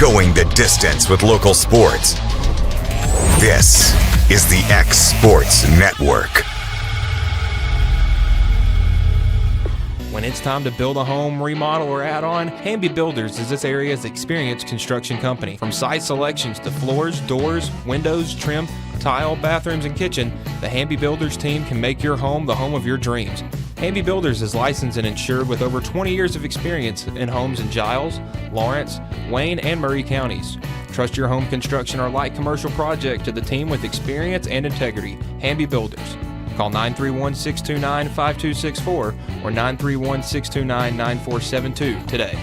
Going the distance with local sports. This is the X Sports Network. When it's time to build a home, remodel, or add on, Hamby Builders is this area's experienced construction company. From site selections to floors, doors, windows, trim, tile, bathrooms, and kitchen, the Hamby Builders team can make your home the home of your dreams. Hamby Builders is licensed and insured with over 20 years of experience in homes in Giles, Lawrence, Wayne, and Murray counties. Trust your home construction or light commercial project to the team with experience and integrity. Hamby Builders. Call 931-629-5264 or 931-629-9472 today.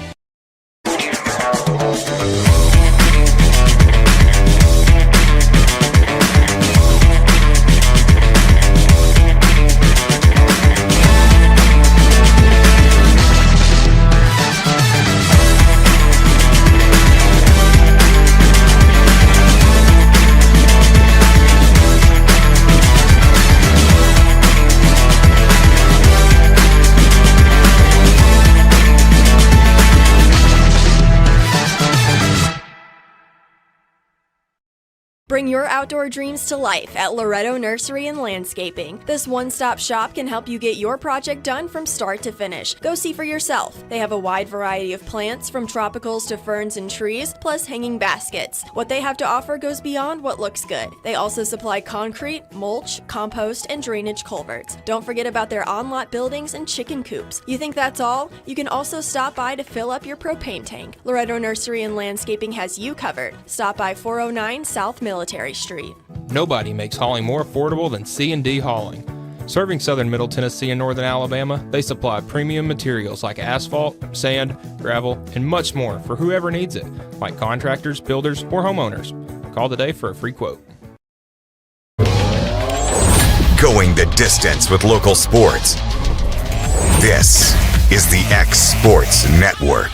Bring your outdoor dreams to life at Loretto Nursery and Landscaping. This one-stop shop can help you get your project done from start to finish. Go see for yourself. They have a wide variety of plants, from tropicals to ferns and trees, plus hanging baskets. What they have to offer goes beyond what looks good. They also supply concrete, mulch, compost, and drainage culverts. Don't forget about their on-lot buildings and chicken coops. You think that's all? You can also stop by to fill up your propane tank. Loretto Nursery and Landscaping has you covered. Stop by 409 South Military Street. Nobody makes hauling more affordable than C&D Hauling. Serving southern Middle Tennessee and northern Alabama, they supply premium materials like asphalt, sand, gravel, and much more for whoever needs it, like contractors, builders, or homeowners. Call today for a free quote. Going the distance with local sports. This is the X Sports Network.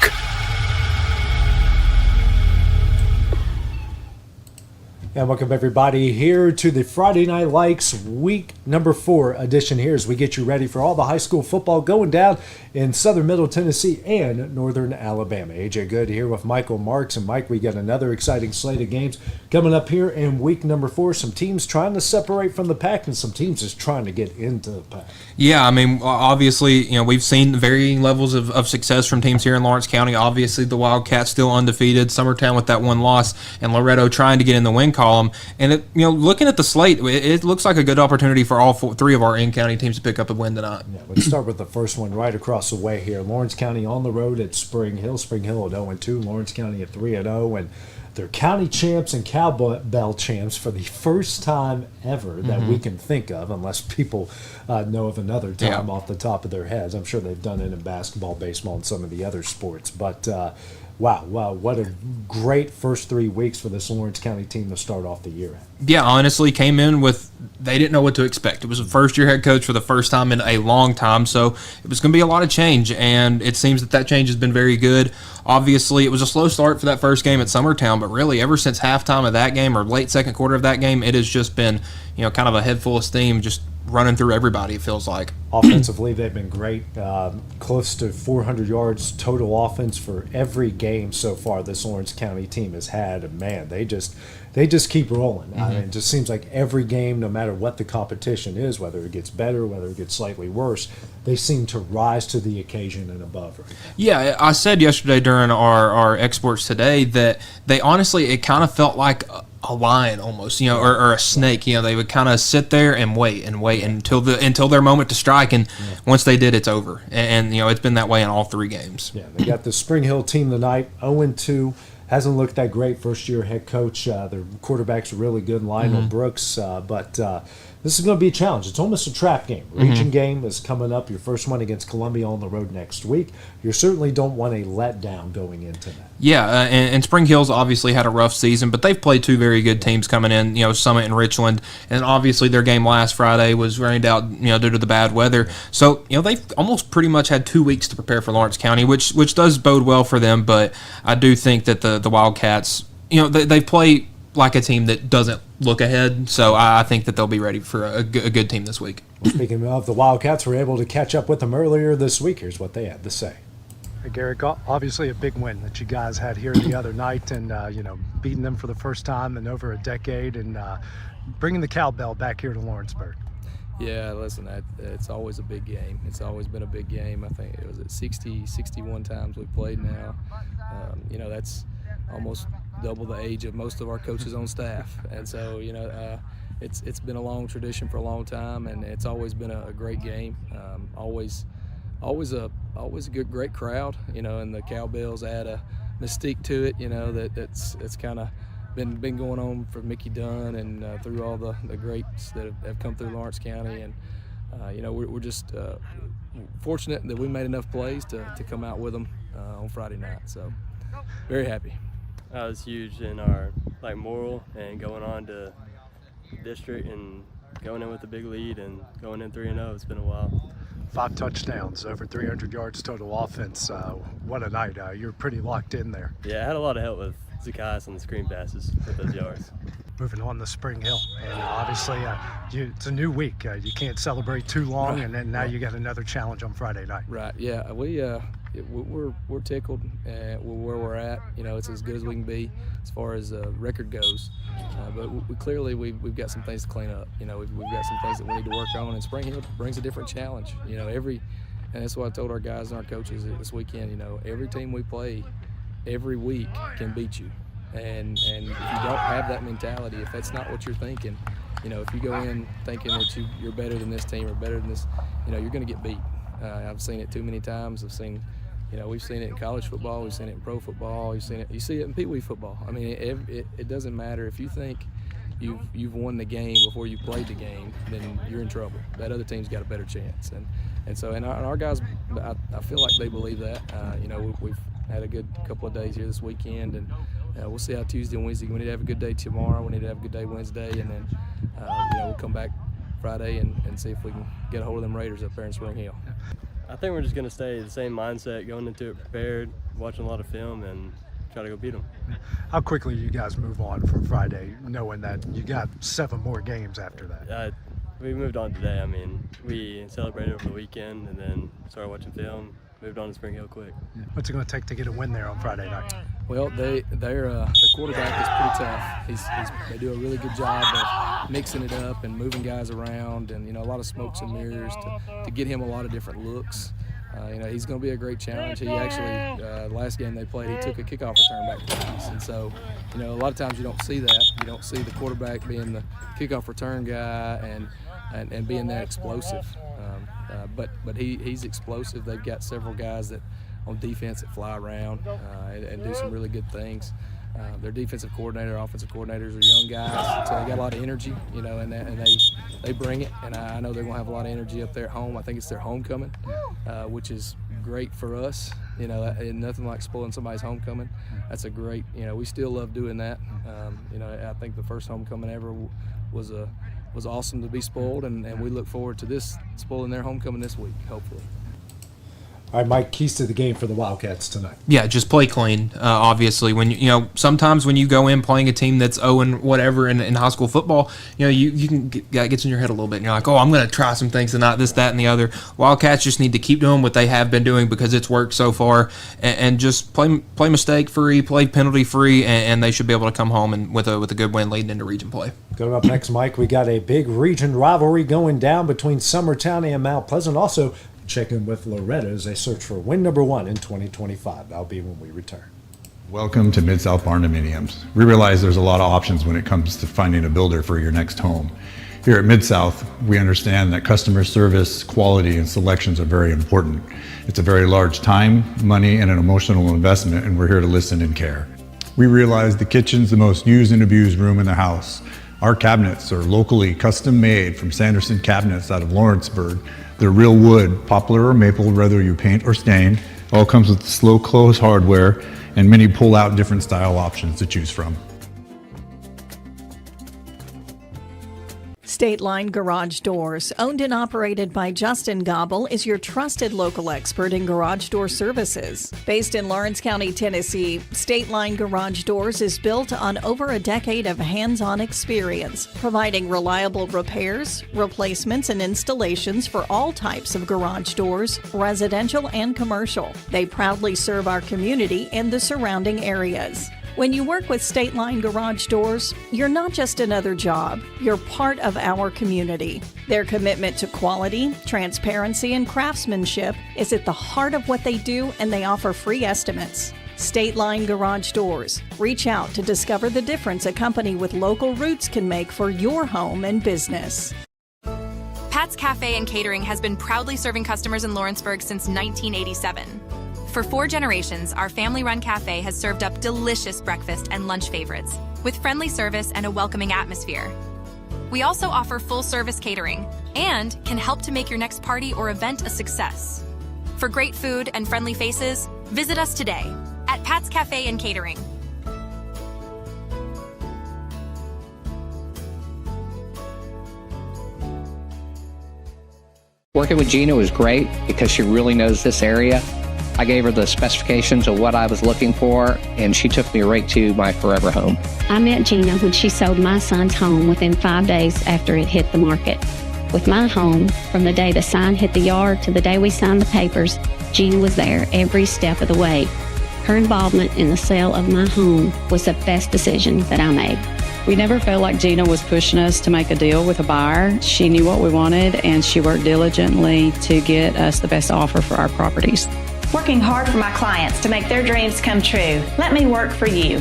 And welcome everybody here to the Friday Night Likes week number 4 edition here as we get you ready for all the high school football going down in southern Middle Tennessee and northern Alabama. AJ Good here with Michael Marks. And Mike, we got another exciting slate of games coming up here in week number 4. Some teams trying to separate from the pack and some teams just trying to get into the pack. Yeah, I mean, obviously, we've seen varying levels of success from teams here in Lawrence County. Obviously, the Wildcats still undefeated, Summertown with that one loss, and Loretto trying to get in the win column. And looking at the slate, it looks like a good opportunity for all three of our in-county teams to pick up a win tonight. Yeah, let's start with the first one right across the way here. Lawrence County on the road at Spring Hill. Spring Hill at 0-2. Lawrence County at 3-0, and they're county champs and cowbell champs for the first time ever that we can think of, unless people know of another time off the top of their heads. I'm sure they've done it in basketball, baseball, and some of the other sports, but. Wow, what a great first 3 weeks for this Lawrence County team to start off the year at. Yeah, honestly, came in with, they didn't know what to expect. It was a first-year head coach for the first time in a long time, so it was going to be a lot of change, and it seems that change has been very good. Obviously, it was a slow start for that first game at Summertown, but really ever since halftime of that game or late second quarter of that game, it has just been, kind of a head full of steam, just running through everybody, it feels like. Offensively, they've been great. Close to 400 yards total offense for every game so far this Lawrence County team has had. And man, they just keep rolling. I mean, it just seems like every game, no matter what the competition is, whether it gets better, whether it gets slightly worse, they seem to rise to the occasion and above. Right? Yeah, I said yesterday during our exports today that they honestly, it kind of felt like a lion almost, or a snake. They would kind of sit there and wait until their moment to strike, and once they did, it's over. And it's been that way in all 3 games. Yeah, they got the Spring Hill team tonight, 0-2. Hasn't looked that great. First-year head coach. Their quarterback's really good, Lionel Brooks, but this is going to be a challenge. It's almost a trap game. Region game is coming up. Your first one against Columbia on the road next week. You certainly don't want a letdown going into that. Yeah, and Spring Hill's obviously had a rough season, but they've played 2 very good teams coming in, Summit and Richland, and obviously their game last Friday was rained out, due to the bad weather. So, they've almost pretty much had 2 weeks to prepare for Lawrence County, which does bode well for them, but I do think that the Wildcats, they play like a team that doesn't look ahead, so I think that they'll be ready for a good team this week. Well, speaking of the Wildcats, we were able to catch up with them earlier this week. Here's what they had to say. Hey, Garrett, obviously a big win that you guys had here the other night, and beating them for the first time in over a decade, and bringing the cowbell back here to Lawrenceburg. Yeah, listen, it's always a big game. It's always been a big game. I think it was at 61 times we've played now. That's almost double the age of most of our coaches on staff, and so it's been a long tradition for a long time, and it's always been a great game. Always a great crowd, and the cowbells add a mystique to it, that's kind of been going on for Mickey Dunn and through all the greats that have come through Lawrence County, and we're just fortunate that we made enough plays to come out with them on Friday night. So very happy. It was huge in our moral, and going on to district and going in with a big lead and going in 3-0. It's been a while. 5 touchdowns, over 300 yards total offense. What a night. You're pretty locked in there. Yeah, I had a lot of help with Zacchaeus on the screen passes with those yards. Moving on to Spring Hill, and obviously it's a new week. You can't celebrate too long, and then now you got another challenge on Friday night. Right. Yeah. We're tickled with where we're at. It's as good as we can be as far as record goes. But we've got some things to clean up. We've got some things that we need to work on. And Spring Hill brings a different challenge. And that's what I told our guys and our coaches this weekend. Every team we play every week can beat you. And if you don't have that mentality, if that's not what you're thinking, if you go in thinking that you're better than this team or better than this, you're going to get beat. I've seen it too many times. We've seen it in college football. We've seen it in pro football. You see it in Pee Wee football. I mean, it doesn't matter. If you think you've won the game before you played the game, then you're in trouble. That other team's got a better chance. And our guys, I feel like they believe that. We've had a good couple of days here this weekend, and we'll see how Tuesday and Wednesday. We need to have a good day tomorrow. We need to have a good day Wednesday, and then we'll come back Friday and see if we can get a hold of them Raiders up there in Spring Hill. I think we're just going to stay the same mindset, going into it prepared, watching a lot of film, and try to go beat them. How quickly you guys move on from Friday, knowing that you got 7 more games after that? We moved on today. I mean, we celebrated over the weekend and then started watching film, moved on to Spring Hill quick. What's it going to take to get a win there on Friday night? Well, their quarterback is pretty tough. They do a really good job of mixing it up and moving guys around, and a lot of smokes and mirrors to get him a lot of different looks. He's going to be a great challenge. He actually, last game they played, he took a kickoff return back to pass, and so a lot of times you don't see that. You don't see the quarterback being the kickoff return guy and being that explosive. But he's explosive. They've got several guys that on defense that fly around and do some really good things. Their defensive coordinator, offensive coordinators are young guys, so they got a lot of energy, and they bring it. And I know they're going to have a lot of energy up there at home. I think it's their homecoming, which is great for us. And nothing like spoiling somebody's homecoming. That's a great, we still love doing that. I think the first homecoming ever was awesome to be spoiled, and we look forward to this spoiling their homecoming this week, hopefully. All right, Mike, keys to the game for the Wildcats tonight. Yeah, just play clean. Obviously, when sometimes when you go in playing a team that's 0 whatever in high school football, you can that gets in your head a little bit. And you're like, I'm going to try some things tonight, this, that, and the other. Wildcats just need to keep doing what they have been doing because it's worked so far, and just play mistake free, play penalty free, and they should be able to come home and with a good win leading into region play. Coming up next, Mike, we got a big region rivalry going down between Summertown and Mount Pleasant. Also, check in with Loretto as they search for win number 1 in 2025. That'll be when we return. Welcome to Mid-South Barndominiums. We realize there's a lot of options when it comes to finding a builder for your next home. Here at Mid-South, we understand that customer service, quality, and selections are very important. It's a very large time, money, and an emotional investment, and we're here to listen and care. We realize the kitchen's the most used and abused room in the house. Our cabinets are locally custom made from Sanderson Cabinets out of Lawrenceburg. They're real wood, poplar or maple, whether you paint or stain. All comes with slow close hardware and many pull-out different style options to choose from. State Line Garage Doors, owned and operated by Justin Gobble, is your trusted local expert in garage door services. Based in Lawrence County, Tennessee, State Line Garage Doors is built on over a decade of hands-on experience, providing reliable repairs, replacements, and installations for all types of garage doors, residential and commercial. They proudly serve our community and the surrounding areas. When you work with State Line Garage Doors, you're not just another job, you're part of our community. Their commitment to quality, transparency, and craftsmanship is at the heart of what they do, and they offer free estimates. State Line Garage Doors. Reach out to discover the difference a company with local roots can make for your home and business. Pat's Cafe and Catering has been proudly serving customers in Lawrenceburg since 1987. For 4 generations, our family-run cafe has served up delicious breakfast and lunch favorites with friendly service and a welcoming atmosphere. We also offer full-service catering and can help to make your next party or event a success. For great food and friendly faces, visit us today at Pat's Cafe and Catering. Working with Gina was great because she really knows this area. I gave her the specifications of what I was looking for, and she took me right to my forever home. I met Gina when she sold my son's home within 5 days after it hit the market. With my home, from the day the sign hit the yard to the day we signed the papers, Gina was there every step of the way. Her involvement in the sale of my home was the best decision that I made. We never felt like Gina was pushing us to make a deal with a buyer. She knew what we wanted, and she worked diligently to get us the best offer for our properties. Working hard for my clients to make their dreams come true. Let me work for you.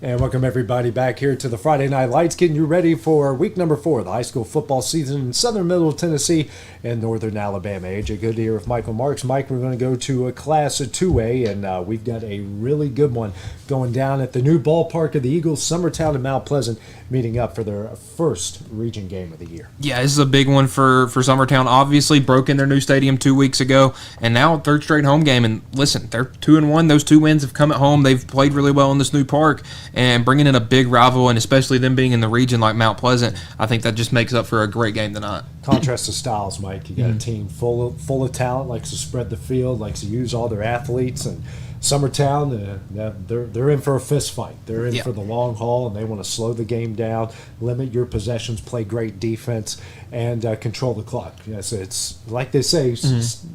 And welcome everybody back here to the Friday Night Lights, getting you ready for week number 4 of the high school football season in southern middle Tennessee and northern Alabama. AJ Good here with Michael Marks. Mike, we're going to go to a Class 2A, and we've got a really good one going down at the new ballpark of the Eagles. Summertown and Mount Pleasant meeting up for their first region game of the year. Yeah, this is a big one for Summertown. Obviously broke in their new stadium 2 weeks ago, and now third straight home game. And listen, they're 2-1. Those 2 wins have come at home. They've played really well in this new park, and bringing in a big rival, and especially them being in the region like Mount Pleasant, I think that just makes up for a great game tonight. Contrast to styles, Mike. You got a team full of talent, likes to spread the field, likes to use all their athletes, and Summertown, they're in for a fist fight. They're in for the long haul, and they want to slow the game down, limit your possessions, play great defense, and control the clock. Yes, it's like they say,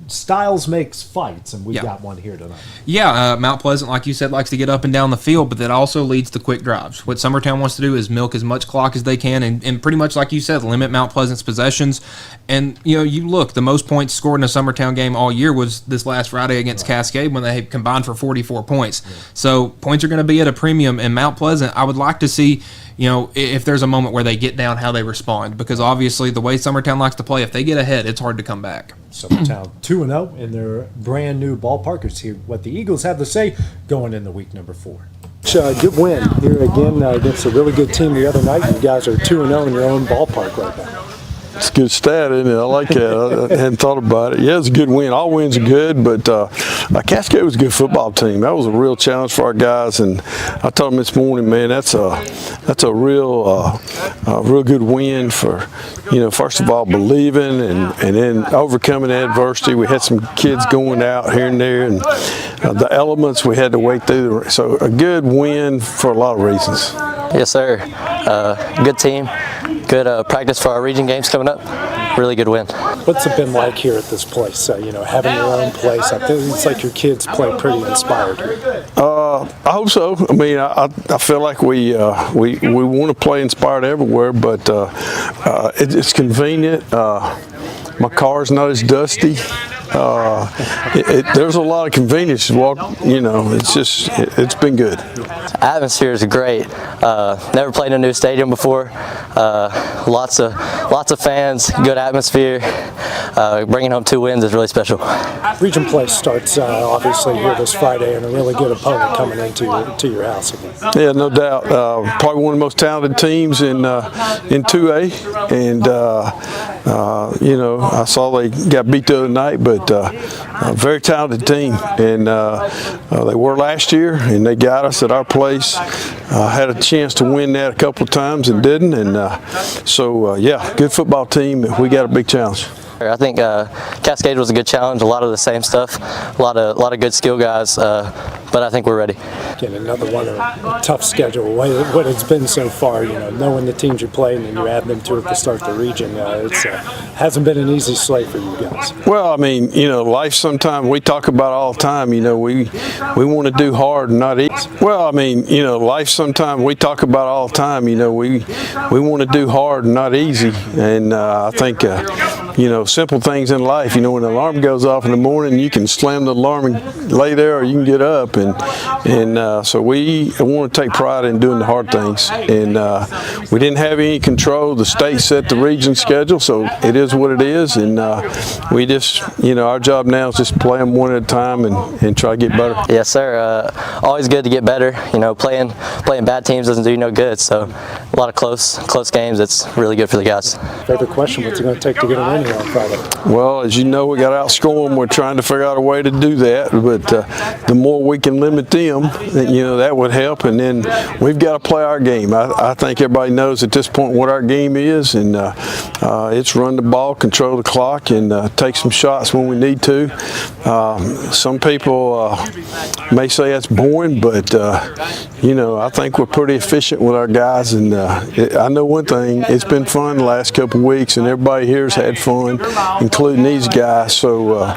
styles makes fights, and we've got one here tonight. Yeah, Mount Pleasant, like you said, likes to get up and down the field, but that also leads to quick drives. What Summertown wants to do is milk as much clock as they can, and pretty much like you said, limit Mount Pleasant's possessions. And you look, the most points scored in a Summertown game all year was this last Friday against Cascade when they combined for 44 points. Yeah. So points are going to be at a premium. In Mount Pleasant, I would like to see, if there's a moment where they get down, how they respond, because obviously the way Summertown likes to play, if they get ahead, it's hard to come back. Summertown 2-0 in their brand new ballpark. Let's hear what the Eagles have to say going into week number 4. Good win here again against a really good team the other night. You guys are 2-0 in your own ballpark right now. It's a good stat, isn't it? I like that. I hadn't thought about it. Yeah, it's a good win. All wins are good, but Cascade was a good football team. That was a real challenge for our guys, and I told them this morning, man, that's a real good win for, first of all, believing and then overcoming adversity. We had some kids going out here and there, and the elements we had to wait through. So a good win for a lot of reasons. Yes, sir. Good team. Good practice for our region games coming up. Really good win. What's it been like here at this place? Having your own place. I think it's like your kids play pretty inspired here. I hope so. I mean, I feel like we want to play inspired everywhere, but it's convenient. My car's not as dusty. There's a lot of convenience to walk. It's been good. Atmosphere is great. Never played in a new stadium before. Lots of fans, good atmosphere. Bringing home 2 wins is really special. Region play starts obviously here this Friday, and a really good opponent coming into your house again. Yeah, no doubt. Probably one of the most talented teams in 2A, and You know, I saw they got beat the other night, but a very talented team, and they were last year, and they got us at our place. Had a chance to win that a couple of times and didn't, and yeah, good football team. We got a big challenge. I think Cascade was a good challenge, a lot of the same stuff, a lot of good skill guys, but I think we're ready. Again, another one, a tough schedule. What it's been so far, you know, knowing the teams you're playing and you add them to it to start the region, it hasn't been an easy slate for you guys. Well, I mean, you know, life sometimes we talk about all the time. You know, we want to do hard and not easy. Well, I mean, you know, life sometimes we talk about all the time. You know, we want to do hard and not easy, and I think you know, simple things in life. You know, when the alarm goes off in the morning, you can slam the alarm and lay there, or you can get up, and so we want to take pride in doing the hard things. And we didn't have any control. The state set the region schedule, so it is what it is. And we just, you know, our job now is just play them one at a time and try to get better. Yes, sir. Always good to get better. You know, playing bad teams doesn't do you no good. So a lot of close games. It's really good for the guys. Favorite question: what's it going to take to get a win here on Friday? Well, as you know, we got to outscore them. We're trying to figure out a way to do that, but the more we can limit them, you know, that would help. And then we've got to play our game. I think everybody knows at this point what our game is, and it's run the ball, control the clock, and take some shots when we need to. Some people may say that's boring, but you know, I think we're pretty efficient with our guys. And I know one thing: it's been fun the last couple of weeks, and everybody here's had fun, including these guys. So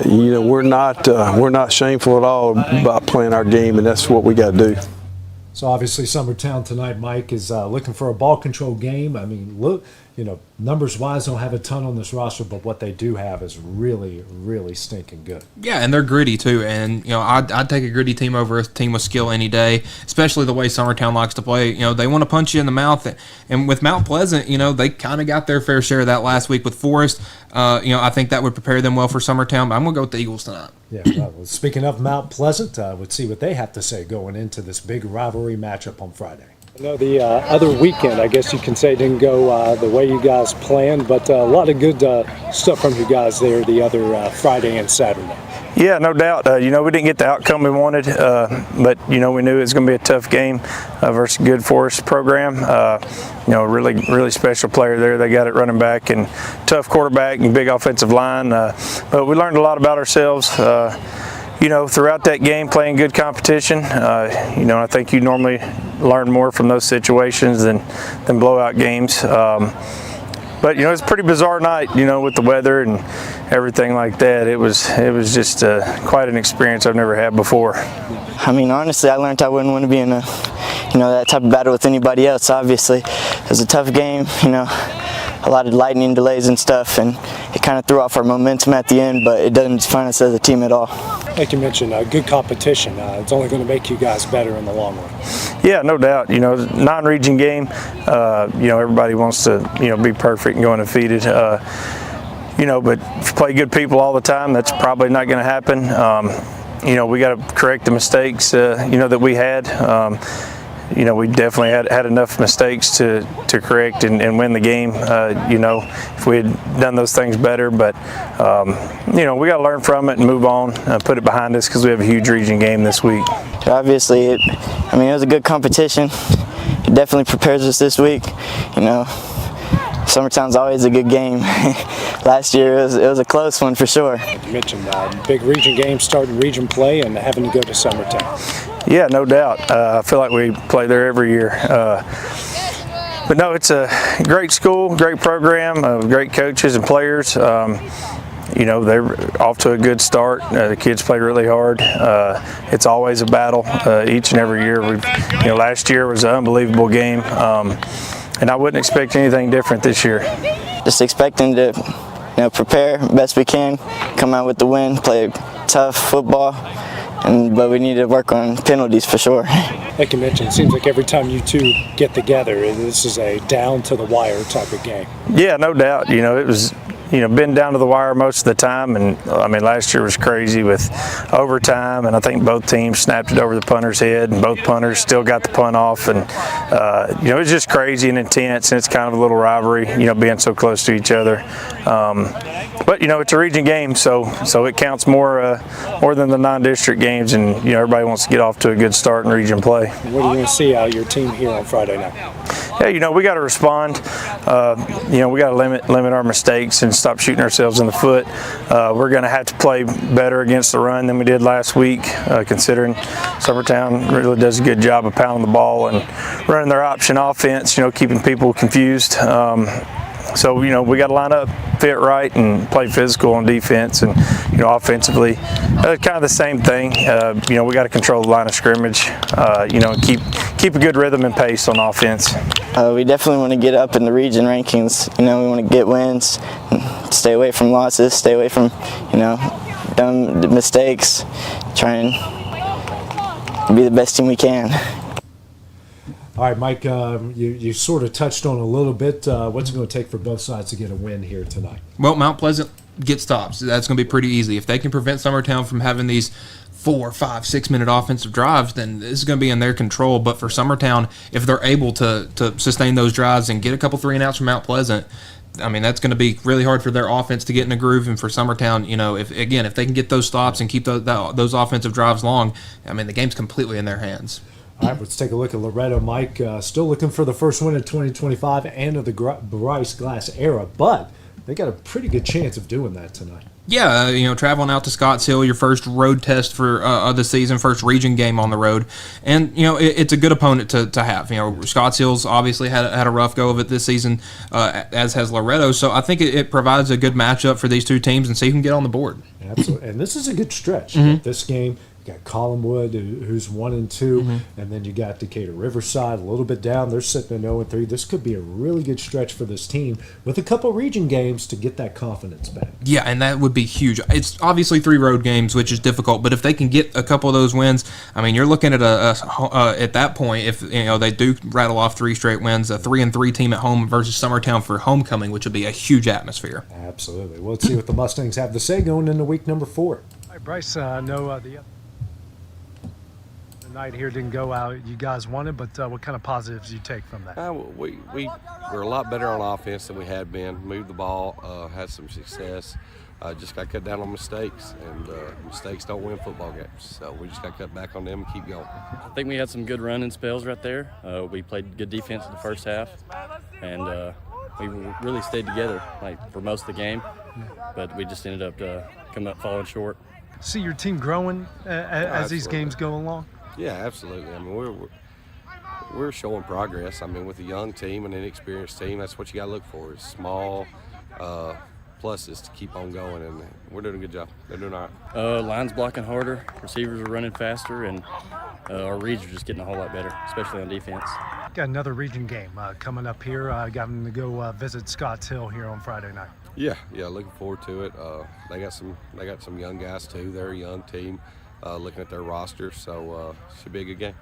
you know, we're not shameful at all about playing our game, and that's what we got to do. So obviously Summertown tonight, Mike, is looking for a ball control game. I mean, look, you know, numbers-wise, don't have a ton on this roster, but what they do have is really, really stinking good. Yeah, and they're gritty too. And you know, I'd take a gritty team over a team with skill any day, especially the way Summertown likes to play. You know, they want to punch you in the mouth. And with Mount Pleasant, you know, they kind of got their fair share of that last week with Forest. You know, I think that would prepare them well for Summertown. But I'm going to go with the Eagles tonight. Yeah. Well, speaking of Mount Pleasant, we'll see what they have to say going into this big rivalry matchup on Friday. I know the other weekend, I guess you can say, didn't go the way you guys planned, but a lot of good stuff from you guys there the other Friday and Saturday. Yeah, no doubt. You know, we didn't get the outcome we wanted, but, you know, we knew it was going to be a tough game versus a good Forest program. You know, really special player there. They got it running back and tough quarterback and big offensive line. But we learned a lot about ourselves. You know, throughout that game, playing good competition. You know, I think you normally learn more from those situations than blowout games. But you know, it's a pretty bizarre night. You know, with the weather and everything like that. It was just quite an experience I've never had before. I mean, honestly, I learned I wouldn't want to be in that type of battle with anybody else. Obviously, it was a tough game. You know, a lot of lightning delays and stuff, and it kind of threw off our momentum at the end, but it doesn't define us as a team at all. Like you mentioned, good competition. It's only going to make you guys better in the long run. Yeah, no doubt. You know, non-region game. You know, everybody wants to be perfect and go undefeated. You know, but if you play good people all the time, that's probably not going to happen. You know, we got to correct the mistakes that we had. You know, we definitely had enough mistakes to correct and win the game. You know, if we had done those things better, but you know, we got to learn from it and move on, put it behind us because we have a huge region game this week. Obviously, it was a good competition. It definitely prepares us this week. You know, Summertown's always a good game. Last year it was a close one for sure. You mentioned big region game, starting region play, and having to go to Summertown. Yeah, no doubt. I feel like we play there every year. But no, it's a great school, great program, great coaches and players. You know, they're off to a good start. The kids play really hard. It's always a battle each and every year. Last year was an unbelievable game, and I wouldn't expect anything different this year. Just expecting to, prepare best we can, come out with the win, play tough football. But we need to work on penalties for sure. Like you mentioned, it seems like every time you two get together, this is a down to the wire type of game. Yeah, no doubt. You know, it was been down to the wire most of the time, and I mean last year was crazy with overtime, and I think both teams snapped it over the punter's head, and both punters still got the punt off, and it was just crazy and intense, and it's kind of a little rivalry, being so close to each other. But it's a region game, so it counts more than the non-district games, and everybody wants to get off to a good start in region play. What do you want to see out of your team here on Friday night? Yeah, we got to respond. We got to limit our mistakes and stop shooting ourselves in the foot. We're going to have to play better against the run than we did last week, considering Summertown really does a good job of pounding the ball and running their option offense, keeping people confused. So, we got to line up, fit right, and play physical on defense. And, offensively, kind of the same thing. We got to control the line of scrimmage, and keep a good rhythm and pace on offense. We definitely want to get up in the region rankings. We want to get wins, stay away from losses, stay away from, dumb mistakes, try and be the best team we can. All right, Mike, you sort of touched on a little bit. What's it going to take for both sides to get a win here tonight? Well, Mount Pleasant gets stops. That's going to be pretty easy. If they can prevent Summertown from having these 4, 5, 6 minute offensive drives, then this is going to be in their control. But for Summertown, if they're able to sustain those drives and get a couple 3-and-outs from Mount Pleasant, I mean, that's going to be really hard for their offense to get in a groove. And for Summertown, if they can get those stops and keep those offensive drives long, I mean, the game's completely in their hands. All right, let's take a look at Loretto. Mike, still looking for the first win in 2025 and of the Bryce Glass era, but they got a pretty good chance of doing that tonight. Yeah, traveling out to Scotts Hill, your first road test for of the season, first region game on the road, and it's a good opponent to have. Scotts Hill's obviously had a rough go of it this season, as has Loretto. So I think it provides a good matchup for these two teams and see who can get on the board. Absolutely, and this is a good stretch. Mm-hmm. This game. You got Collinwood, who's 1-2, Mm-hmm. and then you got Decatur Riverside a little bit down. They're sitting at 0-3. This could be a really good stretch for this team with a couple region games to get that confidence back. Yeah, and that would be huge. It's obviously 3 road games, which is difficult, but if they can get a couple of those wins, I mean, you're looking at at that point, if they do rattle off 3 straight wins, a 3-3 team at home versus Summertown for homecoming, which would be a huge atmosphere. Absolutely. Well, let's see what the Mustangs have to say going into week number 4. All right, Bryce, I know the night here didn't go out you guys wanted, but what kind of positives do you take from that? We were a lot better on offense than we had been. Moved the ball, had some success. Just got cut down on mistakes, and mistakes don't win football games. So we just got cut back on them and keep going. I think we had some good running spells right there. We played good defense in the first half, and we really stayed together for most of the game, but we just ended up falling short. See your team growing as these games go along? Yeah, absolutely. I mean, we're showing progress. I mean, with a young team and an inexperienced team, that's what you got to look for, is small pluses to keep on going, and we're doing a good job. They're doing all right. Line's blocking harder, receivers are running faster, and our reads are just getting a whole lot better, especially on defense. Got another region game coming up here. Got them to go visit Scotts Hill here on Friday night. Yeah, looking forward to it. They got some young guys too. They're a young team. Looking at their roster, so should be a good game.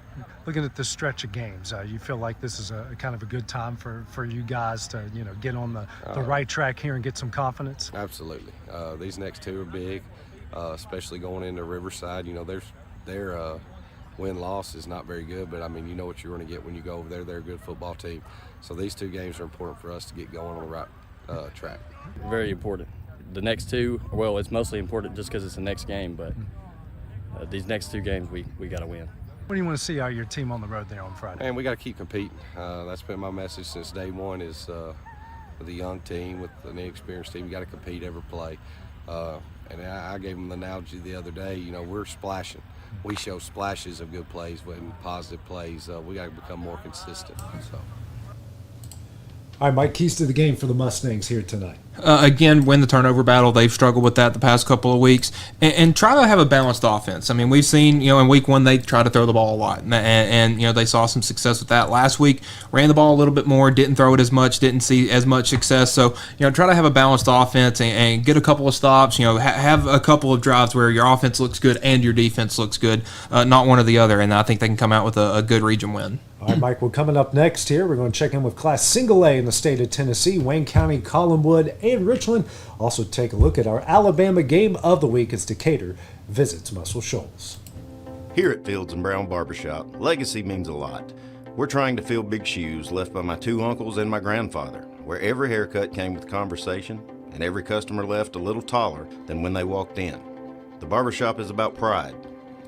Looking at this stretch of games, you feel like this is a kind of a good time for you guys to get on the right track here and get some confidence? Absolutely. These next 2 are big, especially going into Riverside. Their win-loss is not very good, but I mean, you know what you're going to get when you go over there. They're a good football team. So these 2 games are important for us to get going on the right track. Very important. The next 2, well, it's mostly important just because it's the next game, but these next 2 games we got to win. What do you want to see out of your team on the road there on Friday? And we got to keep competing. That's been my message since day one, is with a young team, with an inexperienced team, you got to compete every play. And I gave them the analogy the other day, we're splashing. We show splashes of good plays and positive plays. We got to become more consistent. So. All right, Mike, keys to the game for the Mustangs here tonight. Again, win the turnover battle. They've struggled with that the past couple of weeks. And try to have a balanced offense. I mean, we've seen, in week 1, they try to throw the ball a lot. And they saw some success with that. Last week, ran the ball a little bit more, didn't throw it as much, didn't see as much success. So, try to have a balanced offense and get a couple of stops. Have a couple of drives where your offense looks good and your defense looks good, not one or the other. And I think they can come out with a good region win. All right, Mike, we're coming up next here. We're going to check in with Class Single A in the state of Tennessee, Wayne County, Collinwood, and Richland. Also take a look at our Alabama game of the week as Decatur visits Muscle Shoals. Here at Fields & Brown Barbershop, legacy means a lot. We're trying to fill big shoes left by my 2 uncles and my grandfather, where every haircut came with conversation and every customer left a little taller than when they walked in. The barbershop is about pride.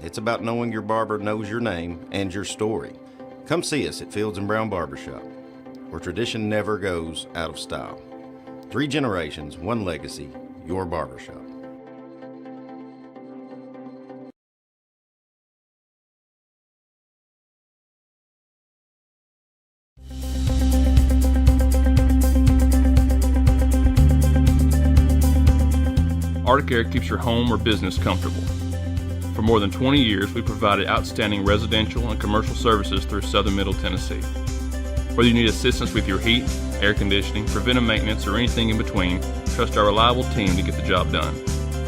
It's about knowing your barber knows your name and your story. Come see us at Fields & Brown Barbershop, where tradition never goes out of style. 3 generations, 1 legacy, your barbershop. Arctic Air keeps your home or business comfortable. For more than 20 years, we provided outstanding residential and commercial services through southern Middle Tennessee. Whether you need assistance with your heat, air conditioning, preventive maintenance, or anything in between, trust our reliable team to get the job done.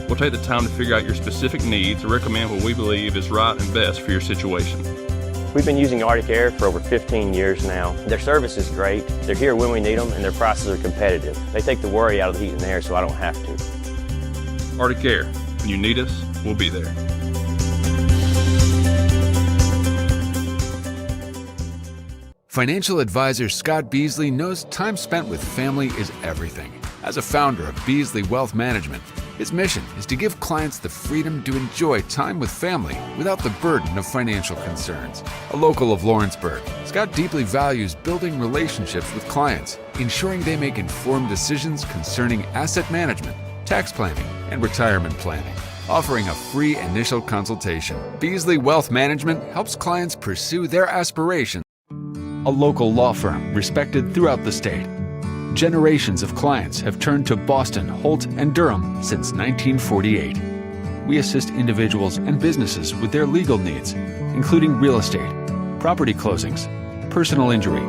We'll take the time to figure out your specific needs and recommend what we believe is right and best for your situation. We've been using Arctic Air for over 15 years now. Their service is great, they're here when we need them, and their prices are competitive. They take the worry out of the heat and air so I don't have to. Arctic Air. When you need us, we'll be there. Financial advisor Scott Beasley knows time spent with family is everything. As a founder of Beasley Wealth Management, his mission is to give clients the freedom to enjoy time with family without the burden of financial concerns. A local of Lawrenceburg, Scott deeply values building relationships with clients, ensuring they make informed decisions concerning asset management, tax planning, and retirement planning. Offering a free initial consultation, Beasley Wealth Management helps clients pursue their aspirations. A local law firm respected throughout the state. Generations of clients have turned to Boston, Holt, and Durham since 1948. We assist individuals and businesses with their legal needs, including real estate, property closings, personal injury,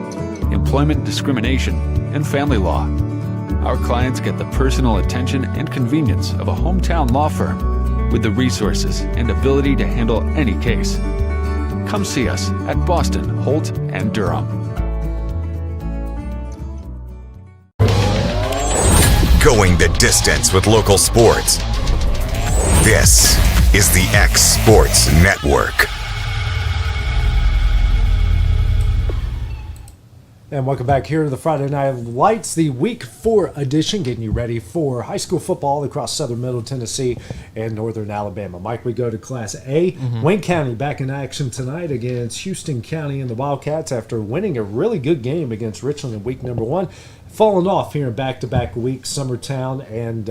employment discrimination, and family law. Our clients get the personal attention and convenience of a hometown law firm with the resources and ability to handle any case. Come see us at Boston, Holt, and Durham. Going the distance with local sports. This is the X Sports Network. And welcome back here to the Friday Night Lights, the Week 4 edition, getting you ready for high school football across southern Middle Tennessee and northern Alabama. Mike, we go to Class A. Wayne County back in action tonight against Houston County and the Wildcats after winning a really good game against Richland in week number 1. Falling off here in back-to-back weeks, Summertown and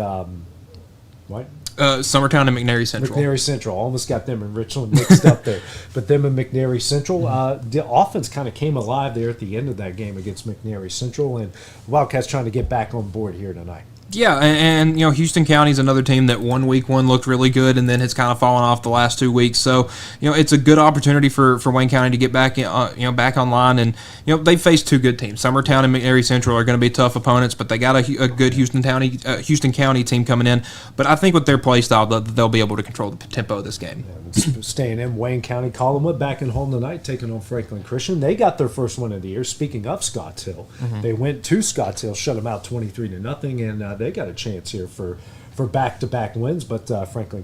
Summertown and McNairy Central. McNairy Central. Almost got them and Richland mixed up there. But them and McNairy Central. The offense kind of came alive there at the end of that game against McNairy Central. And Wildcats trying to get back on board here tonight. Yeah, and you know, Houston County is another team that week 1 looked really good and then has kind of fallen off the last 2 weeks. So, you know, it's a good opportunity for Wayne County to get back back online. And, you know, they faced 2 good teams. Summertown and McNairy Central are going to be tough opponents, but they got a good Houston County team coming in. But I think with their play style, they'll be able to control the tempo of this game. Staying in Wayne County, Collinwood back at home tonight, taking on Franklin Christian. They got their first win of the year. Speaking of Scotts Hill, they went to Scotts Hill, shut them out 23-0, and they got a chance here for back-to-back wins. But Franklin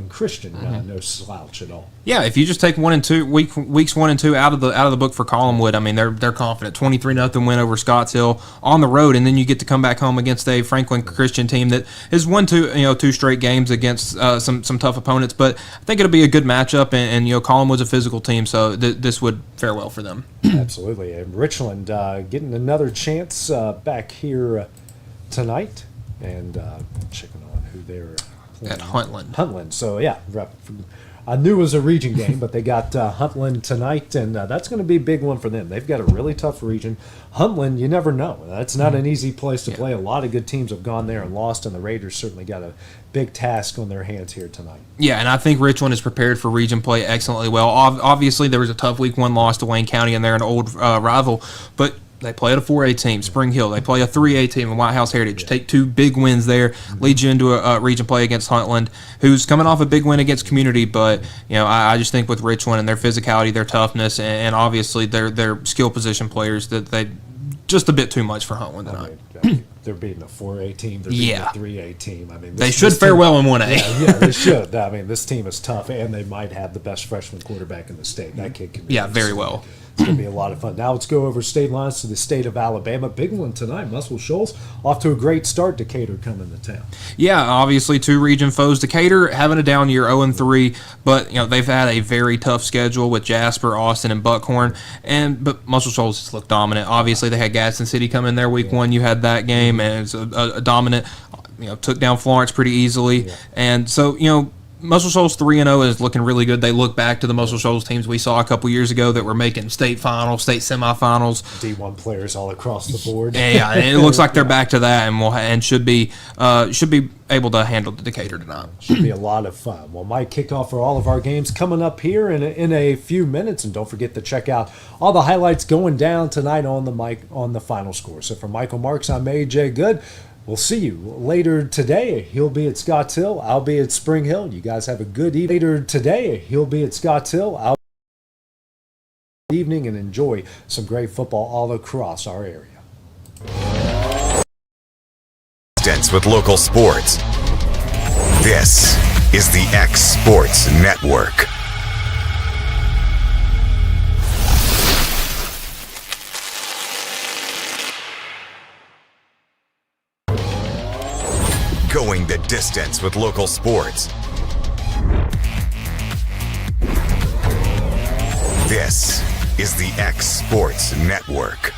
Christian, no slouch at all. Yeah, if you just take 1 and 2 weeks 1 and 2 out of the book for Collinwood, I mean they're confident. 23-0 win over Scotts Hill on the road, and then you get to come back home against a Franklin Christian team that has won 2 straight games against some tough opponents. But I think it'll be a good matchup, and you know Collinwood's a physical team, so this would fare well for them. Absolutely, and Richland getting another chance back here tonight, and checking on who they're playing. At Huntland. So yeah, I knew it was a region game, but they got Huntland tonight, and that's going to be a big one for them. They've got a really tough region. Huntland, you never know. That's not an easy place to play. A lot of good teams have gone there and lost, and the Raiders certainly got a big task on their hands here tonight. Yeah, and I think Richland is prepared for region play excellently well. Obviously, there was a tough week 1 loss to Wayne County, and they're an old rival, but They play at a 4A team, Spring Hill. They play a 3A team in White House Heritage. Take 2 big wins there, leads you into a region play against Huntland, who's coming off a big win against Community. But I just think with Richland and their physicality, their toughness, and obviously their skill position players, that they just a bit too much for Huntland tonight. They're beating a 4A team. They're beating a 3A team. I mean, they should fare well in 1A. Yeah, they should. I mean, this team is tough, and they might have the best freshman quarterback in the state. That kid can be very well. It's going to be a lot of fun. Now let's go over state lines to the state of Alabama. Big one tonight. Muscle Shoals off to a great start. Decatur coming to town. Yeah, obviously 2 region foes. Decatur having a down year, 0-3, but they've had a very tough schedule with Jasper, Austin, and Buckhorn. But Muscle Shoals just looked dominant. Obviously they had Gadsden City come in there week 1. You had that game, and it was a dominant. Took down Florence pretty easily, and so Muscle Shoals 3-0 is looking really good. They look back to the Muscle Shoals teams we saw a couple years ago that were making state finals, state semifinals. D1 players all across the board. Yeah, and it looks like they're back to that, and should be able to handle the Decatur tonight. Should be a lot of fun. Well, my kickoff for all of our games coming up here in a few minutes, and don't forget to check out all the highlights going down tonight on the final score. So for Michael Marks, I'm AJ Good. We'll see you later today. He'll be at Scotts Hill. I'll be at Spring Hill. You guys have a good evening. Later today, he'll be at Scotts Hill. I'll be evening and enjoy some great football all across our area. With local sports. This is the X Sports Network. Going the distance with local sports. This is the X Sports Network.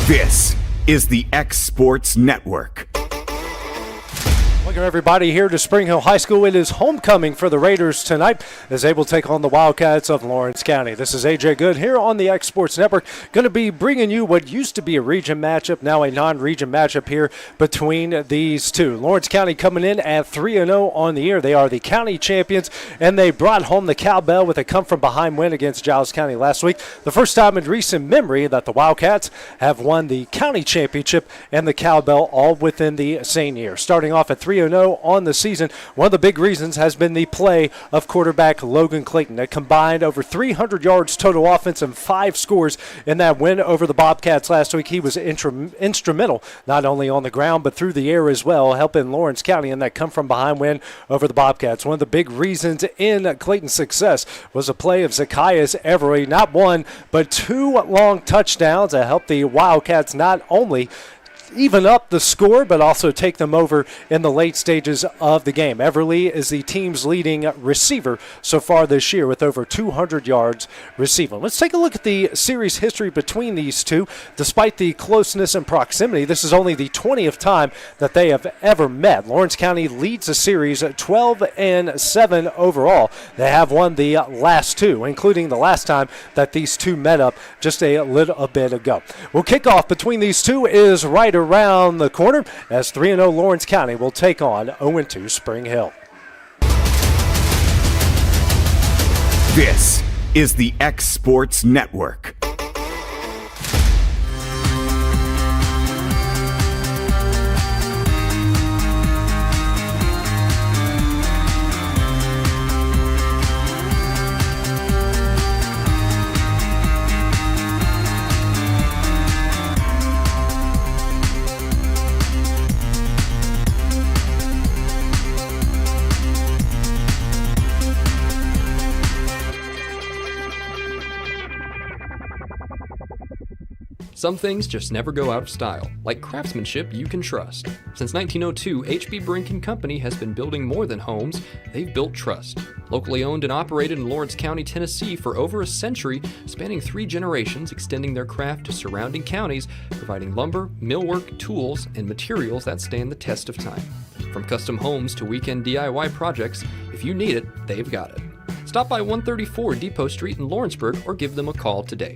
This is the X Sports Network. Welcome everybody here to Spring Hill High School. It is homecoming for the Raiders tonight as they will take on the Wildcats of Lawrence County. This is AJ Good here on the X Sports Network. Going to be bringing you what used to be a region matchup, now a non-region matchup here between these two. Lawrence County coming in at 3-0 on the year. They are the county champions, and they brought home the cowbell with a come-from-behind win against Giles County last week. The first time in recent memory that the Wildcats have won the county championship and the cowbell all within the same year. Starting off at 3-0 on the season, one of the big reasons has been the play of quarterback Logan Clayton. That combined over 300 yards total offense and 5 scores in that win over the Bobcats last week. He was instrumental not only on the ground but through the air as well, helping Lawrence County in that come-from-behind win over the Bobcats. One of the big reasons in Clayton's success was a play of Zacchaeus Everly, not 1 but 2 long touchdowns that helped the Wildcats not only even up the score, but also take them over in the late stages of the game. Everly is the team's leading receiver so far this year with over 200 yards receiving. Let's take a look at the series history between these two. Despite the closeness and proximity, this is only the 20th time that they have ever met. Lawrence County leads the series 12-7 overall. They have won the last 2, including the last time that these two met up just a little bit ago. Well, kickoff between these two is right around the corner as 3-0 Lawrence County will take on 0-2 Spring Hill. This is the X Sports Network. Some things just never go out of style, like craftsmanship you can trust. Since 1902, H.B. Brink & Company has been building more than homes, they've built trust. Locally owned and operated in Lawrence County, Tennessee for over a century, spanning 3 generations, extending their craft to surrounding counties, providing lumber, millwork, tools, and materials that stand the test of time. From custom homes to weekend DIY projects, if you need it, they've got it. Stop by 134 Depot Street in Lawrenceburg or give them a call today.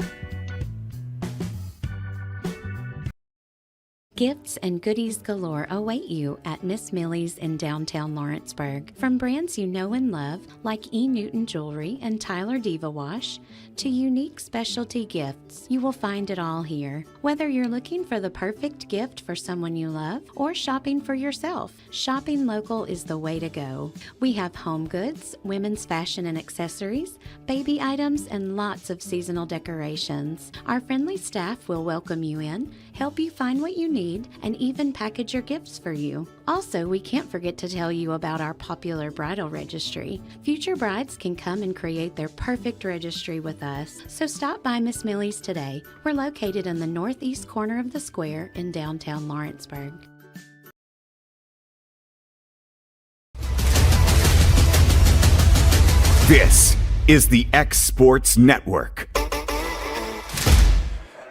Gifts and goodies galore await you at Miss Millie's in downtown Lawrenceburg. From brands you know and love, like E. Newton Jewelry and Tyler Diva Wash, to unique specialty gifts, you will find it all here. Whether you're looking for the perfect gift for someone you love or shopping for yourself, shopping local is the way to go. We have home goods, women's fashion and accessories, baby items, and lots of seasonal decorations. Our friendly staff will welcome you in, help you find what you need, and even package your gifts for you. Also, we can't forget to tell you about our popular bridal registry. Future brides can come and create their perfect registry with us. So stop by Miss Millie's today. We're located in the northeast corner of the square in downtown Lawrenceburg. This is the X Sports Network.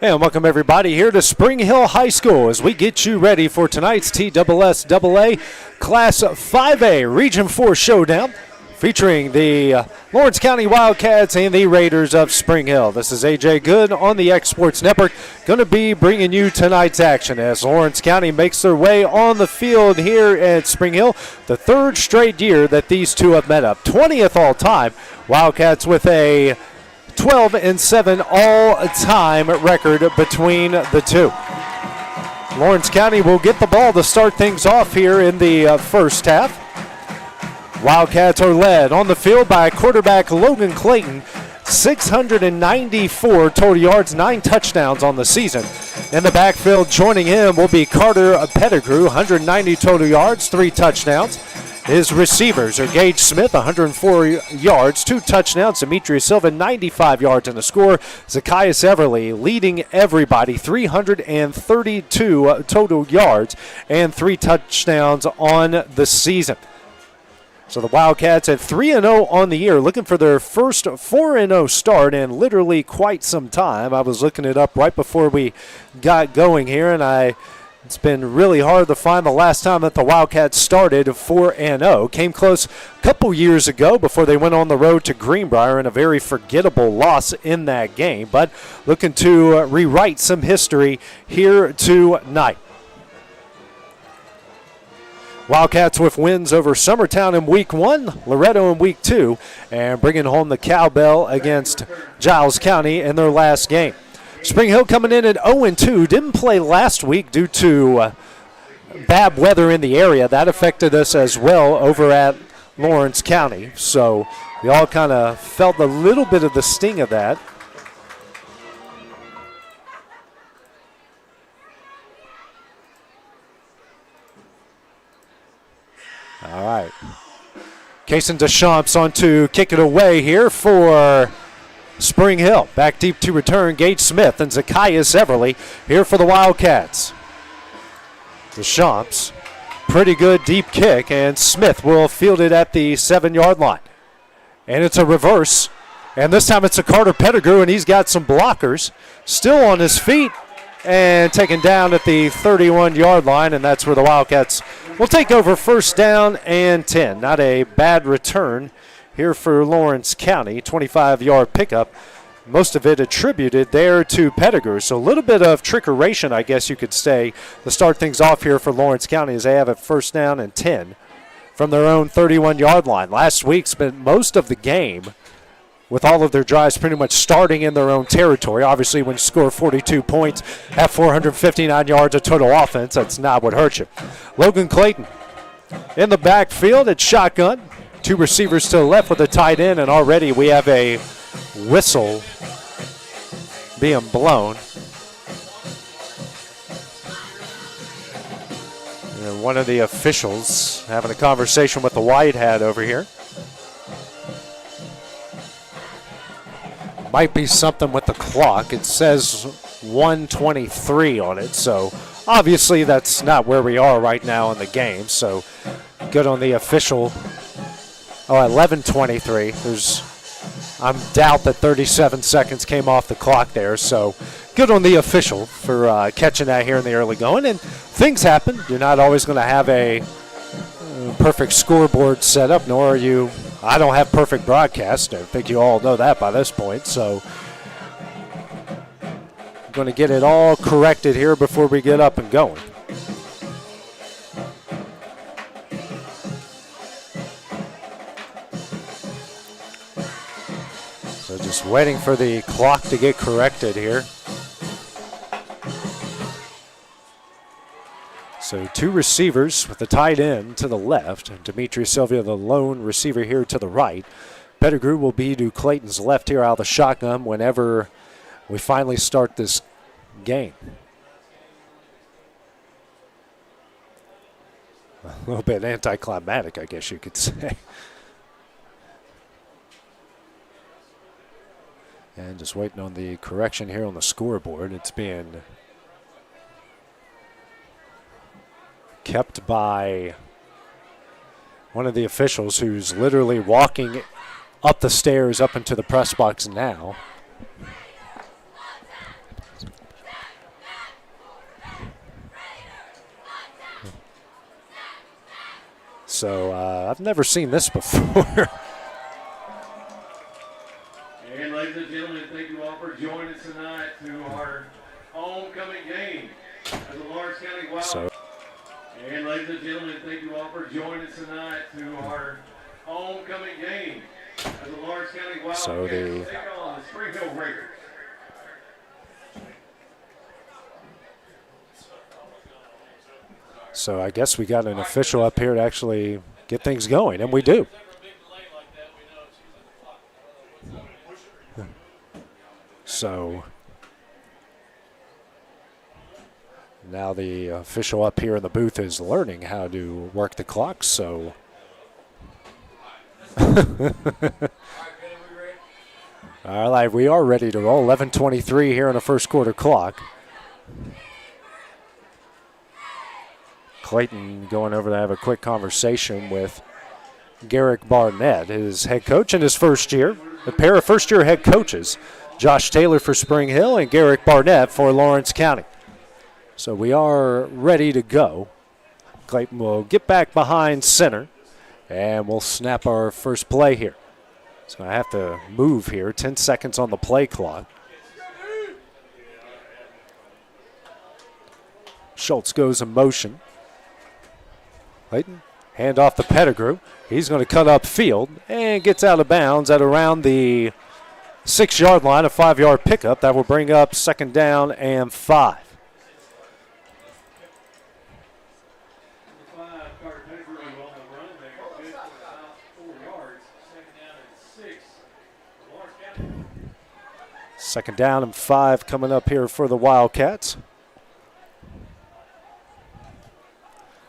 And welcome everybody here to Spring Hill High School as we get you ready for tonight's TSSAA Class 5A Region 4 Showdown featuring the Lawrence County Wildcats and the Raiders of Spring Hill. This is AJ Good on the X Sports Network, going to be bringing you tonight's action as Lawrence County makes their way on the field here at Spring Hill, the 3rd straight year that these two have met up. 20th all-time. Wildcats with a 12-7 all-time record between the two. Lawrence County will get the ball to start things off here in the first half. Wildcats are led on the field by quarterback Logan Clayton, 694 total yards, 9 touchdowns on the season. In the backfield joining him will be Carter Pettigrew, 190 total yards, 3 touchdowns. His receivers are Gage Smith, 104 yards, 2 touchdowns. Demetrius Silva, 95 yards in the score. Zacchaeus Everly leading everybody, 332 total yards and 3 touchdowns on the season. So the Wildcats at 3-0 on the year, looking for their first 4-0 start in literally quite some time. I was looking it up right before we got going here, and it's been really hard to find the last time that the Wildcats started 4-0. Came close a couple years ago before they went on the road to Greenbrier in a very forgettable loss in that game, but looking to rewrite some history here tonight. Wildcats with wins over Summertown in Week 1, Loretto in Week 2, and bringing home the cowbell against Giles County in their last game. Spring Hill coming in at 0-2. Didn't play last week due to bad weather in the area. That affected us as well over at Lawrence County. So we all kind of felt a little bit of the sting of that. All right. Kason Deschamps on to kick it away here for Spring Hill. Back deep to return, Gage Smith and Zacchaeus Everly here for the Wildcats. Deschamps, pretty good deep kick, and Smith will field it at the 7-yard line. And it's a reverse, and this time it's a Carter Pettigrew, and he's got some blockers. Still on his feet and taken down at the 31-yard line, and that's where the Wildcats will take over 1st down and 10. Not a bad return here for Lawrence County, 25-yard pickup. Most of it attributed there to Pettigrew. So a little bit of trickeration, I guess you could say, to start things off here for Lawrence County as they have a 1st down and 10 from their own 31-yard line. Last week spent most of the game with all of their drives pretty much starting in their own territory. Obviously, when you score 42 points, have 459 yards of total offense, that's not what hurts you. Logan Clayton in the backfield at shotgun. 2 receivers to the left with a tight end, and already we have a whistle being blown. And one of the officials having a conversation with the white hat over here. Might be something with the clock. It says 1:23 on it. So obviously that's not where we are right now in the game. So good on the official. 11:23. I doubt that 37 seconds came off the clock there. So good on the official for catching that here in the early going. And things happen. You're not always going to have a perfect scoreboard setup, nor are you. I don't have perfect broadcast. I think you all know that by this point. So I'm going to get it all corrected here before we get up and going. So just waiting for the clock to get corrected here. So two receivers with the tight end to the left, and Dimitri Sylvia, the lone receiver here to the right. Pettigrew will be to Clayton's left here out of the shotgun whenever we finally start this game. A little bit anticlimactic, I guess you could say. And just waiting on the correction here on the scoreboard. It's being kept by one of the officials who's literally walking up the stairs up into the press box now. So I've never seen this before. And ladies and gentlemen, thank you all for joining us tonight to our homecoming game as the Lawrence County Wildcats. And ladies and gentlemen, thank you all for joining us tonight to our homecoming game as the Lawrence County Wildcats take on the Spring Hill Raiders. So I guess we got an official up here to actually get things going, and we do. So now the official up here in the booth is learning how to work the clock, so. All right, we are ready to roll. 11:23 here in the first quarter clock. Clayton going over to have a quick conversation with Garrick Barnett, his head coach in his first year. A pair of first-year head coaches, Josh Taylor for Spring Hill and Garrick Barnett for Lawrence County. So we are ready to go. Clayton will get back behind center, and we'll snap our first play here. So I have to move here. 10 seconds on the play clock. Schultz goes in motion. Clayton, hand off to Pettigrew. He's going to cut up field and gets out of bounds at around the 6-yard line, a 5-yard pickup. That will bring up second down and 5. Second down and 5 coming up here for the Wildcats.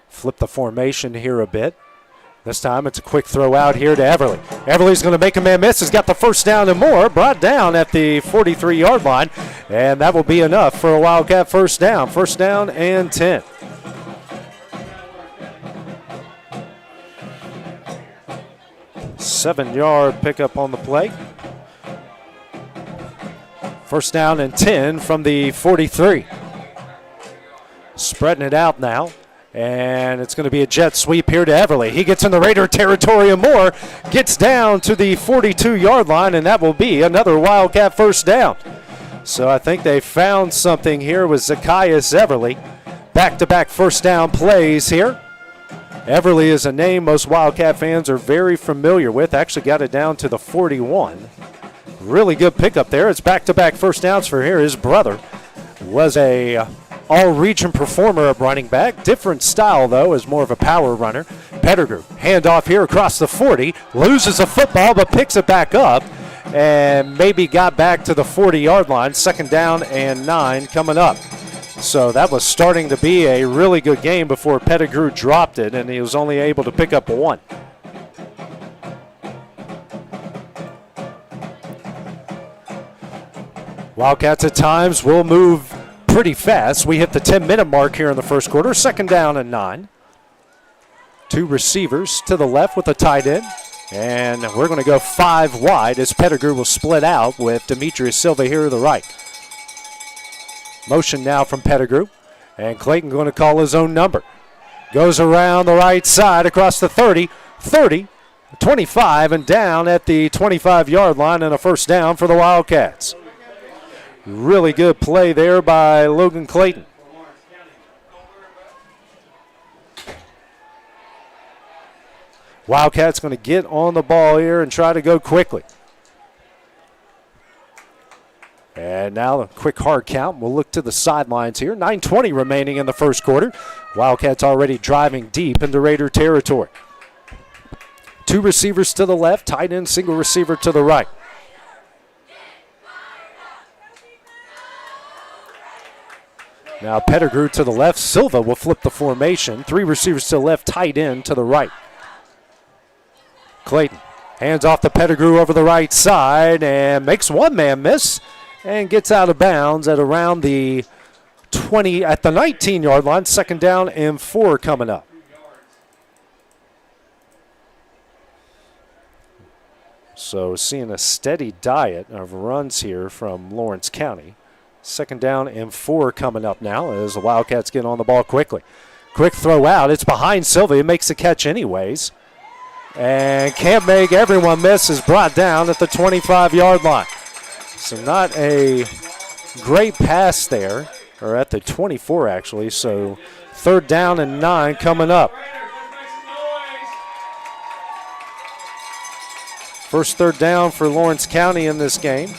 Flip the formation here a bit. This time it's a quick throw out here to Everly. Everly's going to make a man miss. He's got the first down and more. Brought down at the 43-yard line. And that will be enough for a Wildcat first down. First down and 10. Seven-yard pickup on the play. First down and 10 from the 43. Spreading it out now. And it's going to be a jet sweep here to Everly. He gets in the Raider territory and more. Gets down to the 42-yard line, and that will be another Wildcat first down. So I think they found something here with Zacchaeus Everly. Back-to-back first down plays here. Everly is a name most Wildcat fans are very familiar with. Actually got it down to the 41. Really good pickup there. It's back-to-back first downs for here. His brother was a all-region performer of running back. Different style, though, is more of a power runner. Pettigrew, handoff here across the 40. Loses a football, but picks it back up. And maybe got back to the 40-yard line. Second down and 9 coming up. So that was starting to be a really good game before Pettigrew dropped it, and he was only able to pick up 1. Wildcats at times will move pretty fast. We hit the 10-minute mark here in the first quarter. 2nd down and 9. 2 receivers to the left with a tight end. And we're going to go 5 wide as Pettigrew will split out with Demetrius Silva here to the right. Motion now from Pettigrew. And Clayton going to call his own number. Goes around the right side across the 30, 25, and down at the 25-yard line, and a first down for the Wildcats. Really good play there by Logan Clayton. Wildcats going to get on the ball here and try to go quickly. And now a quick hard count. We'll look to the sidelines here. 9:20 remaining in the first quarter. Wildcats already driving deep into Raider territory. 2 receivers to the left, tight end, single receiver to the right. Now Pettigrew to the left. Silva will flip the formation. 3 receivers to the left, tight end to the right. Clayton hands off to Pettigrew over the right side and makes one man miss and gets out of bounds at around the 20 at the 19-yard line. 2nd down and 4 coming up. So seeing a steady diet of runs here from Lawrence County. 2nd down and 4 coming up now as the Wildcats get on the ball quickly. Quick throw out. It's behind Silva. He makes the catch anyways. And can't make everyone miss, is brought down at the 25-yard line. So not a great pass there, or at the 24 actually. So 3rd down and 9 coming up. First 3rd down for Lawrence County in this game.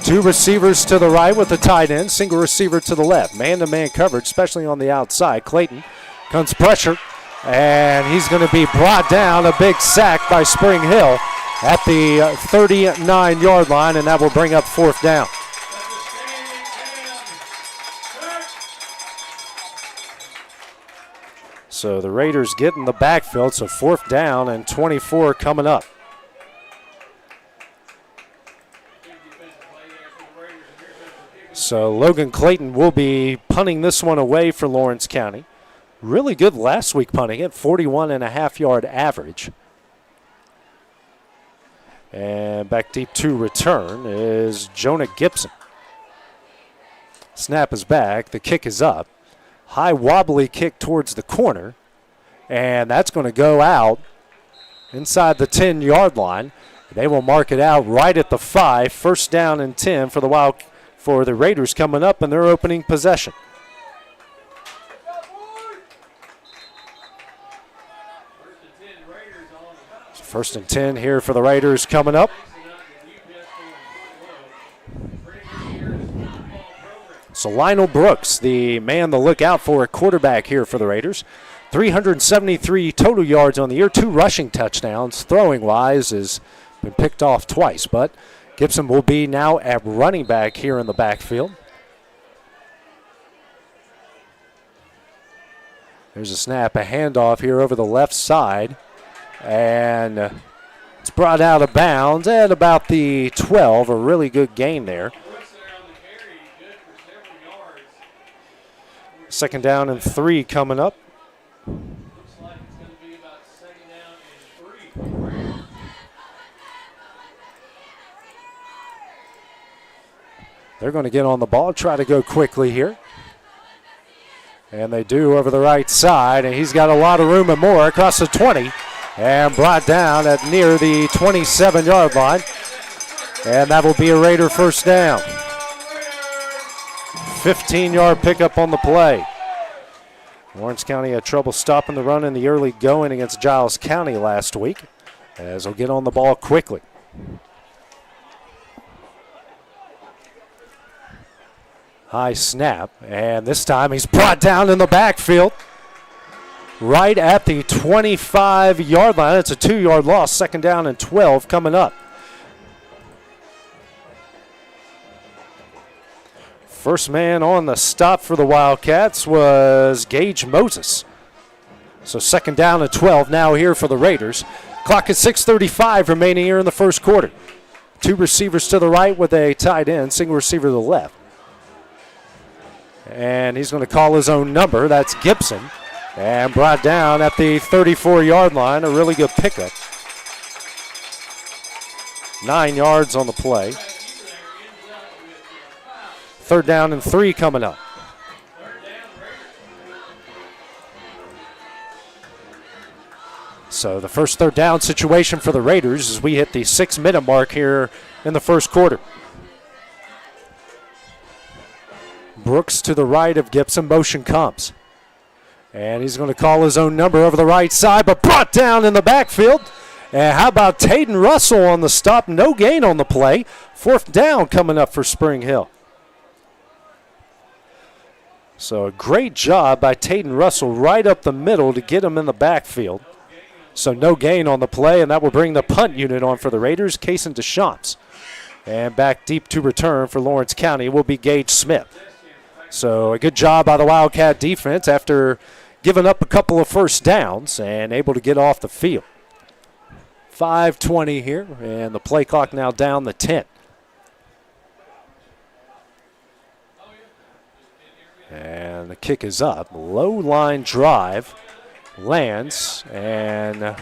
Two receivers to the right with the tight end, single receiver to the left. Man-to-man coverage, especially on the outside. Clayton comes pressure, and he's going to be brought down. A big sack by Spring Hill at the 39-yard line, and that will bring up 4th down. So the Raiders get in the backfield, so 4th down and 24 coming up. So Logan Clayton will be punting this one away for Lawrence County. Really good last week punting at 41.5-yard average. And back deep to return is Jonah Gibson. Snap is back. The kick is up. High wobbly kick towards the corner. And that's going to go out inside the 10-yard line. They will mark it out right at the 5. 1st down and 10 for the Raiders coming up in their opening possession. So 1st and 10 here for the Raiders coming up. So Lionel Brooks, the man to look out for at quarterback here for the Raiders. 373 total yards on the year, 2 rushing touchdowns. Throwing-wise has been picked off twice, but Gibson will be now at running back here in the backfield. There's a snap, a handoff here over the left side. And it's brought out of bounds at about the 12. A really good gain there. 2nd down and 3 coming up. They're going to get on the ball, try to go quickly here. And they do over the right side, and he's got a lot of room and more across the 20 and brought down at near the 27-yard line. And that will be a Raider 1st down. 15-yard pickup on the play. Lawrence County had trouble stopping the run in the early going against Giles County last week, as they'll get on the ball quickly. High snap, and this time he's brought down in the backfield right at the 25-yard line. It's a 2-yard loss. 2nd down and 12 coming up. First man on the stop for the Wildcats was Gage Moses. So second down and 12 now here for the Raiders. Clock at 6:35 remaining here in the first quarter. Two receivers to the right with a tight end, single receiver to the left. And he's going to call his own number. That's Gibson. And brought down at the 34-yard line. A really good pickup. 9 yards on the play. Third down and 3 coming up. So the first third down situation for the Raiders as we hit the 6-minute mark here in the first quarter. Brooks to the right of Gibson. Motion comes. And he's going to call his own number over the right side, but brought down in the backfield. And how about Taden Russell on the stop? No gain on the play. Fourth down coming up for Spring Hill. So a great job by Taden Russell right up the middle to get him in the backfield. So no gain on the play, and that will bring the punt unit on for the Raiders, Kason Deschamps. And back deep to return for Lawrence County will be Gage Smith. So a good job by the Wildcat defense after giving up a couple of first downs and able to get off the field. 5:20 here, and the play clock now down to 10. And the kick is up. Low line drive. Lands, and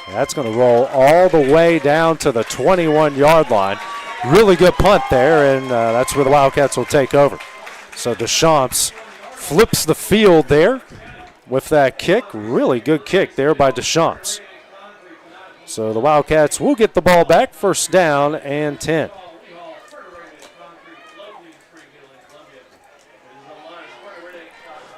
that's going to roll all the way down to the 21-yard line. Really good punt there, and that's where the Wildcats will take over. So Deschamps flips the field there with that kick. Really good kick there by Deschamps. So the Wildcats will get the ball back. First down and 10.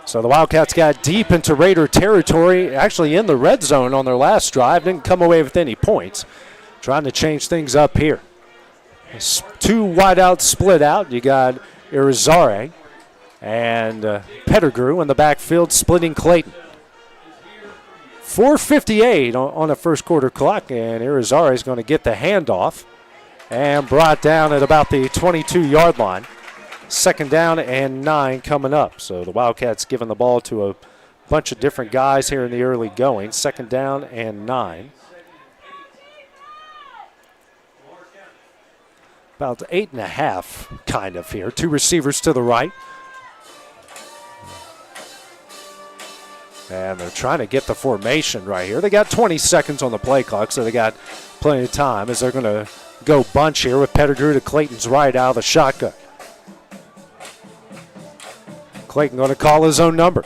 So the Wildcats got deep into Raider territory, actually in the red zone on their last drive. Didn't come away with any points. Trying to change things up here. Two wideouts split out. You got Irizarry and Pettigrew in the backfield splitting Clayton. 4:58 on the first quarter clock, and Irizarry is going to get the handoff and brought down at about the 22-yard line. Second down and 9 coming up. So the Wildcats giving the ball to a bunch of different guys here in the early going. Second down and 9. About 8.5 kind of here. Two receivers to the right. And they're trying to get the formation right here. They got 20 seconds on the play clock, so they got plenty of time as they're going to go bunch here with Pettigrew to Clayton's right out of the shotgun. Clayton going to call his own number.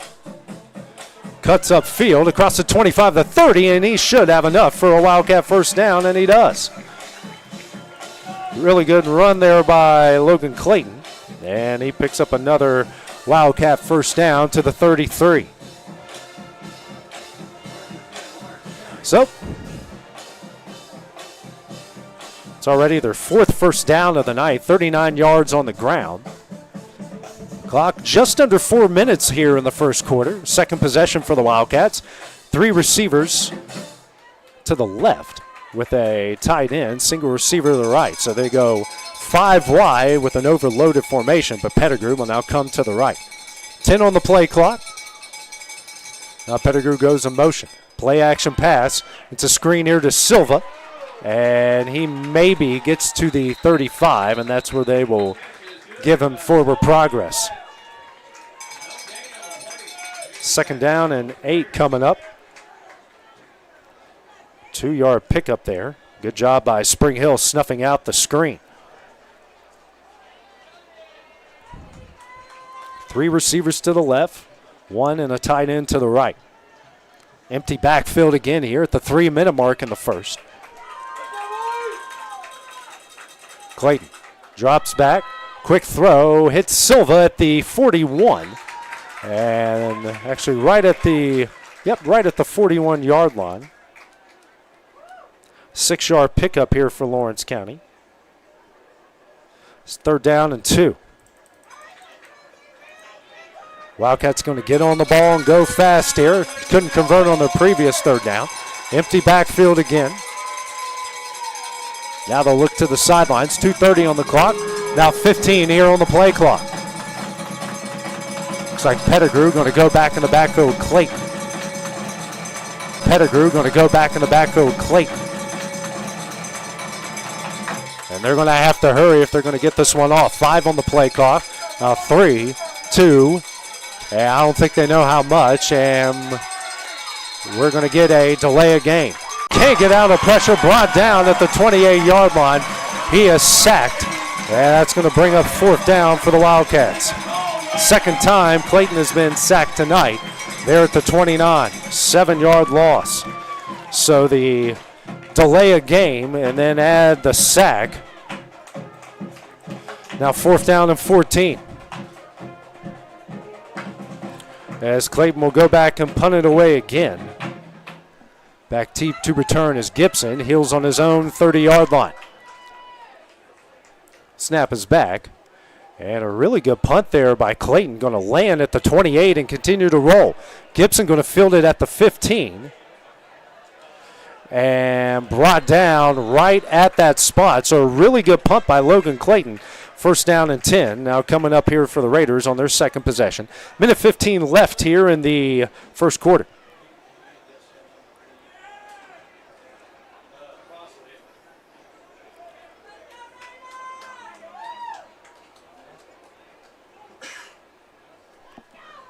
Cuts up field across the 25 to 30, and he should have enough for a Wildcat first down, and he does. Really good run there by Logan Clayton, and he picks up another Wildcat first down to the 33. So, it's already their fourth first down of the night, 39 yards on the ground. Clock just under 4 minutes here in the first quarter. Second possession for the Wildcats. Three receivers to the left with a tight end, single receiver to the right. So they go 5 wide with an overloaded formation, but Pettigrew will now come to the right. 10 on the play clock. Now Pettigrew goes in motion. Play action pass. It's a screen here to Silva, and he maybe gets to the 35, and that's where they will give him forward progress. Second down and 8 coming up. 2-yard pickup there. Good job by Spring Hill snuffing out the screen. Three receivers to the left, one and a tight end to the right. Empty backfield again here at the 3-minute mark in the first. Clayton drops back. Quick throw, hits Silva at the 41. And actually right at the 41-yard line. 6-yard pickup here for Lawrence County. It's third down and 2. Wildcats going to get on the ball and go fast here. Couldn't convert on their previous third down. Empty backfield again. Now they'll look to the sidelines. 2:30 on the clock. Now 15 here on the play clock. Looks like Pettigrew going to go back in the backfield. Clayton Pettigrew going to go back in the backfield, Clayton. And they're going to have to hurry if they're going to get this one off. 5 on the play clock. 3, 2, and I don't think they know how much, and we're going to get a delay of game. Can't get out of pressure, brought down at the 28-yard line. He is sacked, and that's going to bring up 4th down for the Wildcats. Second time Clayton has been sacked tonight. They're at the 29, 7-yard loss. So the delay of game and then add the sack. Now 4th down and 14. As Clayton will go back and punt it away again. Back to return is Gibson. Heels on his own 30-yard line. Snap is back. And a really good punt there by Clayton. Going to land at the 28 and continue to roll. Gibson going to field it at the 15. And brought down right at that spot. So a really good punt by Logan Clayton. 1st down and 10. Now coming up here for the Raiders on their second possession. Minute 15 left here in the first quarter.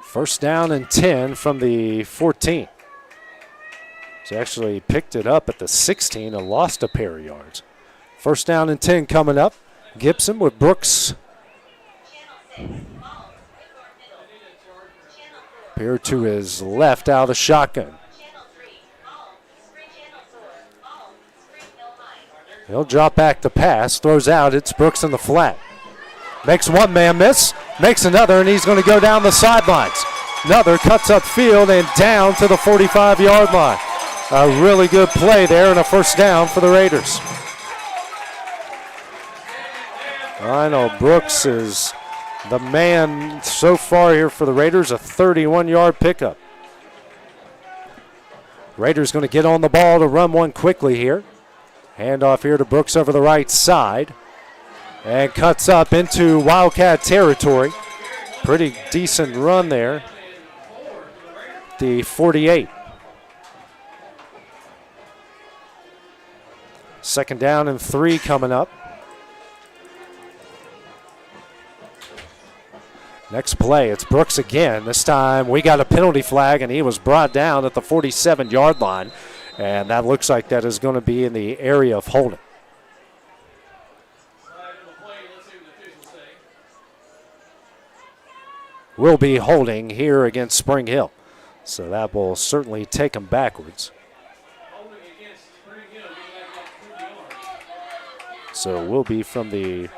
First down and 10 from the 14. He actually picked it up at the 16 and lost a pair of yards. First down and 10 coming up. Gibson with Brooks. Here to his left out of the shotgun. He'll drop back the pass, throws out, it's Brooks in the flat. Makes one man miss, makes another, and he's going to go down the sidelines. Another cuts upfield and down to the 45-yard line. A really good play there and a first down for the Raiders. I know Brooks is the man so far here for the Raiders, a 31-yard pickup. Raiders going to get on the ball to run one quickly here. Handoff here to Brooks over the right side. And cuts up into Wildcat territory. Pretty decent run there. The 48. Second down and 3 coming up. Next play, it's Brooks again. This time we got a penalty flag, and he was brought down at the 47-yard line. And that looks like that is going to be in the area of holding. Will be holding here against Spring Hill. So that will certainly take him backwards. So will be from the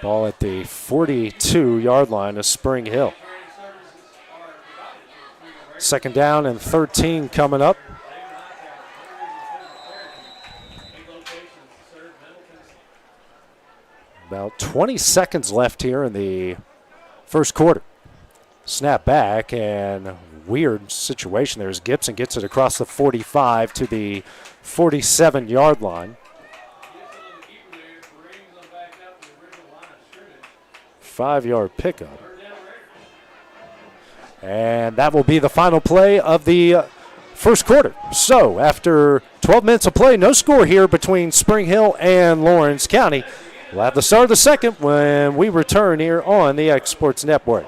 ball at the 42-yard line of Spring Hill. Second down and 13 coming up. About 20 seconds left here in the first quarter. Snap back, and weird situation there as Gibson gets it across the 45 to the 47-yard line. 5-yard pickup. And that will be the final play of the first quarter. So after 12 minutes of play, no score here between Spring Hill and Lawrence County. We'll have the start of the second when we return here on the X Sports Network.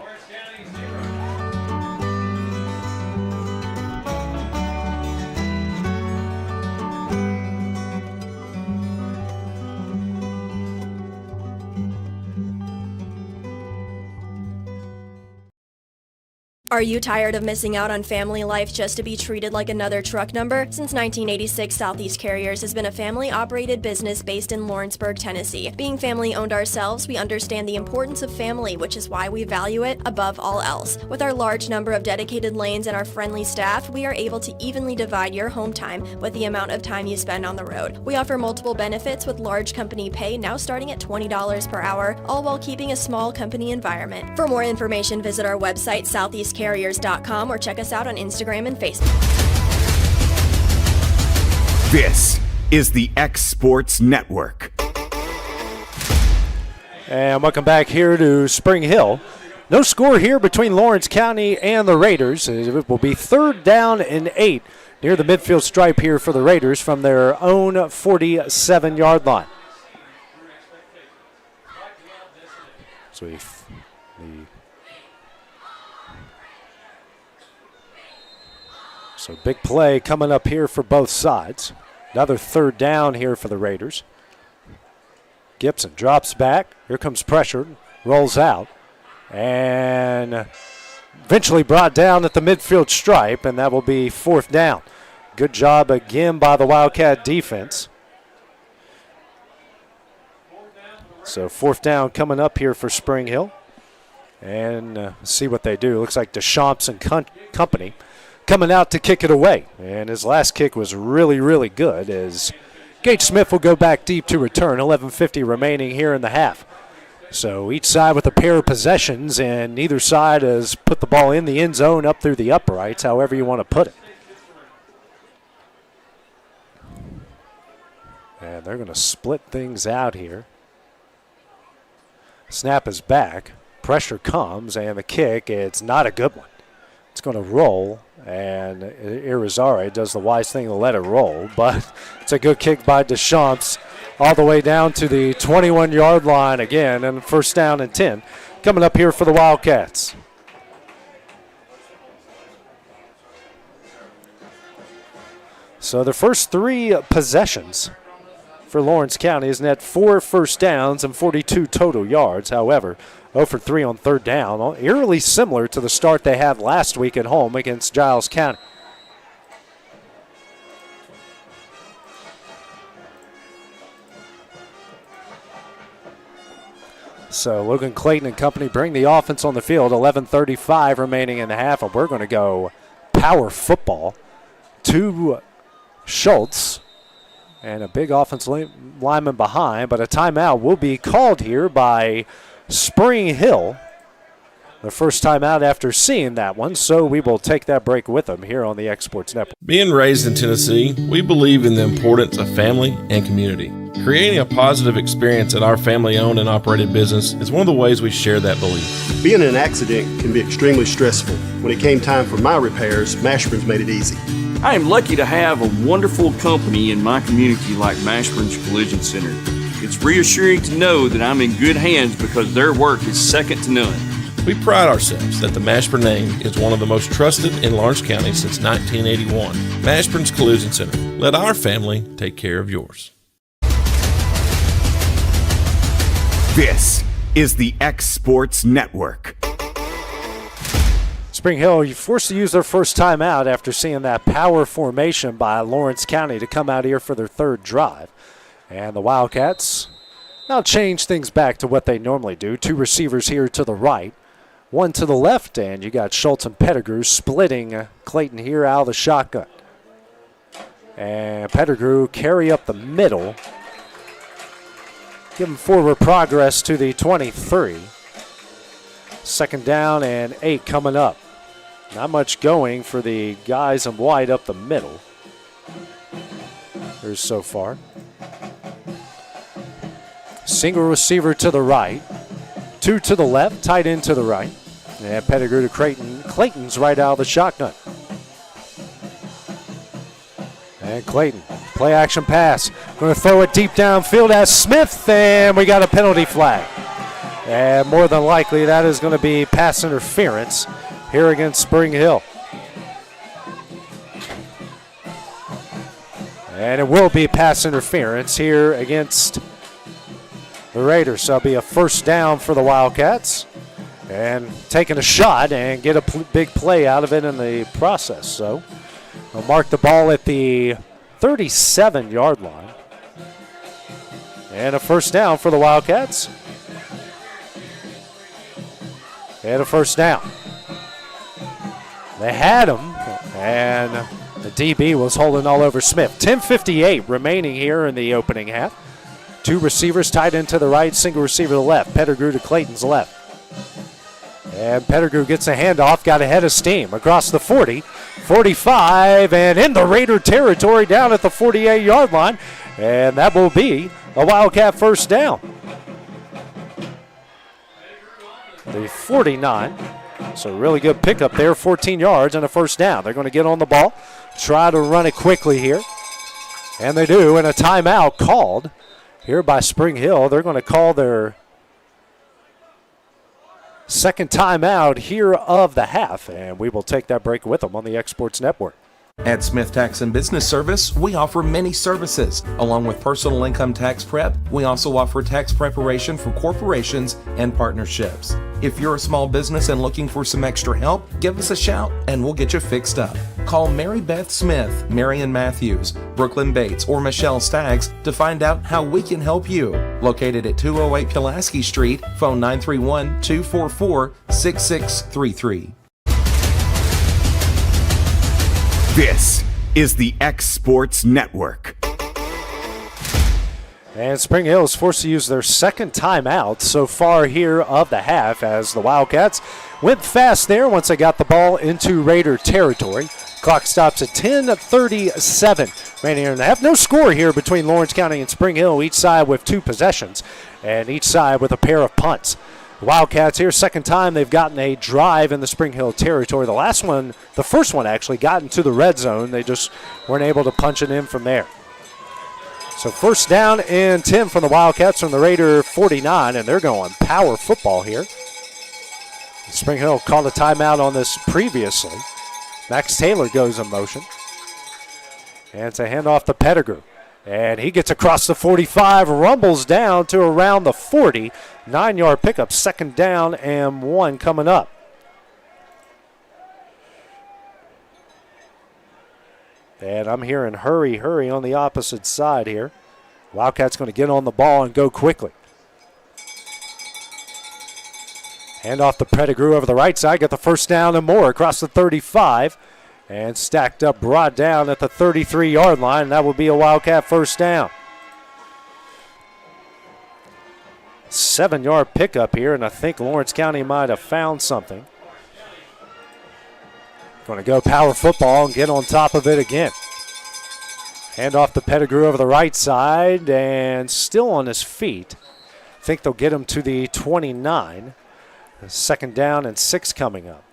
Are you tired of missing out on family life just to be treated like another truck number? Since 1986, Southeast Carriers has been a family-operated business based in Lawrenceburg, Tennessee. Being family-owned ourselves, we understand the importance of family, which is why we value it above all else. With our large number of dedicated lanes and our friendly staff, we are able to evenly divide your home time with the amount of time you spend on the road. We offer multiple benefits with large company pay now starting at $20 per hour, all while keeping a small company environment. For more information, visit our website, southeastcarriers.com, or check us out on Instagram and Facebook. This is the X Sports Network. And welcome back here to Spring Hill. No score here between Lawrence County and the Raiders. It will be 3rd down and 8 near the midfield stripe here for the Raiders from their own 47-yard line. So big play coming up here for both sides. Another 3rd down here for the Raiders. Gibson drops back. Here comes pressure. Rolls out. And eventually brought down at the midfield stripe, and that will be 4th down. Good job again by the Wildcat defense. So 4th down coming up here for Spring Hill. And see what they do. Looks like Deschamps and company coming out to kick it away. And his last kick was really, really good as Gage Smith will go back deep to return. 11:50 remaining here in the half. So each side with a pair of possessions, and neither side has put the ball in the end zone up through the uprights, however you want to put it. And they're going to split things out here. Snap is back. Pressure comes, and the kick, it's not a good one. It's going to roll, and Irizarry does the wise thing to let it roll, but it's a good kick by Deschamps all the way down to the 21-yard line again, and 1st down and 10 coming up here for the Wildcats. So the first 3 possessions for Lawrence County is net 4 first downs and 42 total yards. However, 0 for 3 on 3rd down, eerily similar to the start they had last week at home against Giles County. So Logan Clayton and company bring the offense on the field. 11:35 remaining in the half, and we're going to go power football to Schultz. And a big offensive lineman behind, but a timeout will be called here by Spring Hill. The first time out after seeing that one, so we will take that break with them here on the X Sports Network. Being raised in Tennessee, we believe in the importance of family and community. Creating a positive experience at our family-owned and operated business is one of the ways we share that belief. Being in an accident can be extremely stressful. When it came time for my repairs, Mashburn's made it easy. I am lucky to have a wonderful company in my community like Mashburn's Collision Center. It's reassuring to know that I'm in good hands because their work is second to none. We pride ourselves that the Mashburn name is one of the most trusted in Lawrence County since 1981. Mashburn's Collision Center. Let our family take care of yours. This is the X Sports Network. Spring Hill, you're forced to use their first time out after seeing that power formation by Lawrence County to come out here for their 3rd drive. And the Wildcats now change things back to what they normally do. 2 receivers here to the right, 1 to the left, and you got Schultz and Pettigrew splitting Clayton here out of the shotgun. And Pettigrew carry up the middle. Give him forward progress to the 23. 2nd down and 8 coming up. Not much going for the guys in white up the middle. Here's so far. Single receiver to the right. 2 to the left, tight end to the right. And Pettigrew to Clayton. Clayton's right out of the shotgun. And Clayton, play action pass. Going to throw it deep downfield as Smith, and we got a penalty flag. And more than likely that is going to be pass interference here against Spring Hill. And it will be pass interference here against the Raiders. So it'll be a 1st down for the Wildcats. And taking a shot and get a big play out of it in the process. So they'll mark the ball at the 37-yard line. And a 1st down for the Wildcats. And a 1st down. They had him, and the DB was holding all over Smith. 10:58 remaining here in the opening half. 2 receivers tight end to the right, single receiver to the left. Pettigrew to Clayton's left. And Pettigrew gets a handoff, got ahead of steam across the 40, 45, and in the Raider territory down at the 48-yard line. And that will be a Wildcat 1st down. the 49. So really good pickup there, 14 yards and a first down. They're going to get on the ball, try to run it quickly here. And they do, and a timeout called here by Spring Hill. They're going to call their second timeout here of the half, and we will take that break with them on the Exports Network. At Smith Tax and Business Service, we offer many services. Along with personal income tax prep, we also offer tax preparation for corporations and partnerships. If you're a small business and looking for some extra help, give us a shout and we'll get you fixed up. Call Mary Beth Smith, Marion Matthews, Brooklyn Bates, or Michelle Staggs to find out how we can help you. Located at 208 Pulaski Street, phone 931-244-6633. This is the X Sports Network. And Spring Hill is forced to use their second timeout so far here of the half as the Wildcats went fast there once they got the ball into Raider territory. Clock stops at 10:37 remaining in the half. No score here between Lawrence County and Spring Hill, each side with 2 possessions and each side with a pair of punts. Wildcats here, second time they've gotten a drive in the Spring Hill territory. The first one actually got into the red zone. They just weren't able to punch it in from there. So first down and 10 from the Wildcats from the Raider 49, and they're going power football here. Spring Hill called a timeout on this previously. Max Taylor goes in motion. And it's a handoff to Pettigrew. And he gets across the 45, rumbles down to around the 40. 9-yard pickup, second down and 1 coming up. And I'm hearing hurry, hurry on the opposite side here. Wildcats going to get on the ball and go quickly. Hand off to Pettigrew over the right side, get the first down and more across the 35. And stacked up, brought down at the 33-yard line. And that will be a Wildcat first down. 7-yard pickup here, and I think Lawrence County might have found something. Going to go power football and get on top of it again. Hand off to Pettigrew over the right side, and still on his feet. I think they'll get him to the 29. Second down and 6 coming up.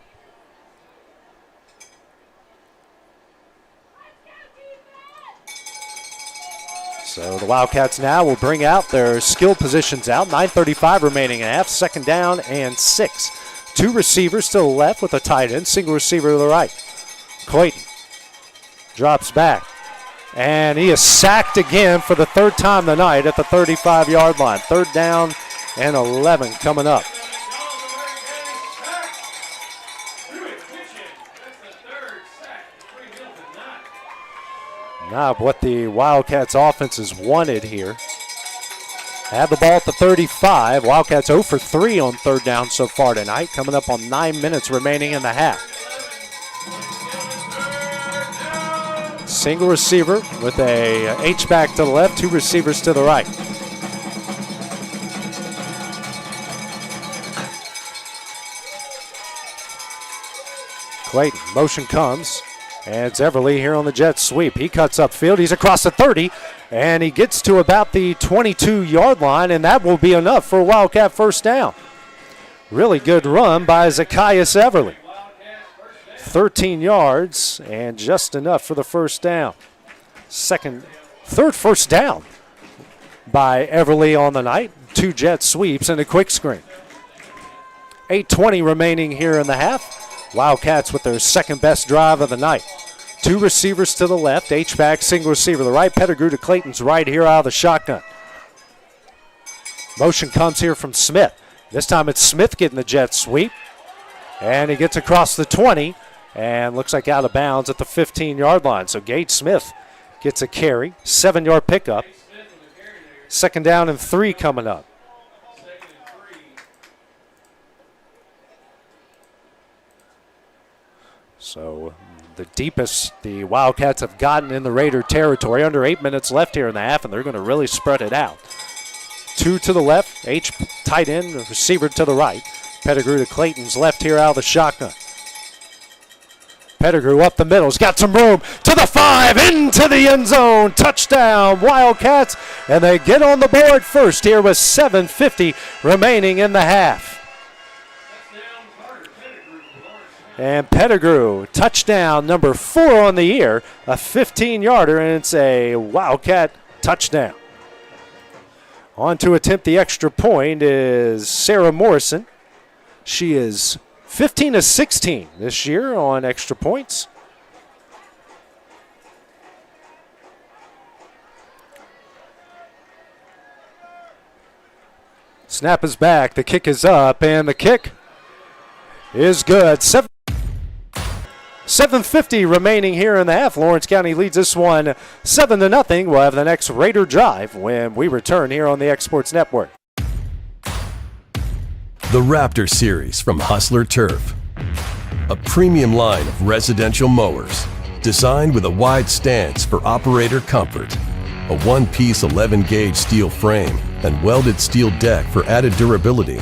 So the Wildcats now will bring out their skill positions out. 9:35 remaining in half. Second down and 6. 2 receivers to the left with a tight end. Single receiver to the right. Clayton drops back. And he is sacked again for the 3rd time tonight at the 35-yard line. 3rd down and 11 coming up. Not what the Wildcats offense has wanted here. Have the ball at the 35. Wildcats 0 for 3 on 3rd down so far tonight, coming up on 9 minutes remaining in the half. Single receiver with a H-back to the left, 2 receivers to the right. Clayton, motion comes. And it's Everly here on the jet sweep. He cuts upfield. He's across the 30, and he gets to about the 22-yard line, and that will be enough for a Wildcat first down. Really good run by Zacchaeus Everly. 13 yards and just enough for the first down. Third first down by Everly on the night. 2 jet sweeps and a quick screen. 8:20 remaining here in the half. Wildcats with their second best drive of the night. 2 receivers to the left, H-back, single receiver to the right. Pettigrew to Clayton's right here out of the shotgun. Motion comes here from Smith. This time it's Smith getting the jet sweep. And he gets across the 20 and looks like out of bounds at the 15-yard line. So Gage Smith gets a carry, 7-yard pickup. Second down and 3 coming up. So the deepest the Wildcats have gotten in the Raider territory. Under 8 minutes left here in the half, and they're going to really spread it out. 2 to the left, H tight end, receiver to the right. Pettigrew to Clayton's left here out of the shotgun. Pettigrew up the middle. He's got some room to the 5, into the end zone. Touchdown, Wildcats. And they get on the board first here with 7:50 remaining in the half. And Pettigrew, touchdown number 4 on the year, a 15-yarder, and it's a Wildcat touchdown. On to attempt the extra point is Sarah Morrison. She is 15 of 16 this year on extra points. Snap is back, the kick is up, and the kick is good. 7:50 remaining here in the half. Lawrence County leads this one 7-0. We'll have the next Raider drive when we return here on the X Sports Network. The Raptor Series from Hustler Turf. A premium line of residential mowers designed with a wide stance for operator comfort. A one-piece 11-gauge steel frame and welded steel deck for added durability.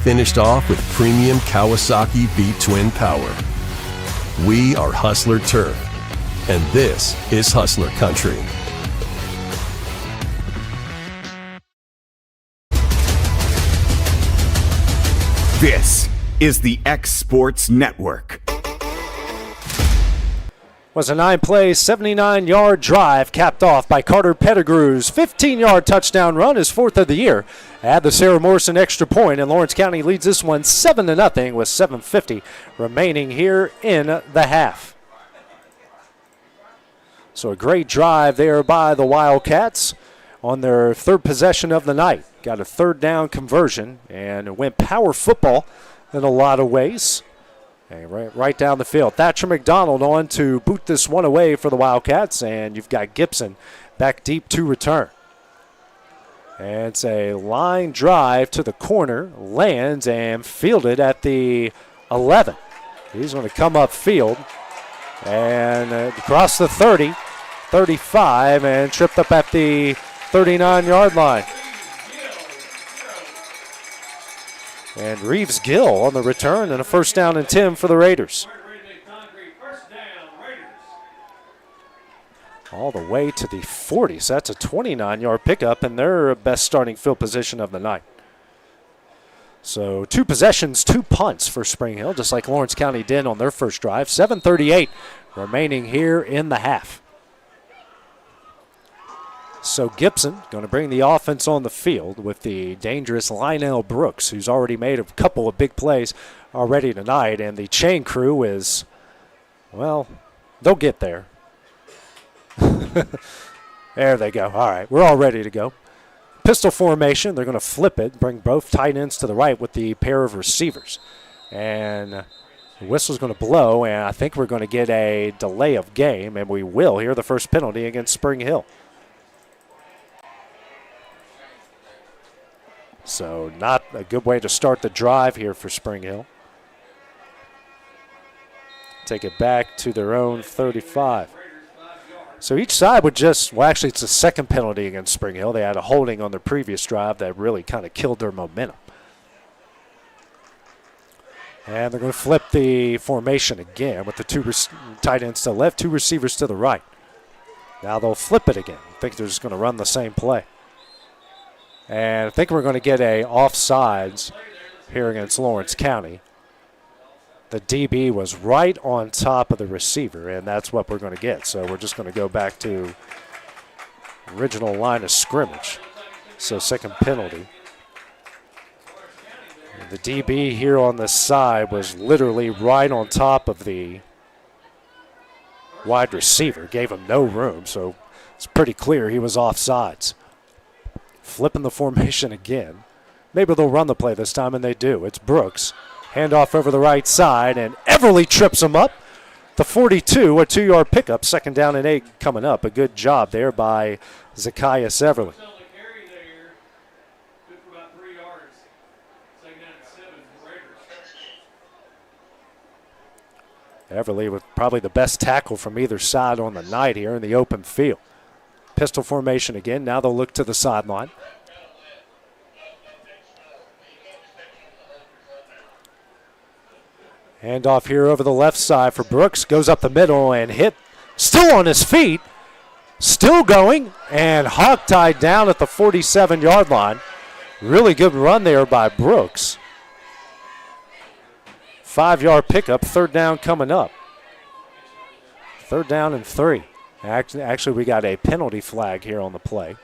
Finished off with premium Kawasaki V-twin power. We are Hustler Turf, and this is Hustler Country. This is the X Sports Network. Was a 9-play, 79-yard drive capped off by Carter Pettigrew's 15-yard touchdown run, his 4th of the year. Add the Sarah Morrison extra point, and Lawrence County leads this one 7-0 with 7:50 remaining here in the half. So a great drive there by the Wildcats on their 3rd possession of the night. Got a 3rd down conversion and went power football in a lot of ways. And right down the field. Thatcher McDonald on to boot this one away for the Wildcats, and you've got Gibson back deep to return. And it's a line drive to the corner, lands and fielded at the 11. He's going to come up field and across the 30, 35, and tripped up at the 39-yard line. And Reeves Gill on the return and a 1st down and 10 for the Raiders. All the way to the 40, so that's a 29-yard pickup and their best starting field position of the night. So 2 possessions, 2 punts for Spring Hill, just like Lawrence County did on their first drive. 7:38 remaining here in the half. So Gibson going to bring the offense on the field with the dangerous Lionel Brooks, who's already made a couple of big plays already tonight. And the chain crew is, well, they'll get there. There they go. All right, we're all ready to go. Pistol formation. They're going to flip it, bring both tight ends to the right with the pair of receivers. And the whistle's going to blow, and I think we're going to get a delay of game, and we will hear the first penalty against Spring Hill. So not a good way to start the drive here for Spring Hill. Take it back to their own 35. So each side would just, well, actually it's the 2nd penalty against Spring Hill. They had a holding on their previous drive that really kind of killed their momentum. And they're going to flip the formation again with the 2 tight ends to the left, 2 receivers to the right. Now they'll flip it again. I think they're just going to run the same play. And I think we're going to get a offsides here against Lawrence County. The DB was right on top of the receiver, and that's what we're going to get. So we're just going to go back to original line of scrimmage. So 2nd penalty. And the DB here on the side was literally right on top of the wide receiver. Gave him no room, so it's pretty clear he was offsides. Flipping the formation again. Maybe they'll run the play this time, and they do. It's Brooks. Handoff over the right side, and Everly trips him up. The 42, a 2-yard pickup. 2nd down and 8 coming up. A good job there by Zacchaeus Everly. Everly with probably the best tackle from either side on the night here in the open field. Pistol formation again. Now they'll look to the sideline. Handoff here over the left side for Brooks. Goes up the middle and hit. Still on his feet. Still going. And hog-tied down at the 47-yard line. Really good run there by Brooks. 5-yard pickup, third down coming up. Third down and 3. Actually, we got a penalty flag here on the play.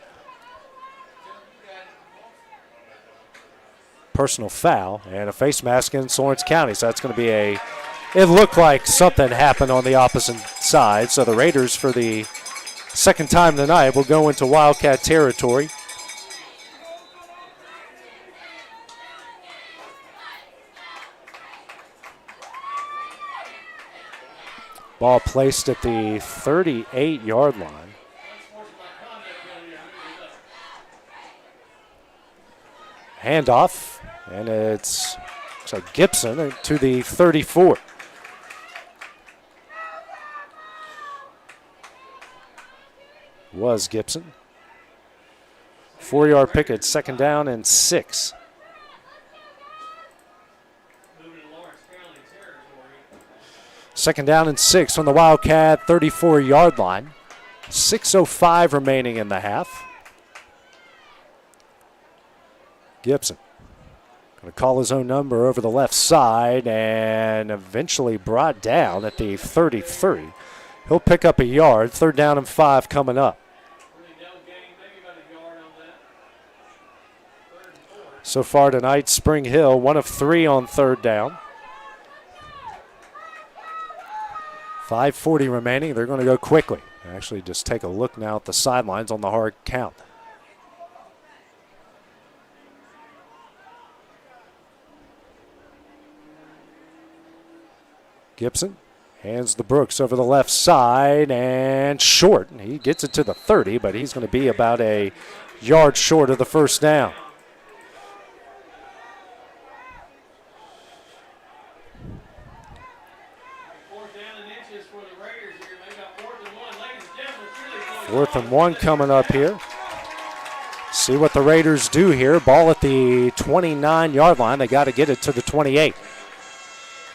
Personal foul and a face mask against Lawrence County. So that's going to be it looked like something happened on the opposite side. So the Raiders, for the second time tonight, will go into Wildcat territory. Ball placed at the 38-yard line. Handoff, and it's like Gibson to the 34. Was Gibson. 4-yard pick at second down and 6. Second down and 6 on the Wildcat 34-yard line. 6:05 remaining in the half. Gibson going to call his own number over the left side and eventually brought down at the 33. He'll pick up a yard. Third down and 5 coming up. So far tonight, Spring Hill 1 of 3 on third down. 5:40 remaining. They're going to go quickly. Actually, just take a look now at the sidelines on the hard count. Gibson hands the Brooks over the left side and short. He gets it to the 30, but he's going to be about a yard short of the first down. Fourth and 1 coming up here. See what the Raiders do here. Ball at the 29-yard line. They got to get it to the 28.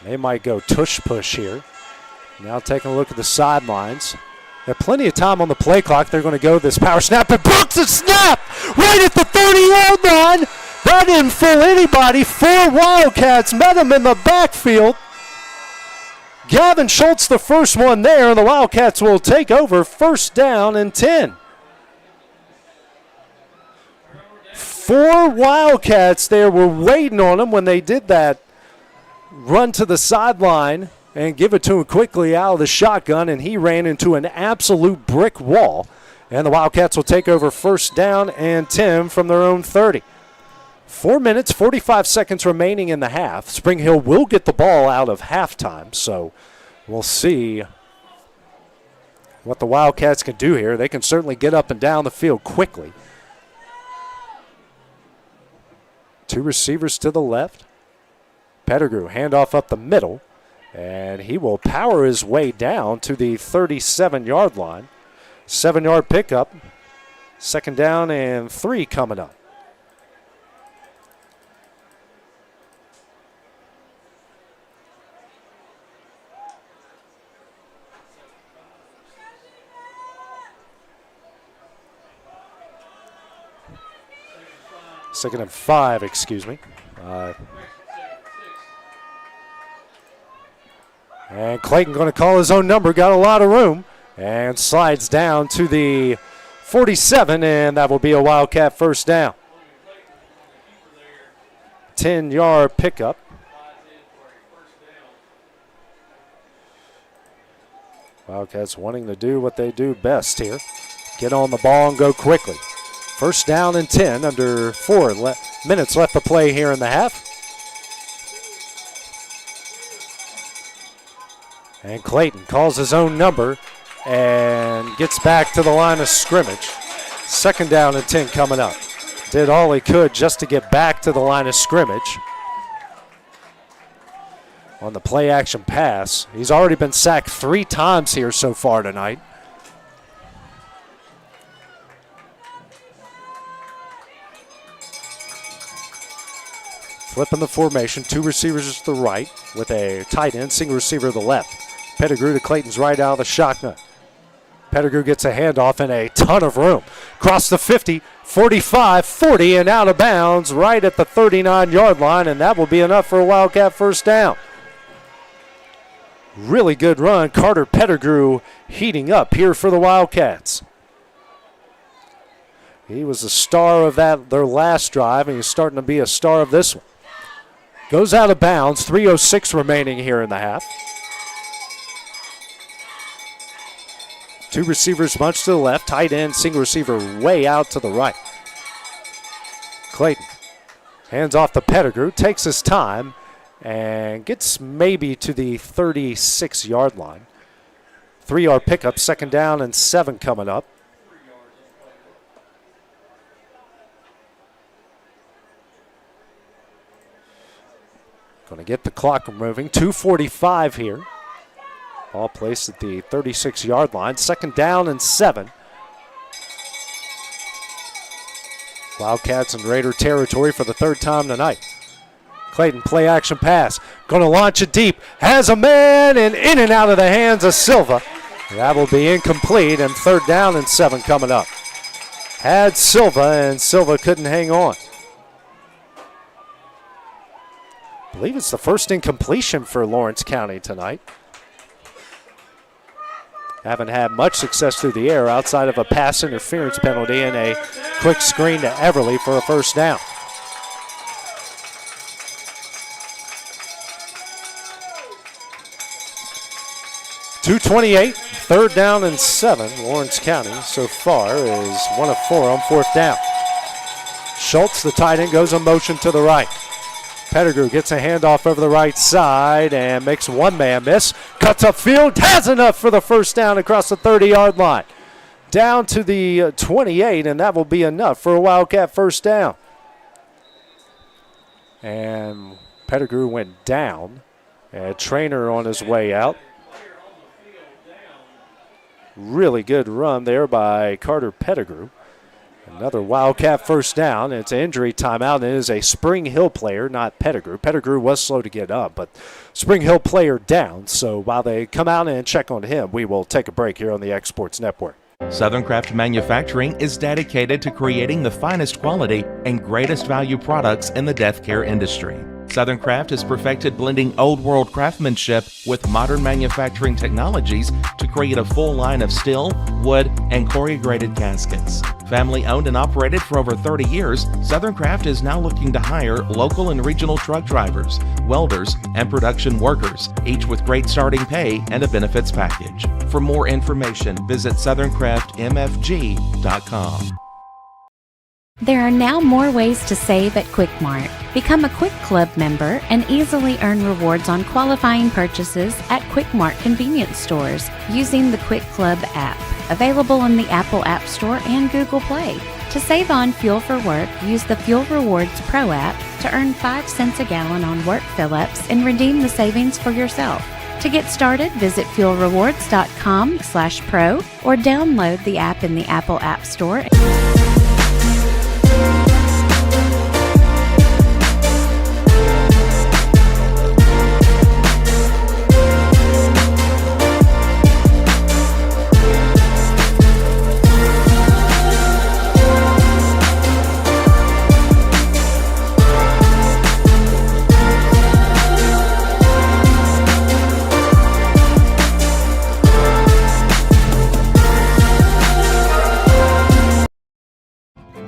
They might go tush push here. Now taking a look at the sidelines. They have plenty of time on the play clock. They're going to go this power snap. And Brooks a snap right at the 30-yard line. That didn't fool anybody. 4 Wildcats met him in the backfield. Gavin Schultz the first one there, and the Wildcats will take over first down and 10. 4 Wildcats there were waiting on him when they did that run to the sideline and give it to him quickly out of the shotgun, and he ran into an absolute brick wall. And the Wildcats will take over first down and 10 from their own 30. 4 minutes, 45 seconds remaining in the half. Spring Hill will get the ball out of halftime, so we'll see what the Wildcats can do here. They can certainly get up and down the field quickly. 2 receivers to the left. Pettigrew, handoff up the middle, and he will power his way down to the 37-yard line. 7-yard pickup. Second down and 3 coming up. Second and 5, excuse me. And Clayton going to call his own number, got a lot of room, and slides down to the 47, and that will be a Wildcat first down. 10-yard pickup. Wildcats wanting to do what they do best here. Get on the ball and go quickly. First down and 10, under 4 minutes left to play here in the half. And Clayton calls his own number and gets back to the line of scrimmage. Second down and 10 coming up. Did all he could just to get back to the line of scrimmage. On the play action pass. He's already been sacked 3 times here so far tonight. Flipping the formation, 2 receivers to the right with a tight end, single receiver to the left. Pettigrew to Clayton's right out of the shotgun. Pettigrew gets a handoff and a ton of room. Across the 50, 45, 40, and out of bounds right at the 39-yard line, and that will be enough for a Wildcat first down. Really good run. Carter Pettigrew heating up here for the Wildcats. He was the star of their last drive, and he's starting to be a star of this one. Goes out of bounds. 3:06 remaining here in the half. Two receivers much to the left. Tight end, single receiver way out to the right. Clayton hands off to Pettigrew, takes his time, and gets maybe to the 36-yard line. 3-yard pickup, 2nd down and 7 coming up. Going to get the clock moving. 2:45 here. All placed at the 36-yard line. 2nd down and 7. Wildcats in Raider territory for the 3rd time tonight. Clayton, play action pass. Going to launch it deep. Has a man, and in and out of the hands of Silva. That will be incomplete, and 3rd down and 7 coming up. Had Silva, and Silva couldn't hang on. I believe it's the first incompletion for Lawrence County tonight. Haven't had much success through the air outside of a pass interference penalty and a quick screen to Everly for a 1st down. .228, 3rd down and 7. Lawrence County so far is 1 of 4 on 4th down. Schultz, the tight end, goes in motion to the right. Pettigrew gets a handoff over the right side and makes one man miss. Cuts upfield, has enough for the 1st down across the 30-yard line. Down to the 28, and that will be enough for a Wildcat 1st down. And Pettigrew went down. A trainer on his way out. Really good run there by Carter Pettigrew. Another Wildcat 1st down. It's an injury timeout, and it is a Spring Hill player, not Pettigrew. Pettigrew was slow to get up, but Spring Hill player down. So while they come out and check on him, we will take a break here on the X Sports Network. Southern Craft Manufacturing is dedicated to creating the finest quality and greatest value products in the death care industry. Southern Craft has perfected blending old world craftsmanship with modern manufacturing technologies to create a full line of steel, wood, and corrugated caskets. Family owned and operated for over 30 years, Southern Craft is now looking to hire local and regional truck drivers, welders, and production workers, each with great starting pay and a benefits package. For more information, visit SouthernCraftMFG.com. There are now more ways to save at Quick Mart. Become a Quick Club member and easily earn rewards on qualifying purchases at Quick Mart convenience stores using the Quick Club app, available in the Apple App Store and Google Play. To save on fuel for work, use the Fuel Rewards Pro app to earn 5 cents a gallon on work fill-ups and redeem the savings for yourself. To get started, visit fuelrewards.com/pro or download the app in the Apple App Store.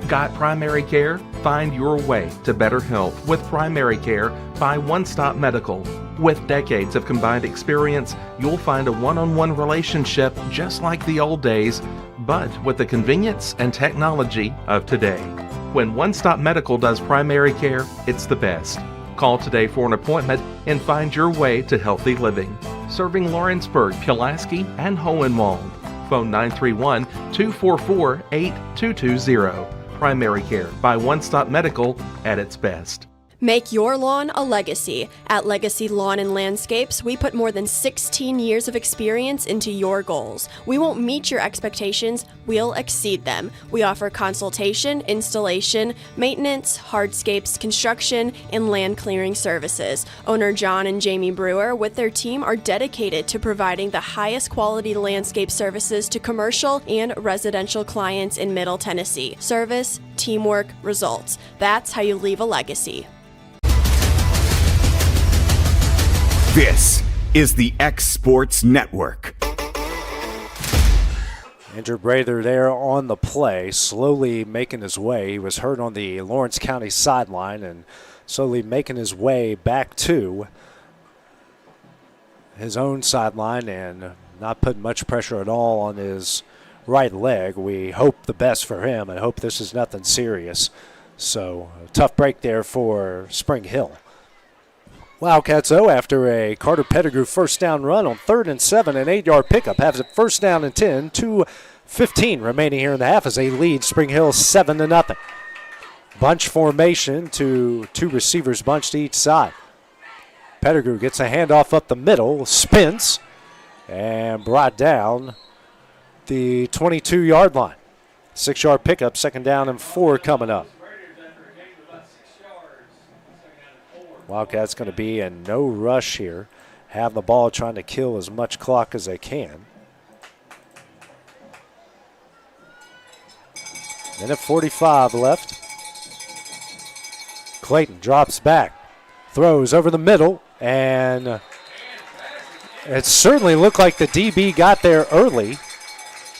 Got primary care? Find your way to better health with primary care by One Stop Medical. With decades of combined experience, you'll find a one-on-one relationship just like the old days, but with the convenience and technology of today. When One Stop Medical does primary care, it's the best. Call today for an appointment and find your way to healthy living. Serving Lawrenceburg, Pulaski, and Hohenwald. Phone 931-244-8220. Primary care by One Stop Medical at its best. Make your lawn a legacy. At Legacy Lawn and Landscapes, we put more than 16 years of experience into your goals. We won't meet your expectations, we'll exceed them. We offer consultation, installation, maintenance, hardscapes, construction, and land clearing services. Owner John and Jamie Brewer with their team are dedicated to providing the highest quality landscape services to commercial and residential clients in Middle Tennessee. Service, teamwork, results. That's how you leave a legacy. This is the X Sports Network. Andrew Brather there on the play, slowly making his way. He was hurt on the Lawrence County sideline and slowly making his way back to his own sideline and not putting much pressure at all on his right leg. We hope the best for him and hope this is nothing serious. So a tough break there for Spring Hill. Wildcats, though, after a Carter Pettigrew first down run on 3rd and 7, an 8-yard pickup, has it first down and 10, 2:15 remaining here in the half as they lead Spring Hill 7-0. Bunch formation to two receivers bunched to each side. Pettigrew gets a handoff up the middle, spins, and brought down the 22-yard line. 6-yard pickup, 2nd down and 4 coming up. Wildcats going to be in no rush here. Have the ball, trying to kill as much clock as they can. Minute 45 left. Clayton drops back, throws over the middle, and it certainly looked like the DB got there early.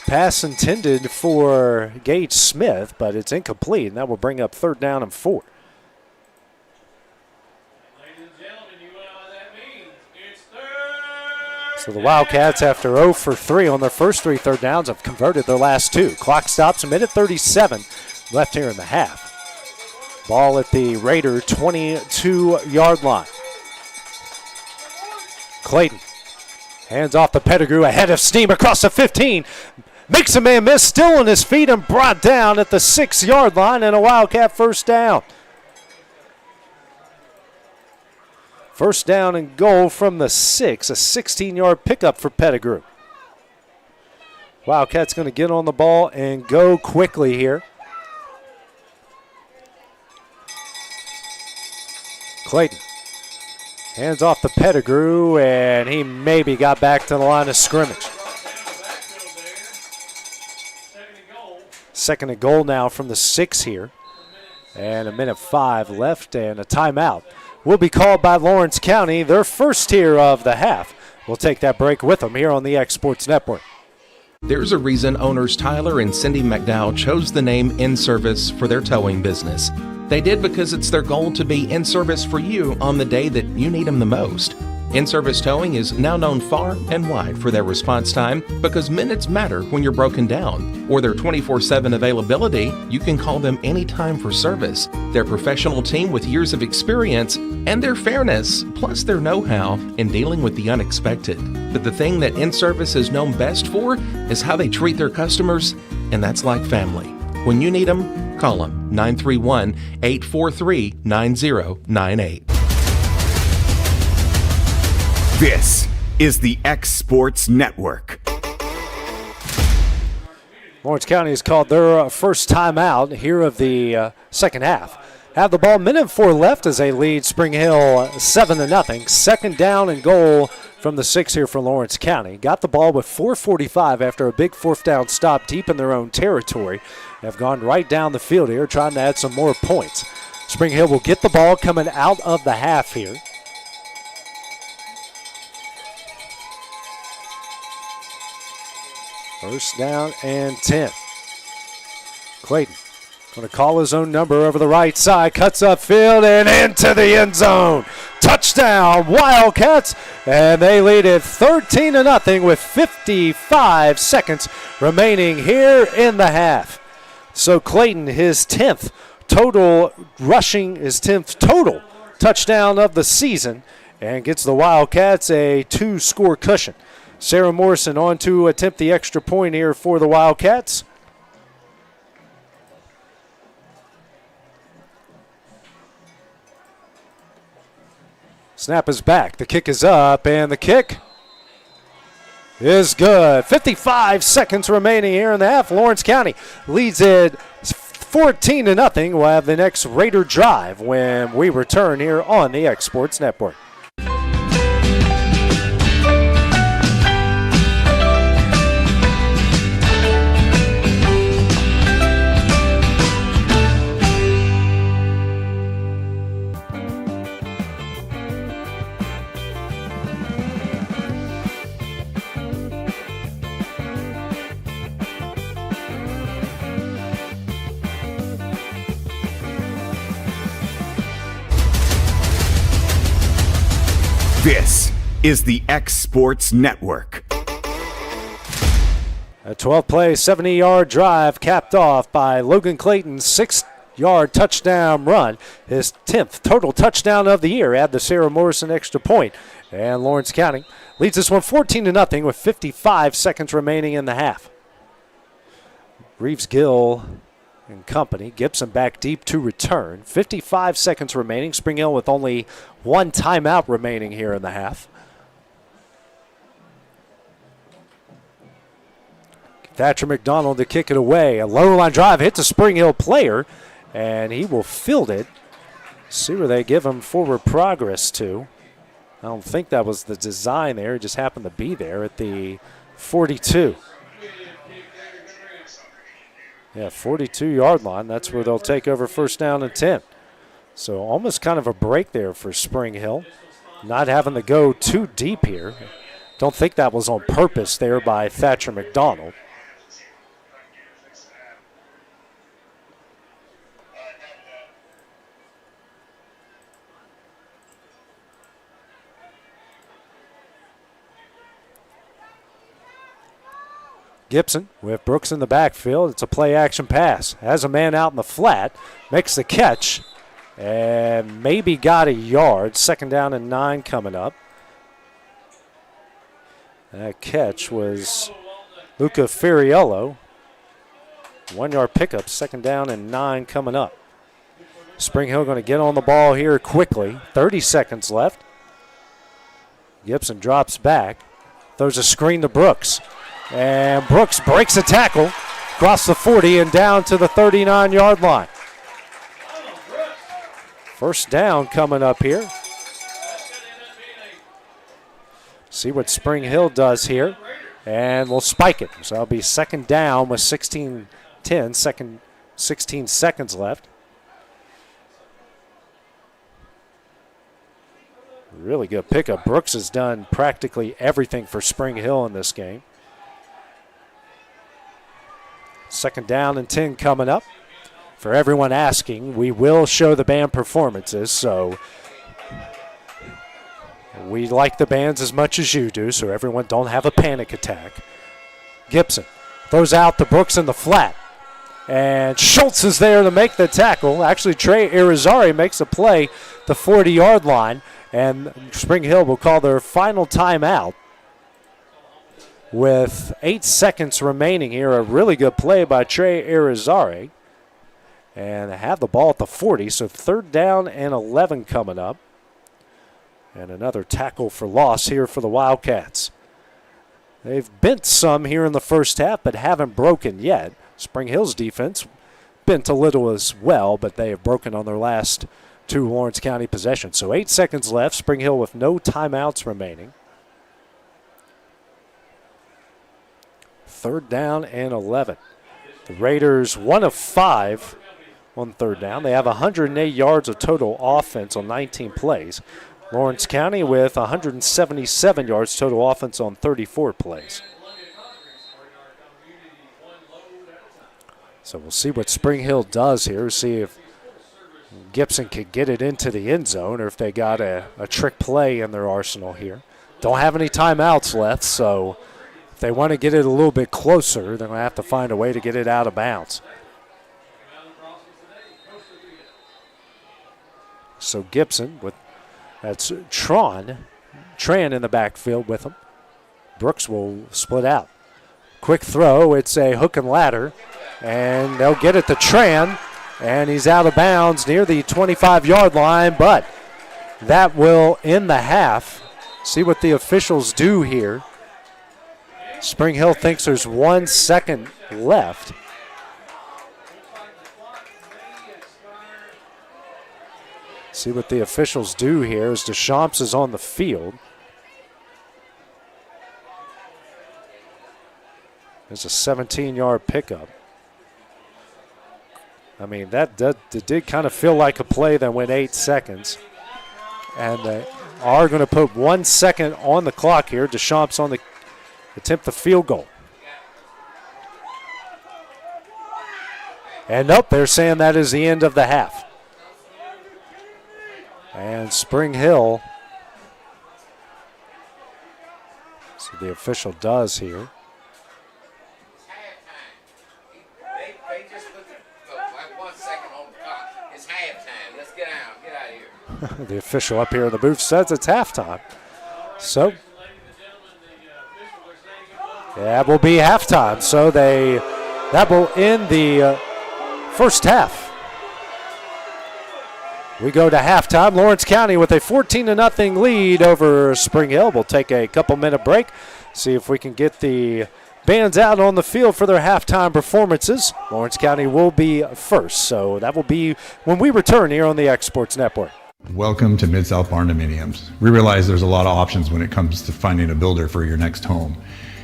Pass intended for Gage Smith, but it's incomplete, and that will bring up 3rd down and 4. So the Wildcats, after 0 for 3 on their first 3 third downs, have converted their last 2. Clock stops, a minute 37 left here in the half. Ball at the Raider 22-yard line. Clayton hands off the Pettigrew, ahead of steam across the 15. Makes a man miss, still on his feet and brought down at the 6-yard line, and a Wildcat first down. First down and goal from the 6, a 16-yard pickup for Pettigrew. Wildcats going to get on the ball and go quickly here. Clayton hands off the Pettigrew, and he maybe got back to the line of scrimmage. 2nd and goal now from the 6 here. And a minute 5 left, and a timeout will be called by Lawrence County, their first here of the half. We'll take that break with them here on the X Sports Network. There's a reason owners Tyler and Cindy McDowell chose the name In Service for their towing business. They did because it's their goal to be in service for you on the day that you need them the most. In-Service Towing is now known far and wide for their response time because minutes matter when you're broken down. Or their 24/7 availability, you can call them anytime for service. Their professional team with years of experience and their fairness, plus their know-how in dealing with the unexpected. But the thing that In-Service is known best for is how they treat their customers, and that's like family. When you need them, call them 931-843-9098. This is the X Sports Network. Lawrence County has called their first timeout here of the second half. Have the ball, minute 4 left as they lead Spring Hill 7-0. 2nd down and goal from the 6 here for Lawrence County. Got the ball with 4:45 after a big 4th down stop deep in their own territory. Have gone right down the field here trying to add some more points. Spring Hill will get the ball coming out of the half here. First down and 10. Clayton going to call his own number over the right side, cuts upfield and into the end zone. Touchdown, Wildcats, and they lead it 13-0 with 55 seconds remaining here in the half. So Clayton, his 10th total touchdown of the season, and gets the Wildcats a 2-score cushion. Sarah Morrison on to attempt the extra point here for the Wildcats. Snap is back. The kick is up, and the kick is good. 55 seconds remaining here in the half. Lawrence County leads it 14-0. We'll have the next Raider drive when we return here on the X Sports Network. This is the X Sports Network. A 12-play, 70-yard drive capped off by Logan Clayton's 6-yard touchdown run. His 10th total touchdown of the year. Add the Sarah Morrison extra point. And Lawrence County leads this one 14-0 with 55 seconds remaining in the half. Reeves Gill and company. Gibson back deep to return. 55 seconds remaining. Spring Hill with only one timeout remaining here in the half. Thatcher McDonald to kick it away. A low line drive hits a Spring Hill player, and he will field it. See where they give him forward progress to. I don't think that was the design there. It just happened to be there at the 42. Yeah, 42-yard line. That's where they'll take over first down and 10. So almost kind of a break there for Spring Hill. Not having to go too deep here. Don't think that was on purpose there by Thatcher McDonald. Gibson with Brooks in the backfield. It's a play-action pass. Has a man out in the flat. Makes the catch. And maybe got a yard. Second down and 9 coming up. That catch was Luca Ferriello. 1-yard pickup. Second down and 9 coming up. Spring Hill going to get on the ball here quickly. 30 seconds left. Gibson drops back. Throws a screen to Brooks. And Brooks breaks a tackle across the 40 and down to the 39-yard line. First down coming up here. See what Spring Hill does here. And we'll spike it. So it'll be second down with 16 seconds left. Really good pickup. Brooks has done practically everything for Spring Hill in this game. Second down and 10 coming up. For everyone asking, we will show the band performances, so we like the bands as much as you do, so everyone don't have a panic attack. Gibson throws out to Brooks in the flat, and Schultz is there to make the tackle. Actually, Trey Irizarry makes a play, the 40-yard line, and Spring Hill will call their final timeout. With 8 seconds remaining here, a really good play by Trey Irizarry. And they have the ball at the 40, so third down and 11 coming up. And another tackle for loss here for the Wildcats. They've bent some here in the first half, but haven't broken yet. Spring Hill's defense bent a little as well, but they have broken on their last 2 Lawrence County possessions. So 8 seconds left, Spring Hill with no timeouts remaining. Third down and 11. The Raiders 1 of 5 on third down. They have 108 yards of total offense on 19 plays. Lawrence County with 177 yards total offense on 34 plays. So we'll see what Spring Hill does here. See if Gibson can get it into the end zone or if they got a trick play in their arsenal here. Don't have any timeouts left, so if they want to get it a little bit closer, they're going to have to find a way to get it out of bounds. So Gibson that's Tran in the backfield with him. Brooks will split out. Quick throw, it's a hook and ladder, and they'll get it to Tran, and he's out of bounds near the 25-yard line, but that will end the half. See what the officials do here. Spring Hill thinks there's 1 second left. See what the officials do here as Deschamps is on the field. There's a 17-yard pickup. I mean, that did kind of feel like a play that went 8 seconds. And they are going to put 1 second on the clock here. Deschamps on the attempt the field goal. And nope, they're saying that is the end of the half. And Spring Hill The official does here. The official up here in the booth says it's halftime. So that will be halftime. So that will end the first half. We go to halftime. Lawrence County with a 14-0 lead over Spring Hill. We'll take a couple-minute break, see if we can get the bands out on the field for their halftime performances. Lawrence County will be first, so that will be when we return here on the X Sports Network. Welcome to Mid-South Barn Dominiums. We realize there's a lot of options when it comes to finding a builder for your next home.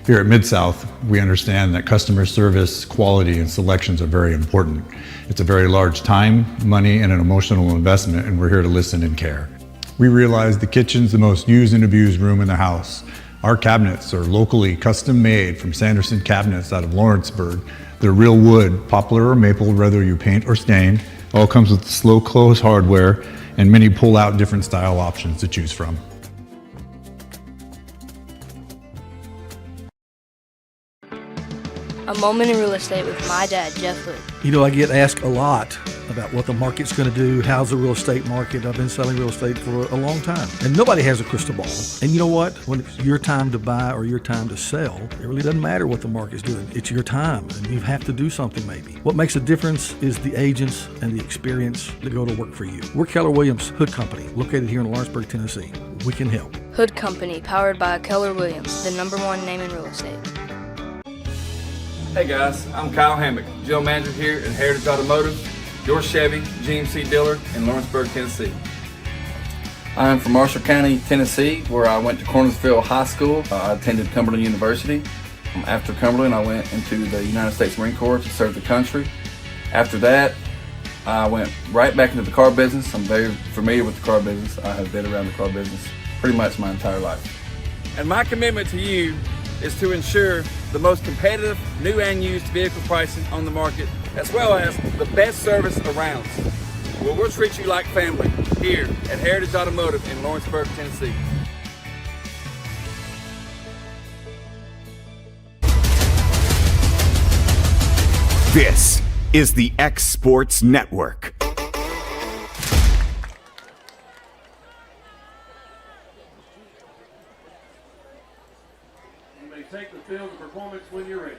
Here at Mid-South, we understand that customer service, quality, and selections are very important. It's a very large time, money, and an emotional investment, and we're here to listen and care. We realize the kitchen's the most used and abused room in the house. Our cabinets are locally custom made from Sanderson Cabinets out of Lawrenceburg. They're real wood, poplar or maple, whether you paint or stain. All comes with slow close hardware and many pull-out different style options to choose from. A moment in real estate with my dad, Jeff Hood. You know, I get asked a lot about what the market's going to do. How's the real estate market? I've been selling real estate for a long time, and nobody has a crystal ball. And you know what? When it's your time to buy or your time to sell, it really doesn't matter what the market's doing. It's your time, and you have to do something maybe. What makes a difference is the agents and the experience that go to work for you. We're Keller Williams Hood Company, located here in Lawrenceburg, Tennessee. We can help. Hood Company, powered by Keller Williams, the #1 name in real estate. Hey guys, I'm Kyle Hammock, General Manager here at Heritage Automotive, your Chevy GMC dealer in Lawrenceburg, Tennessee. I'm from Marshall County, Tennessee, where I went to Cornersville High School. I attended Cumberland University. After Cumberland, I went into the United States Marine Corps to serve the country. After that, I went right back into the car business. I'm very familiar with the car business. I have been around the car business pretty much my entire life. And my commitment to you is to ensure the most competitive new and used vehicle pricing on the market, as well as the best service around. Well, we'll treat you like family here at Heritage Automotive in Lawrenceburg, Tennessee. This is the X Sports Network. Take the field and performance when you're ready.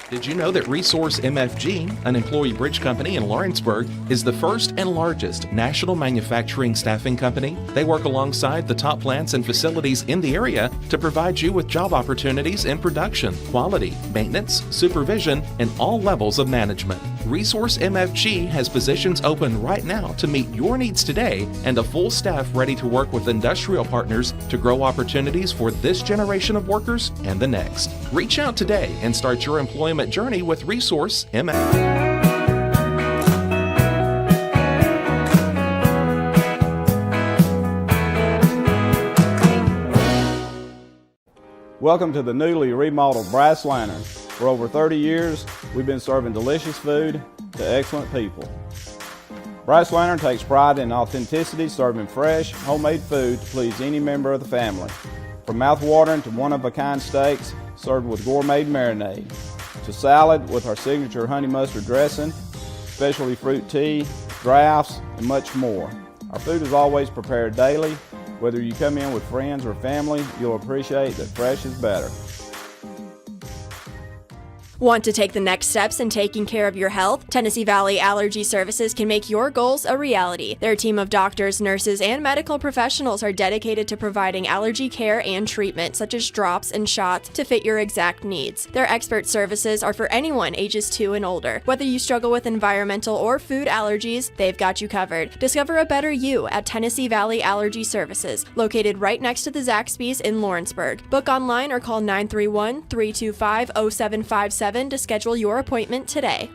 Did you know that Resource MFG, an employee bridge company in Lawrenceburg, is the first and largest national manufacturing staffing company? They work alongside the top plants and facilities in the area to provide you with job opportunities in production, quality, maintenance, supervision, and all levels of management. Resource MFG has positions open right now to meet your needs today and a full staff ready to work with industrial partners to grow opportunities for this generation of workers and the next. Reach out today and start your employment journey with Resource MFG. Welcome to the newly remodeled Brass Lantern. For over 30 years, we've been serving delicious food to excellent people. Brass Lantern takes pride in authenticity, serving fresh, homemade food to please any member of the family. From mouth-watering to one-of-a-kind steaks served with gourmet marinade, to salad with our signature honey mustard dressing, specialty fruit tea, drafts, and much more. Our food is always prepared daily. Whether you come in with friends or family, you'll appreciate that fresh is better. Want to take the next steps in taking care of your health? Tennessee Valley Allergy Services can make your goals a reality. Their team of doctors, nurses, and medical professionals are dedicated to providing allergy care and treatment, such as drops and shots, to fit your exact needs. Their expert services are for anyone ages 2 and older. Whether you struggle with environmental or food allergies, they've got you covered. Discover a better you at Tennessee Valley Allergy Services, located right next to the Zaxby's in Lawrenceburg. Book online or call 931-325-0757 to schedule your appointment today.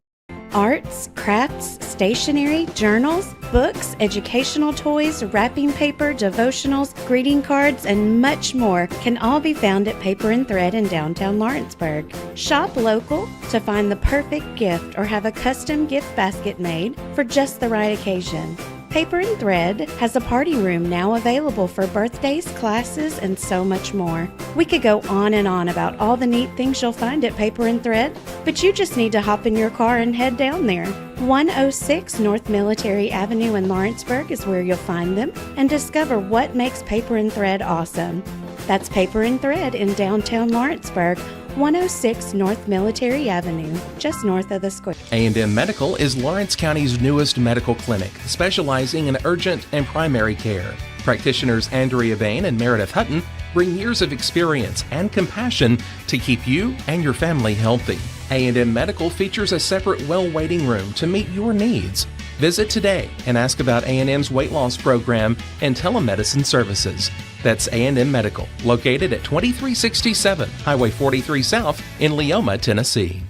Arts, crafts, stationery, journals, books, educational toys, wrapping paper, devotionals, greeting cards, and much more can all be found at Paper and Thread in downtown Lawrenceburg. Shop local to find the perfect gift or have a custom gift basket made for just the right occasion. Paper and Thread has a party room now available for birthdays, classes, and so much more. We could go on and on about all the neat things you'll find at Paper and Thread, but you just need to hop in your car and head down there. 106 North Military Avenue in Lawrenceburg is where you'll find them and discover what makes Paper and Thread awesome. That's Paper and Thread in downtown Lawrenceburg, 106 North Military Avenue, just north of the square. A&M Medical is Lawrence County's newest medical clinic, specializing in urgent and primary care. Practitioners Andrea Bain and Meredith Hutton bring years of experience and compassion to keep you and your family healthy. A&M Medical features a separate well waiting room to meet your needs. Visit today and ask about A&M's weight loss program and telemedicine services. That's A&M Medical, located at 2367 Highway 43 South in Leoma, Tennessee.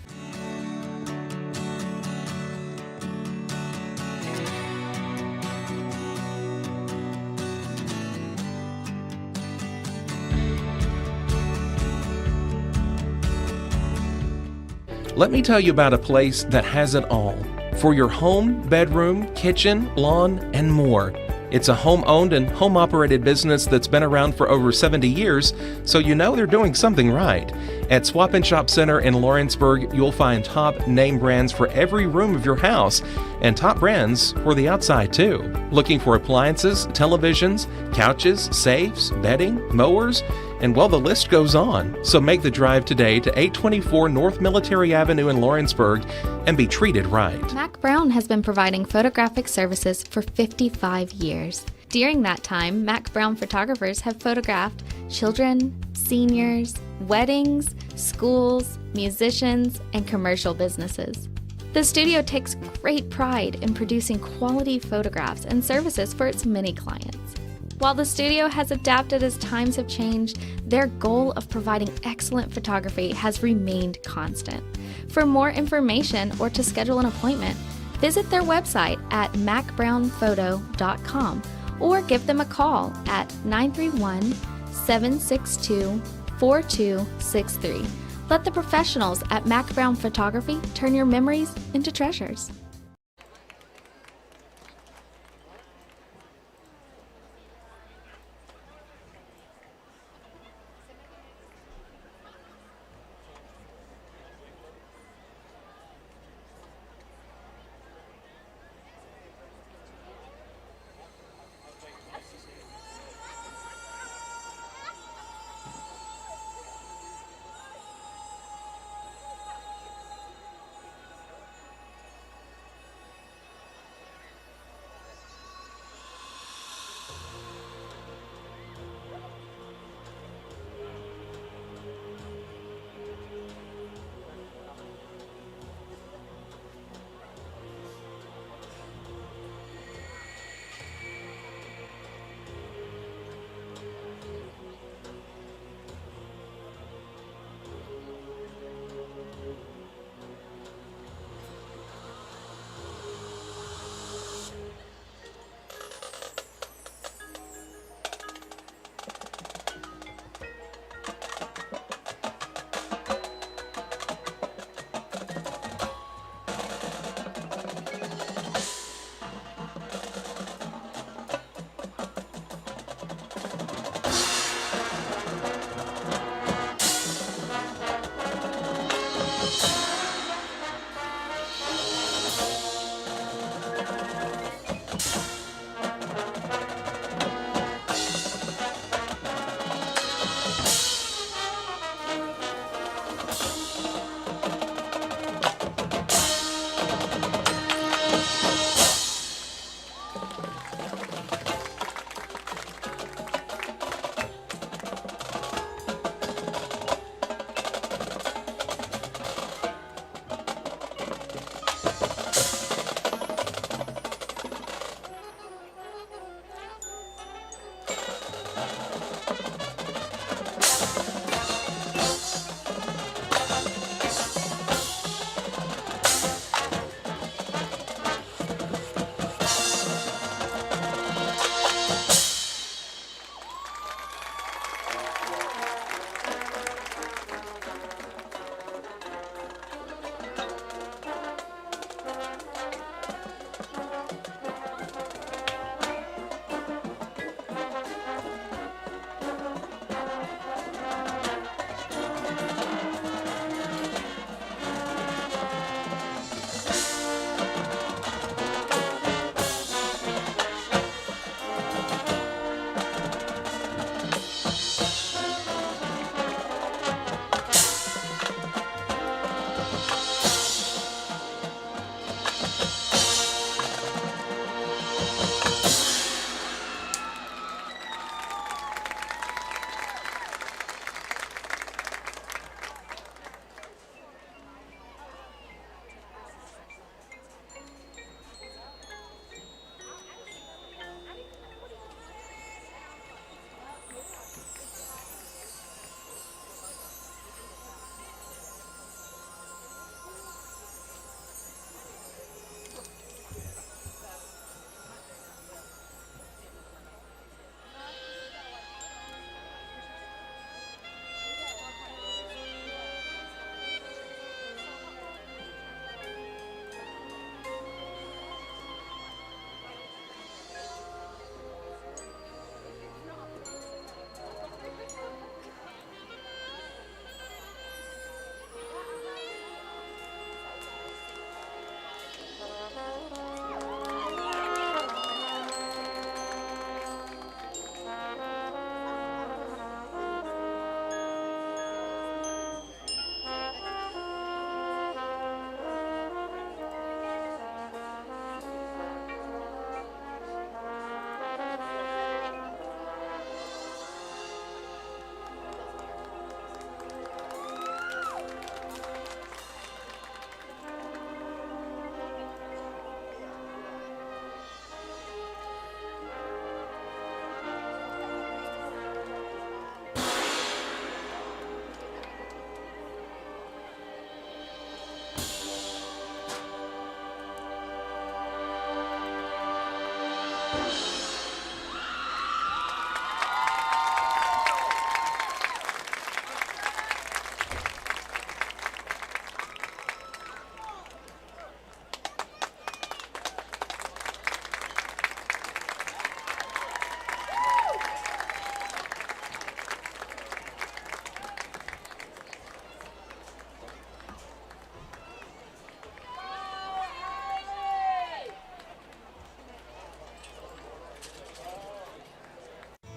Let me tell you about a place that has it all for your home, bedroom, kitchen, lawn, and more. It's a home-owned and home-operated business that's been around for over 70 years, so you know they're doing something right. At Swap and Shop Center in Lawrenceburg, you'll find top name brands for every room of your house, and top brands for the outside too. Looking for appliances, televisions, couches, safes, bedding, mowers, and well, the list goes on. So make the drive today to 824 North Military Avenue in Lawrenceburg and be treated right. Mac Brown has been providing photographic services for 55 years. During that time, Mac Brown photographers have photographed children, seniors, weddings, schools, musicians, and commercial businesses. The studio takes great pride in producing quality photographs and services for its many clients. While the studio has adapted as times have changed, their goal of providing excellent photography has remained constant. For more information or to schedule an appointment, visit their website at macbrownphoto.com or give them a call at 931-762-4263. Let the professionals at Mac Brown Photography turn your memories into treasures.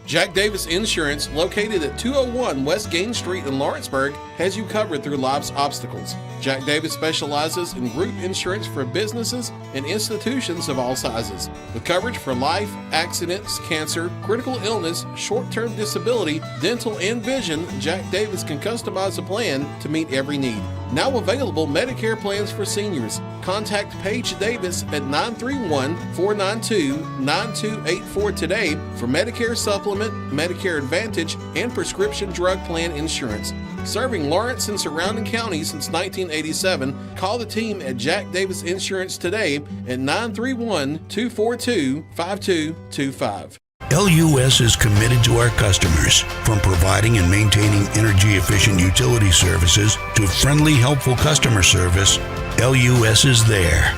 Jack Davis Insurance, located at 201 West Gain Street in Lawrenceburg, has you covered through life's obstacles. Jack Davis specializes in group insurance for businesses and institutions of all sizes. With coverage for life, accidents, cancer, critical illness, short-term disability, dental, and vision, Jack Davis can customize a plan to meet every need. Now available Medicare plans for seniors. Contact Paige Davis at 931-492-9284 today for Medicare Supplement, Medicare Advantage, and prescription drug plan insurance. Serving Lawrence and surrounding counties since 1987, call the team at Jack Davis Insurance today at 931-242-5225. LUS is committed to our customers, from providing and maintaining energy-efficient utility services to friendly, helpful customer service. LUS is there.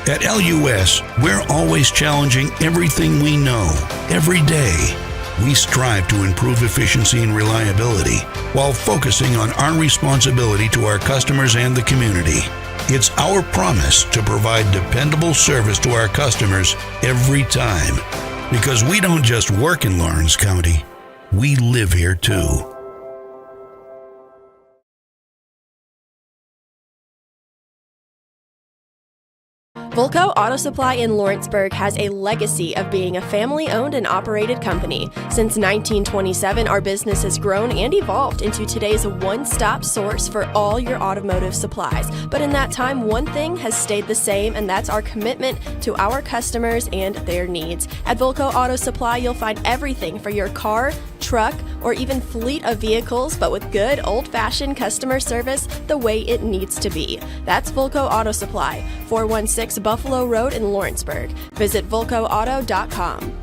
At LUS, we're always challenging everything we know, every day. We strive to improve efficiency and reliability while focusing on our responsibility to our customers and the community. It's our promise to provide dependable service to our customers every time. Because we don't just work in Lawrence County, we live here too. Volco Auto Supply in Lawrenceburg has a legacy of being a family-owned and operated company. Since 1927, our business has grown and evolved into today's one-stop source for all your automotive supplies. But in that time, one thing has stayed the same, and that's our commitment to our customers and their needs. At Volco Auto Supply, you'll find everything for your car, truck, or even fleet of vehicles, but with good old-fashioned customer service the way it needs to be. That's Volco Auto Supply, 416 Buffalo Road in Lawrenceburg. Visit volcoauto.com.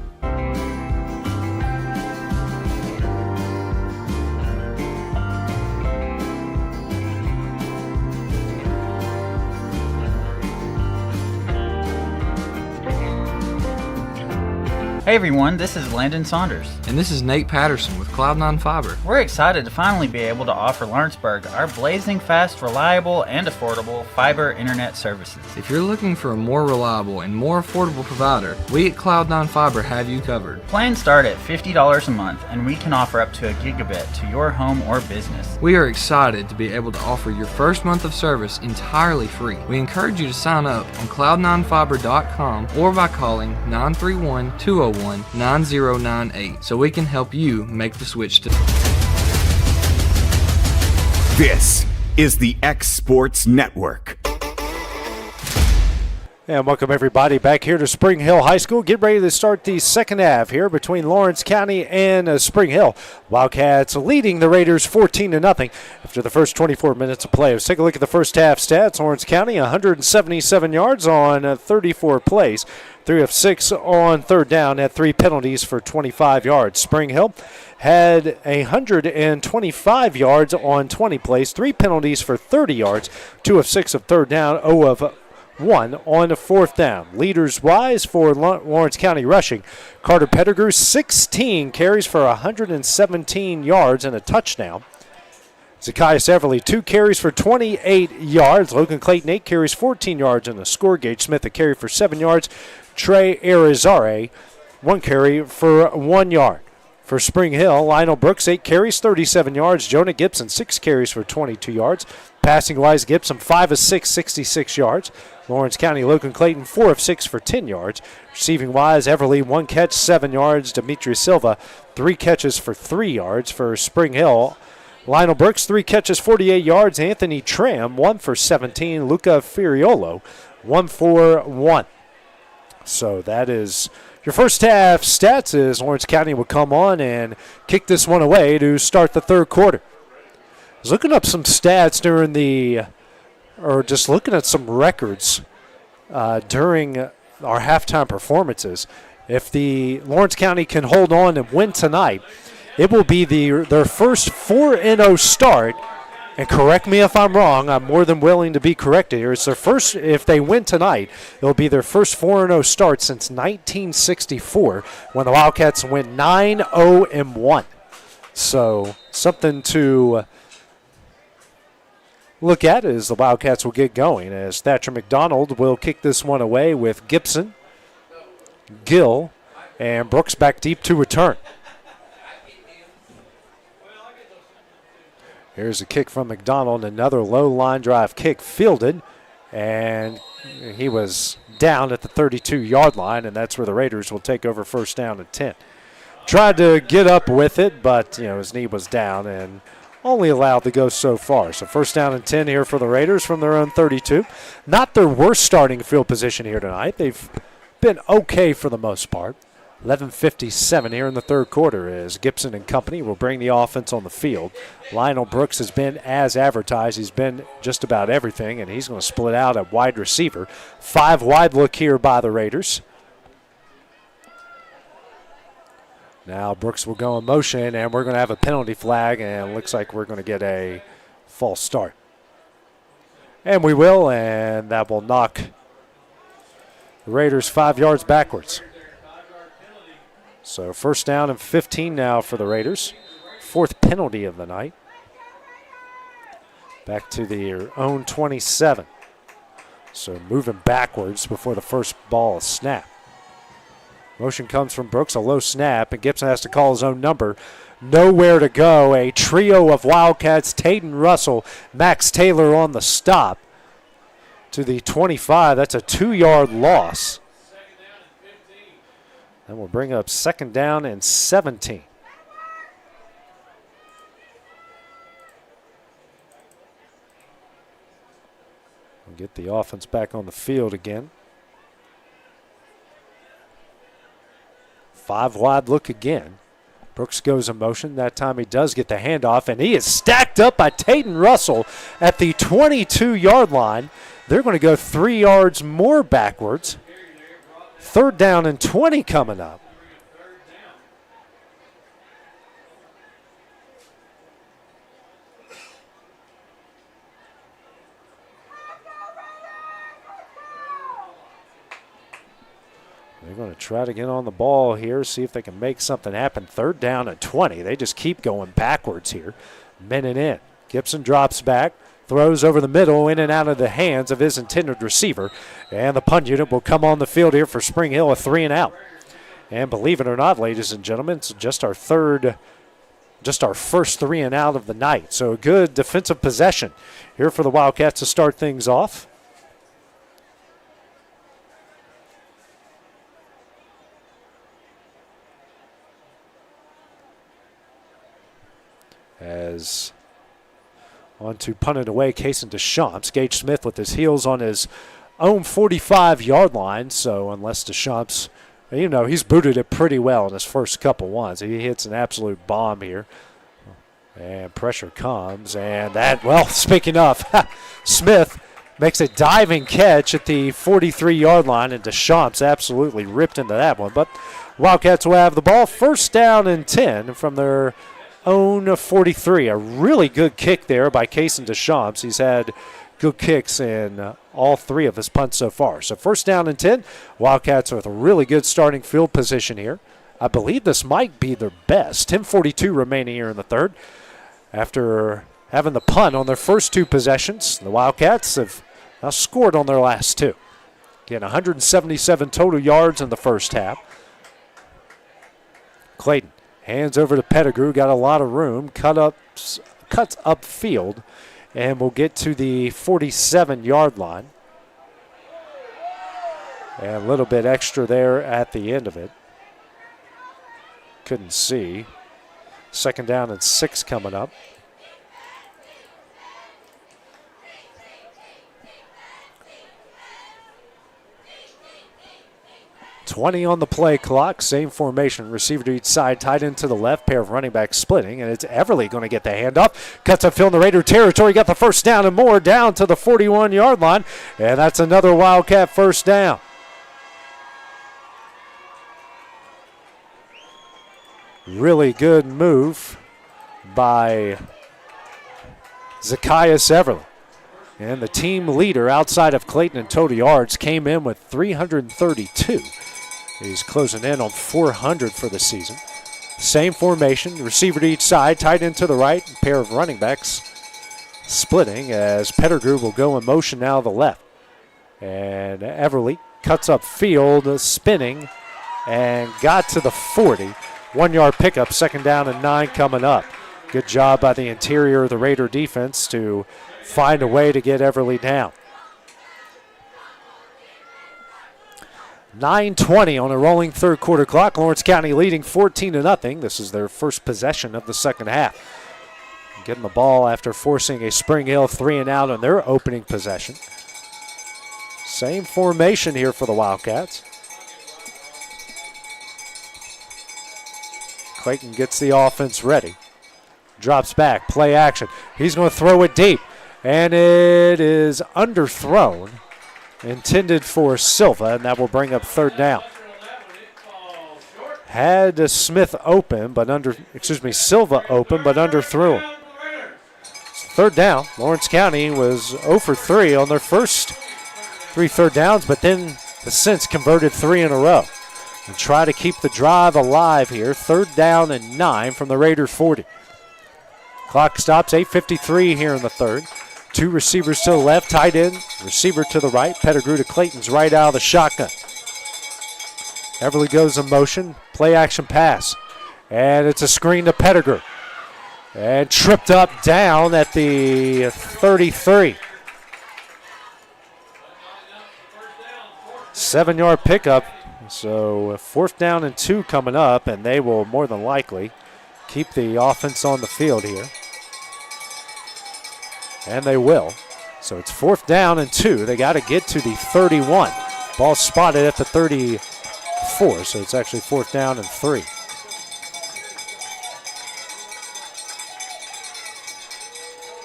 Hey everyone, this is Landon Saunders. And this is Nate Patterson with Cloud9 Fiber. We're excited to finally be able to offer Lawrenceburg our blazing fast, reliable, and affordable fiber internet services. If you're looking for a more reliable and more affordable provider, we at Cloud9 Fiber have you covered. Plans start at $50 a month, and we can offer up to a gigabit to your home or business. We are excited to be able to offer your first month of service entirely free. We encourage you to sign up on cloud9fiber.com or by calling 931-201-9098 so we can help you make the switch to. This is the X Sports Network. And welcome everybody back here to Spring Hill High School. Get ready to start the second half here between Lawrence County and Spring Hill. Wildcats leading the Raiders 14-0 after the first 24 minutes of play. Let's take a look at the first half stats. Lawrence County 177 yards on 34 plays. 3 of 6 on third down, had 3 penalties for 25 yards. Spring Hill had 125 yards on 20 plays, 3 penalties for 30 yards, 2 of 6 of third down, 0 of 1 on the fourth down. Leaders-wise for Lawrence County rushing, Carter Pettigrew, 16 carries for 117 yards and a touchdown. Zacchaeus Everly, 2 carries for 28 yards. Logan Clayton, 8 carries, 14 yards in the score. Gage Smith, a carry for 7 yards. Trey Arizare, 1 carry for 1 yard. For Spring Hill, Lionel Brooks, 8 carries, 37 yards. Jonah Gibson, 6 carries for 22 yards. Passing-wise, Gibson, 5 of 6, 66 yards. Lawrence County, Logan Clayton, 4 of 6 for 10 yards. Receiving-wise, Everly, 1 catch, 7 yards. Demetri Silva, 3 catches for 3 yards. For Spring Hill, Lionel Brooks, 3 catches, 48 yards. Anthony Tram, 1 for 17. Luca Furiolo, 1 for 1. So that is your first half stats. Is Lawrence County will come on and kick this one away to start the third quarter. I was looking up some stats during just looking at some records during our halftime performances. If the Lawrence County can hold on and win tonight, it will be their first 4-0 start. And correct me if I'm wrong, I'm more than willing to be corrected here. It's their first, if they win tonight, it'll be their first 4-0 start since 1964 when the Wildcats went 9-0-1. So something to look at as the Wildcats will get going, as Thatcher McDonald will kick this one away with Gibson, Gill, and Brooks back deep to return. Here's a kick from McDonald, another low line drive kick fielded, and he was down at the 32-yard line, and that's where the Raiders will take over first down and 10. Tried to get up with it, but his knee was down and only allowed to go so far. So first down and 10 here for the Raiders from their own 32. Not their worst starting field position here tonight. They've been okay for the most part. 11:57 here in the third quarter as Gibson and company will bring the offense on the field. Lionel Brooks has been as advertised. He's been just about everything, and he's going to split out at wide receiver. 5 wide look here by the Raiders. Now Brooks will go in motion, and we're going to have a penalty flag, and it looks like we're going to get a false start. And we will, and that will knock the Raiders 5 yards backwards. So first down and 15 now for the Raiders. 4th penalty of the night. Back to their own 27. So moving backwards before the first ball is snapped. Motion comes from Brooks, a low snap, and Gibson has to call his own number. Nowhere to go. A trio of Wildcats, Taden Russell, Max Taylor on the stop to the 25. That's a 2-yard loss. And we'll bring up second down and 17. We'll get the offense back on the field again. 5 wide look again. Brooks goes in motion. That time he does get the handoff, and he is stacked up by Taden Russell at the 22-yard line. They're going to go 3 yards more backwards. Third down and 20 coming up. They're going to try to get on the ball here, see if they can make something happen. Third down and 20. They just keep going backwards here. Minute in. Gibson drops back. Throws over the middle, in and out of the hands of his intended receiver. And the punt unit will come on the field here for Spring Hill, a 3 and out. And believe it or not, ladies and gentlemen, it's just our first 3 and out of the night. So a good defensive possession here for the Wildcats to start things off. As on to punt it away, Cason Deschamps. Gage Smith with his heels on his own 45-yard line. So unless Deschamps, he's booted it pretty well in his first couple ones. He hits an absolute bomb here. And pressure comes. And speaking of, Smith makes a diving catch at the 43-yard line. And Deschamps absolutely ripped into that one. But Wildcats will have the ball. First down and 10 from their own 43. A really good kick there by Cason Deschamps. He's had good kicks in all 3 of his punts so far. So first down and 10. Wildcats with a really good starting field position here. I believe this might be their best. 10:42 remaining here in the third. After having the punt on their first 2 possessions, the Wildcats have now scored on their last 2. Again, 177 total yards in the first half. Clayton hands over to Pettigrew, got a lot of room, cuts upfield, and we'll get to the 47-yard line. And a little bit extra there at the end of it. Couldn't see. Second down and 6 coming up. 20 on the play clock, same formation. Receiver to each side, tight end to the left, pair of running backs splitting, and it's Everly going to get the handoff. Cuts upfield in the Raider territory, got the first down and more, down to the 41-yard line, and that's another Wildcat first down. Really good move by Zacchaeus Everly. And the team leader outside of Clayton in total yards came in with 332. He's closing in on 400 for the season. Same formation, receiver to each side, tight end to the right, pair of running backs splitting as Pettigrew will go in motion now to the left. And Everly cuts up field, spinning, and got to the 40. 1 yard pickup, second down and 9 coming up. Good job by the interior of the Raider defense to find a way to get Everly down. 9:20 on a rolling third quarter clock. Lawrence County leading 14-0. This is their first possession of the second half. Getting the ball after forcing a Spring Hill 3-and-out on their opening possession. Same formation here for the Wildcats. Clayton gets the offense ready. Drops back, play action. He's going to throw it deep, and it is underthrown. Intended for Silva, and that will bring up third down. Had Smith open, but Silva open, but underthrew him. Third down. Lawrence County was 0 for 3 on their first 3 third downs, but then the since converted 3 in a row. And try to keep the drive alive here. Third down and 9 from the Raiders 40. Clock stops, 8:53 here in the third. 2 receivers to the left, tight end, receiver to the right. Pettigrew to Clayton's right out of the shotgun. Everly goes in motion, play action pass. And it's a screen to Pettigrew. And tripped up down at the 33. 7-yard pickup. So 4th down and 2 coming up, and they will more than likely keep the offense on the field here. And they will. So it's 4th down and 2. They got to get to the 31. Ball spotted at the 34, so it's actually 4th down and 3.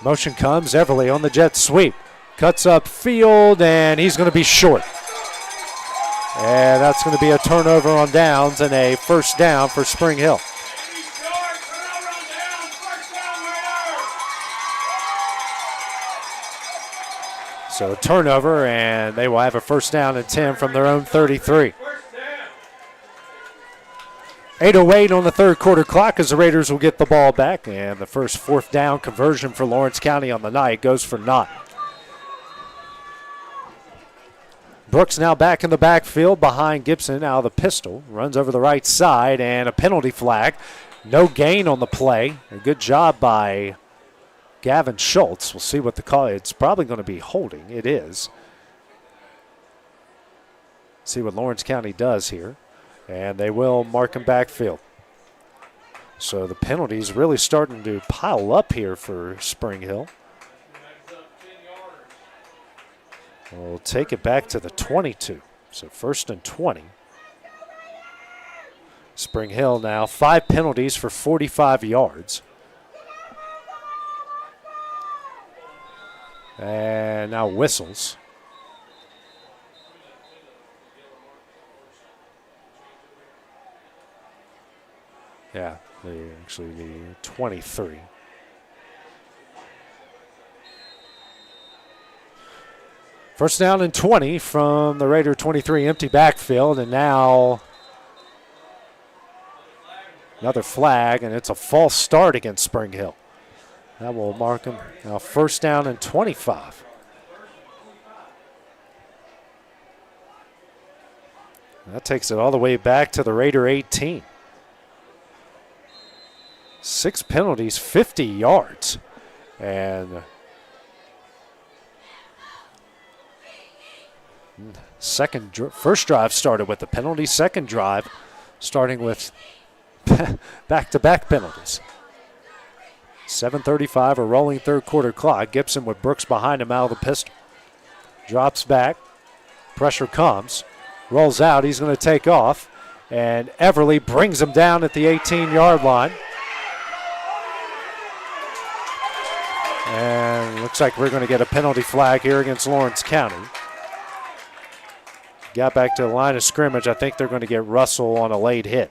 Motion comes. Everly on the jet sweep. Cuts up field, and he's going to be short. And that's going to be a turnover on downs and a first down for Spring Hill. So a turnover, and they will have a first down and 10 from their own 33. 8:08 on the third quarter clock as the Raiders will get the ball back, and the first 4th down conversion for Lawrence County on the night goes for naught. Brooks now back in the backfield behind Gibson out of the pistol. Runs over the right side, and a penalty flag. No gain on the play. A good job by Gavin Schultz. We'll see what the call is. It's probably going to be holding. It is. See what Lawrence County does here. And they will mark him backfield. So the penalties really starting to pile up here for Spring Hill. We'll take it back to the 22. So 1st and 20. Spring Hill now 5 penalties for 45 yards. And now whistles. Yeah, actually the 23. First down and 20 from the Raider 23 empty backfield, and now another flag, and it's a false start against Spring Hill. That will mark him. Now 1st down and 25. That takes it all the way back to the Raider 18. 6 penalties, 50 yards. And first drive started with the penalty. Second drive starting with back-to-back penalties. 7:35, a rolling third quarter clock. Gibson with Brooks behind him out of the pistol. Drops back. Pressure comes. Rolls out. He's going to take off. And Everly brings him down at the 18-yard line. And looks like we're going to get a penalty flag here against Lawrence County. Got back to the line of scrimmage. I think they're going to get Russell on a late hit.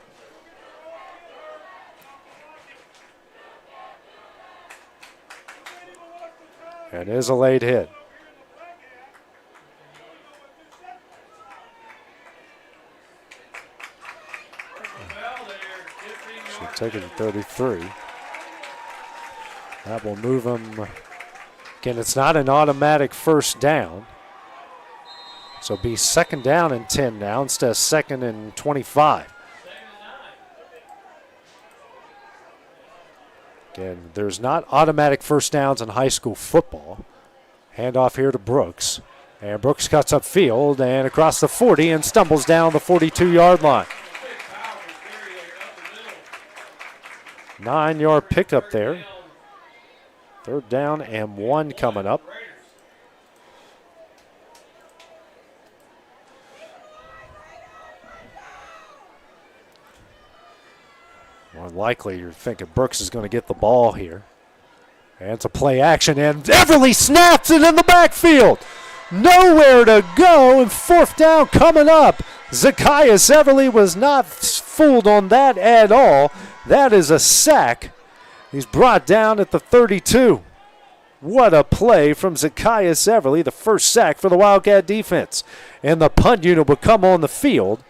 It is a late hit. Should take it to 33. That will move him. Again, it's not an automatic first down. So it'll be 2nd down and 10 now instead of 2nd and 25. Again, there's not automatic first downs in high school football. Handoff here to Brooks. And Brooks cuts upfield and across the 40 and stumbles down the 42-yard line. 9-yard pickup there. 3rd down and 1 coming up. More likely, you're thinking Brooks is going to get the ball here. And it's a play action, and Everly snaps it in the backfield. Nowhere to go, and 4th down coming up. Zacchaeus Everly was not fooled on that at all. That is a sack. He's brought down at the 32. What a play from Zacchaeus Everly, the first sack for the Wildcat defense. And the punt unit will come on the field.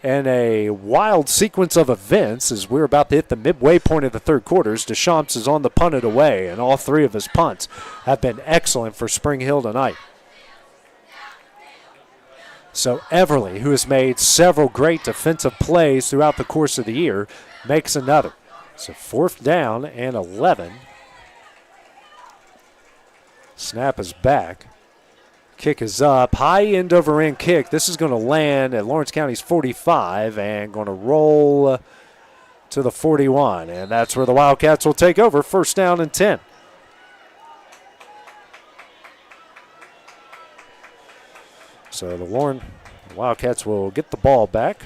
And a wild sequence of events as we're about to hit the midway point of the 3rd quarter. Deschamps is on the punted away, and all 3 of his punts have been excellent for Spring Hill tonight. So Everly, who has made several great defensive plays throughout the course of the year, makes another. So 4th down and 11. Snap is back. Kick is up. High end over end kick. This is going to land at Lawrence County's 45 and going to roll to the 41. And that's where the Wildcats will take over. 1st down and 10. So the Wildcats will get the ball back.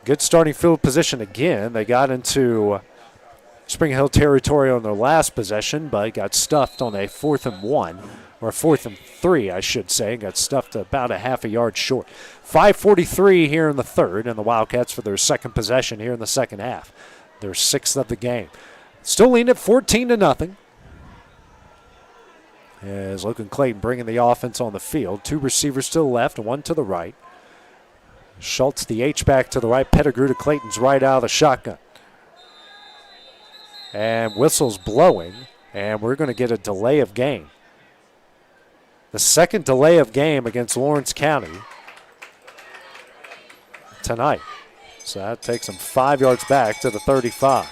Good starting field position again. They got into Spring Hill territory on their last possession, but got stuffed on a 4th and 1. Or 4th and 3, I should say. Got stuffed about a half a yard short. 5:43 here in the 3rd, and the Wildcats for their 2nd possession here in the 2nd half. Their 6th of the game. Still leading at 14-0. As Logan Clayton bringing the offense on the field. 2 receivers to the left, 1 to the right. Schultz, the H-back to the right. Pettigrew to Clayton's right out of the shotgun. And whistle's blowing, and we're going to get a delay of game. The 2nd delay of game against Lawrence County tonight. So that takes them 5 yards back to the 35.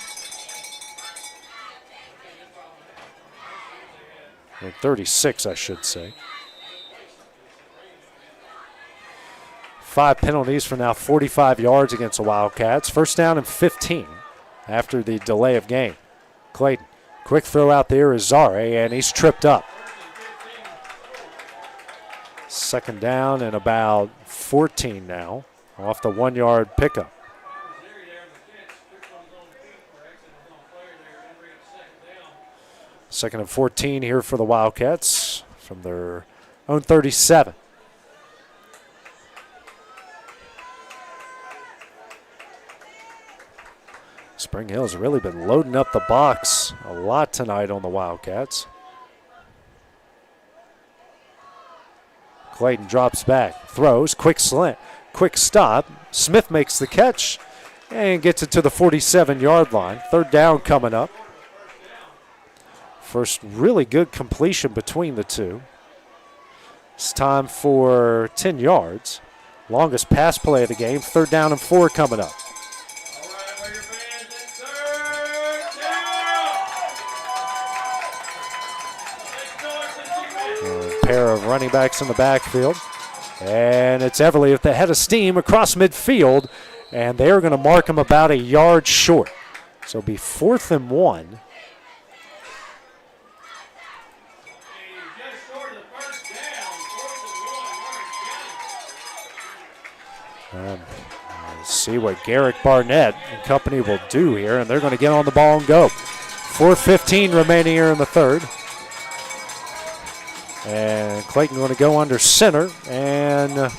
Or 36, I should say. 5 penalties for now 45 yards against the Wildcats. 1st down and 15 after the delay of game. Clayton, quick throw out there is Zare, and he's tripped up. 2nd down and about 14 now off the 1-yard pickup. 2nd and 14 here for the Wildcats from their own 37. Spring Hill's really been loading up the box a lot tonight on the Wildcats. Clayton drops back, throws, quick slant, quick stop. Smith makes the catch and gets it to the 47-yard line. 3rd down coming up. First really good completion between the two. It's time for 10 yards. Longest pass play of the game. 3rd down and 4 coming up. Pair of running backs in the backfield. And it's Everly with the head of steam across midfield. And they're going to mark him about a yard short. So it'll be 4th and 1. Let's see what Garrick Barnett and company will do here. And they're going to get on the ball and go. 4:15 remaining here in the 3rd. And Clayton going to go under center, and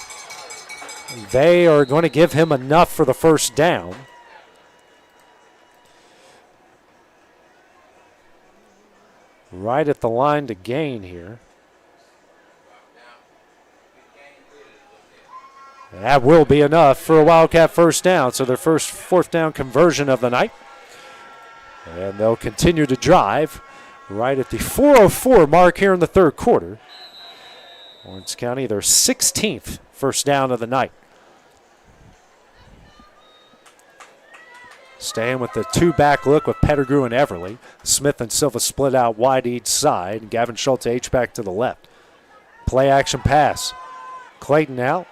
they are going to give him enough for the 1st down. Right at the line to gain here. That will be enough for a Wildcat 1st down, so their first 4th down conversion of the night. And they'll continue to drive. Right at the 4:04 mark here in the 3rd quarter. Lawrence County, their 16th 1st down of the night. Staying with the two-back look with Pettigrew and Everly. Smith and Silva split out wide each side. And Gavin Schultz H-back to the left. Play action pass. Clayton out.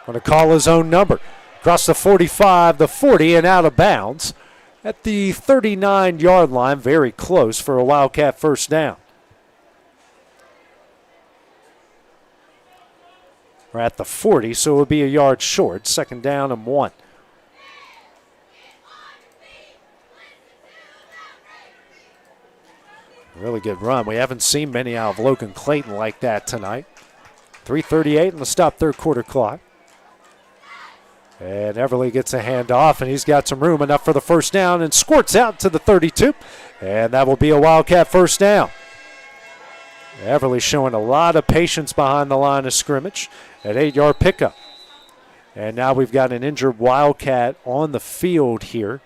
Going to call his own number. Across the 45, the 40, and out of bounds. At the 39-yard line, very close for a Wildcat first down. We're at the 40, so it will be a yard short. Second down and 1. Really good run. We haven't seen many out of Logan Clayton like that tonight. 3:38 on the stop third quarter clock. And Everly gets a handoff, and he's got some room enough for the first down and squirts out to the 32. And that will be a Wildcat first down. Everly showing a lot of patience behind the line of scrimmage at 8-yard pickup. And now we've got an injured Wildcat on the field here.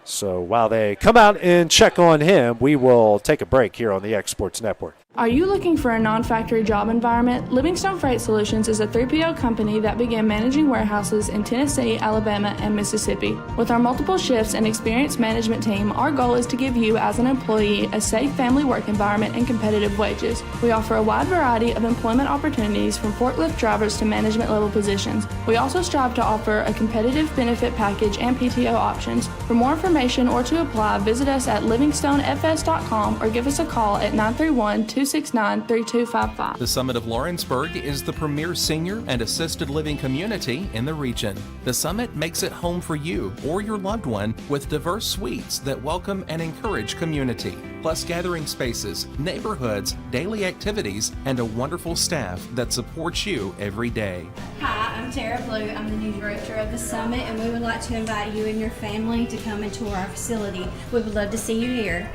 So while they come out and check on him, we will take a break here on the X Sports Network. Are you looking for a non-factory job environment? Livingstone Freight Solutions is a 3PL company that began managing warehouses in Tennessee, Alabama, and Mississippi. With our multiple shifts and experienced management team, our goal is to give you, as an employee, a safe family work environment and competitive wages. We offer a wide variety of employment opportunities from forklift drivers to management level positions. We also strive to offer a competitive benefit package and PTO options. For more information or to apply, visit us at livingstonefs.com or give us a call at 931-269-3255. The Summit of Lawrenceburg is the premier senior and assisted living community in the region. The Summit makes it home for you or your loved one with diverse suites that welcome and encourage community, plus gathering spaces, neighborhoods, daily activities, and a wonderful staff that supports you every day. Hi, I'm Tara Blue. I'm the new director of the Summit, and we would like to invite you and your family to come and tour our facility. We would love to see you here.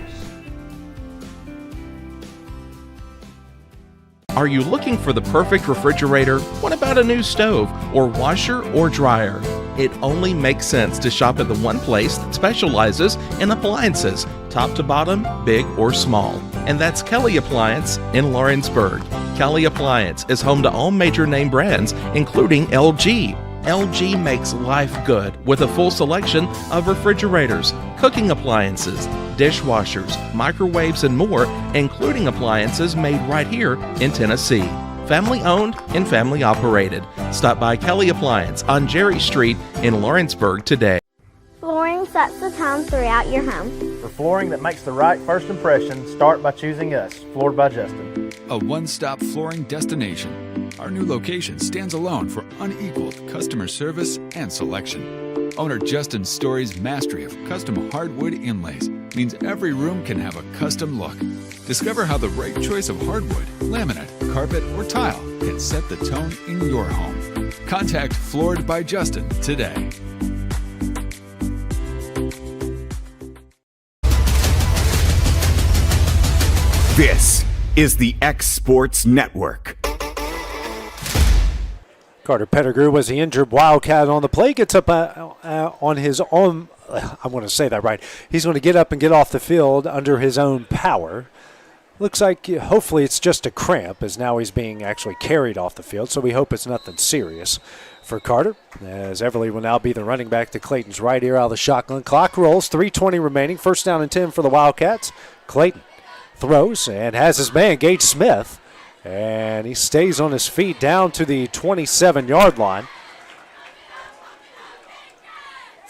Are you looking for the perfect refrigerator? What about a new stove or washer or dryer? It only makes sense to shop at the one place that specializes in appliances, top to bottom, big or small. And that's Kelly Appliance in Lawrenceburg. Kelly Appliance is home to all major name brands, including LG. LG makes life good with a full selection of refrigerators, cooking appliances, dishwashers, microwaves, and more, including appliances made right here in Tennessee. Family owned and family operated. Stop by Kelly Appliance on Jerry Street in Lawrenceburg today. Flooring sets the tone throughout your home. For flooring that makes the right first impression, start by choosing us, Floored by Justin. A one-stop flooring destination. Our new location stands alone for unequaled customer service and selection. Owner Justin Story's mastery of custom hardwood inlays means every room can have a custom look. Discover how the right choice of hardwood, laminate, carpet, or tile can set the tone in your home. Contact Floored by Justin today. This is the X Sports Network. Carter Pettigrew was the injured Wildcat on the play. Gets up on his own. I'm going to say that right. He's going to get up and get off the field under his own power. Looks like hopefully it's just a cramp, as now he's being actually carried off the field. So we hope it's nothing serious for Carter, as Everly will now be the running back to Clayton's right ear out of the shotgun. Clock rolls, 3:20 remaining. First down and 10 for the Wildcats. Clayton throws and has his man, Gage Smith. And he stays on his feet down to the 27-yard line.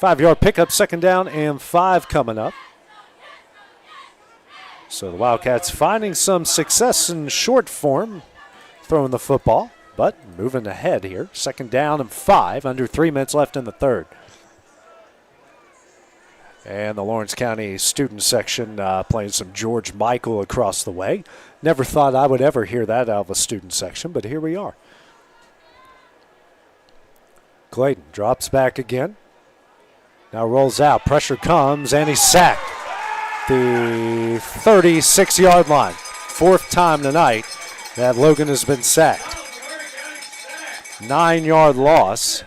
5-yard pickup, second down and 5 coming up. So the Wildcats finding some success in short form, throwing the football, but moving ahead here. Second down and 5, under 3 minutes left in the third. And the Lawrence County student section playing some George Michael across the way. Never thought I would ever hear that out of a student section, but here we are. Clayton drops back again. Now rolls out. Pressure comes, and he's sacked. The 36-yard line. Fourth time tonight that Logan has been sacked. 9-yard loss.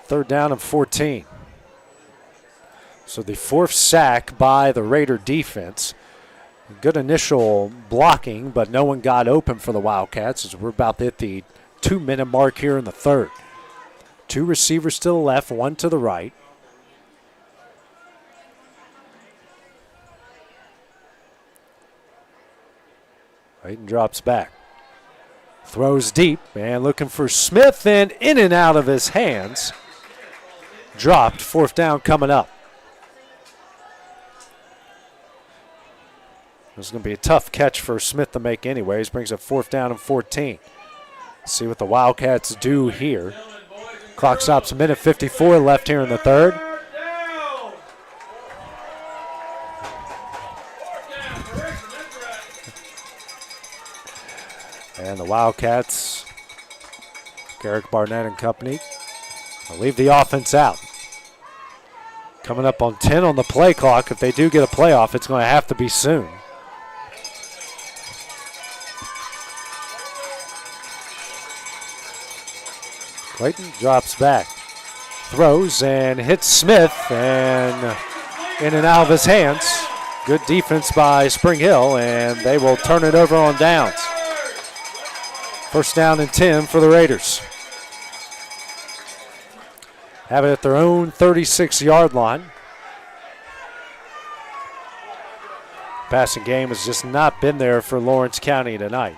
Third down and 14. So the fourth sack by the Raider defense. Good initial blocking, but no one got open for the Wildcats as we're about to hit the 2-minute mark here in the third. Two receivers to the left, one to the right. Clayton drops back. Throws deep and looking for Smith, and in and out of his hands. Dropped. Fourth down coming up. This is going to be a tough catch for Smith to make anyways. Brings up fourth down and 14. See what the Wildcats do here. Clock stops, a minute 54 left here in the third. And the Wildcats, Garrick Barnett and company, will leave the offense out. Coming up on 10 on the play clock. If they do get a playoff, it's going to have to be soon. Clayton drops back, throws and hits Smith, and in and out of his hands. Good defense by Spring Hill, and they will turn it over on downs. First down and 10 for the Raiders. Have it at their own 36-yard line. Passing game has just not been there for Lawrence County tonight.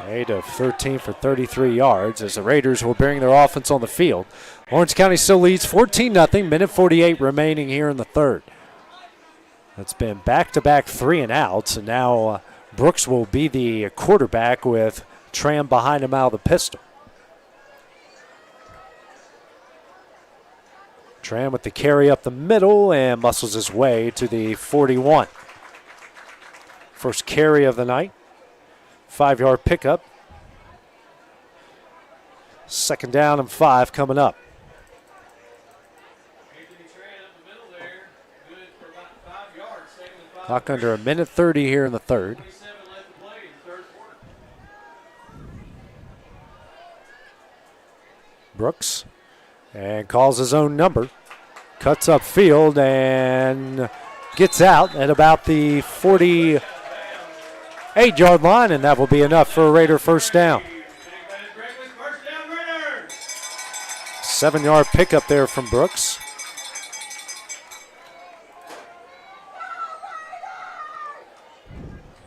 8 of 13 for 33 yards as the Raiders will bring their offense on the field. Lawrence County still leads 14-0, minute 48 remaining here in the third. It's been back-to-back 3-and-outs, and now Brooks will be the quarterback with Tram behind him out of the pistol. Tram with the carry up the middle and muscles his way to the 41. First carry of the night. 5-yard pickup. Second down and 5 coming up. Clock under a minute 30 here in the third. Brooks and calls his own number. Cuts up field and gets out at about the 48-yard line, and that will be enough for a Raider first down. 7-yard pickup there from Brooks.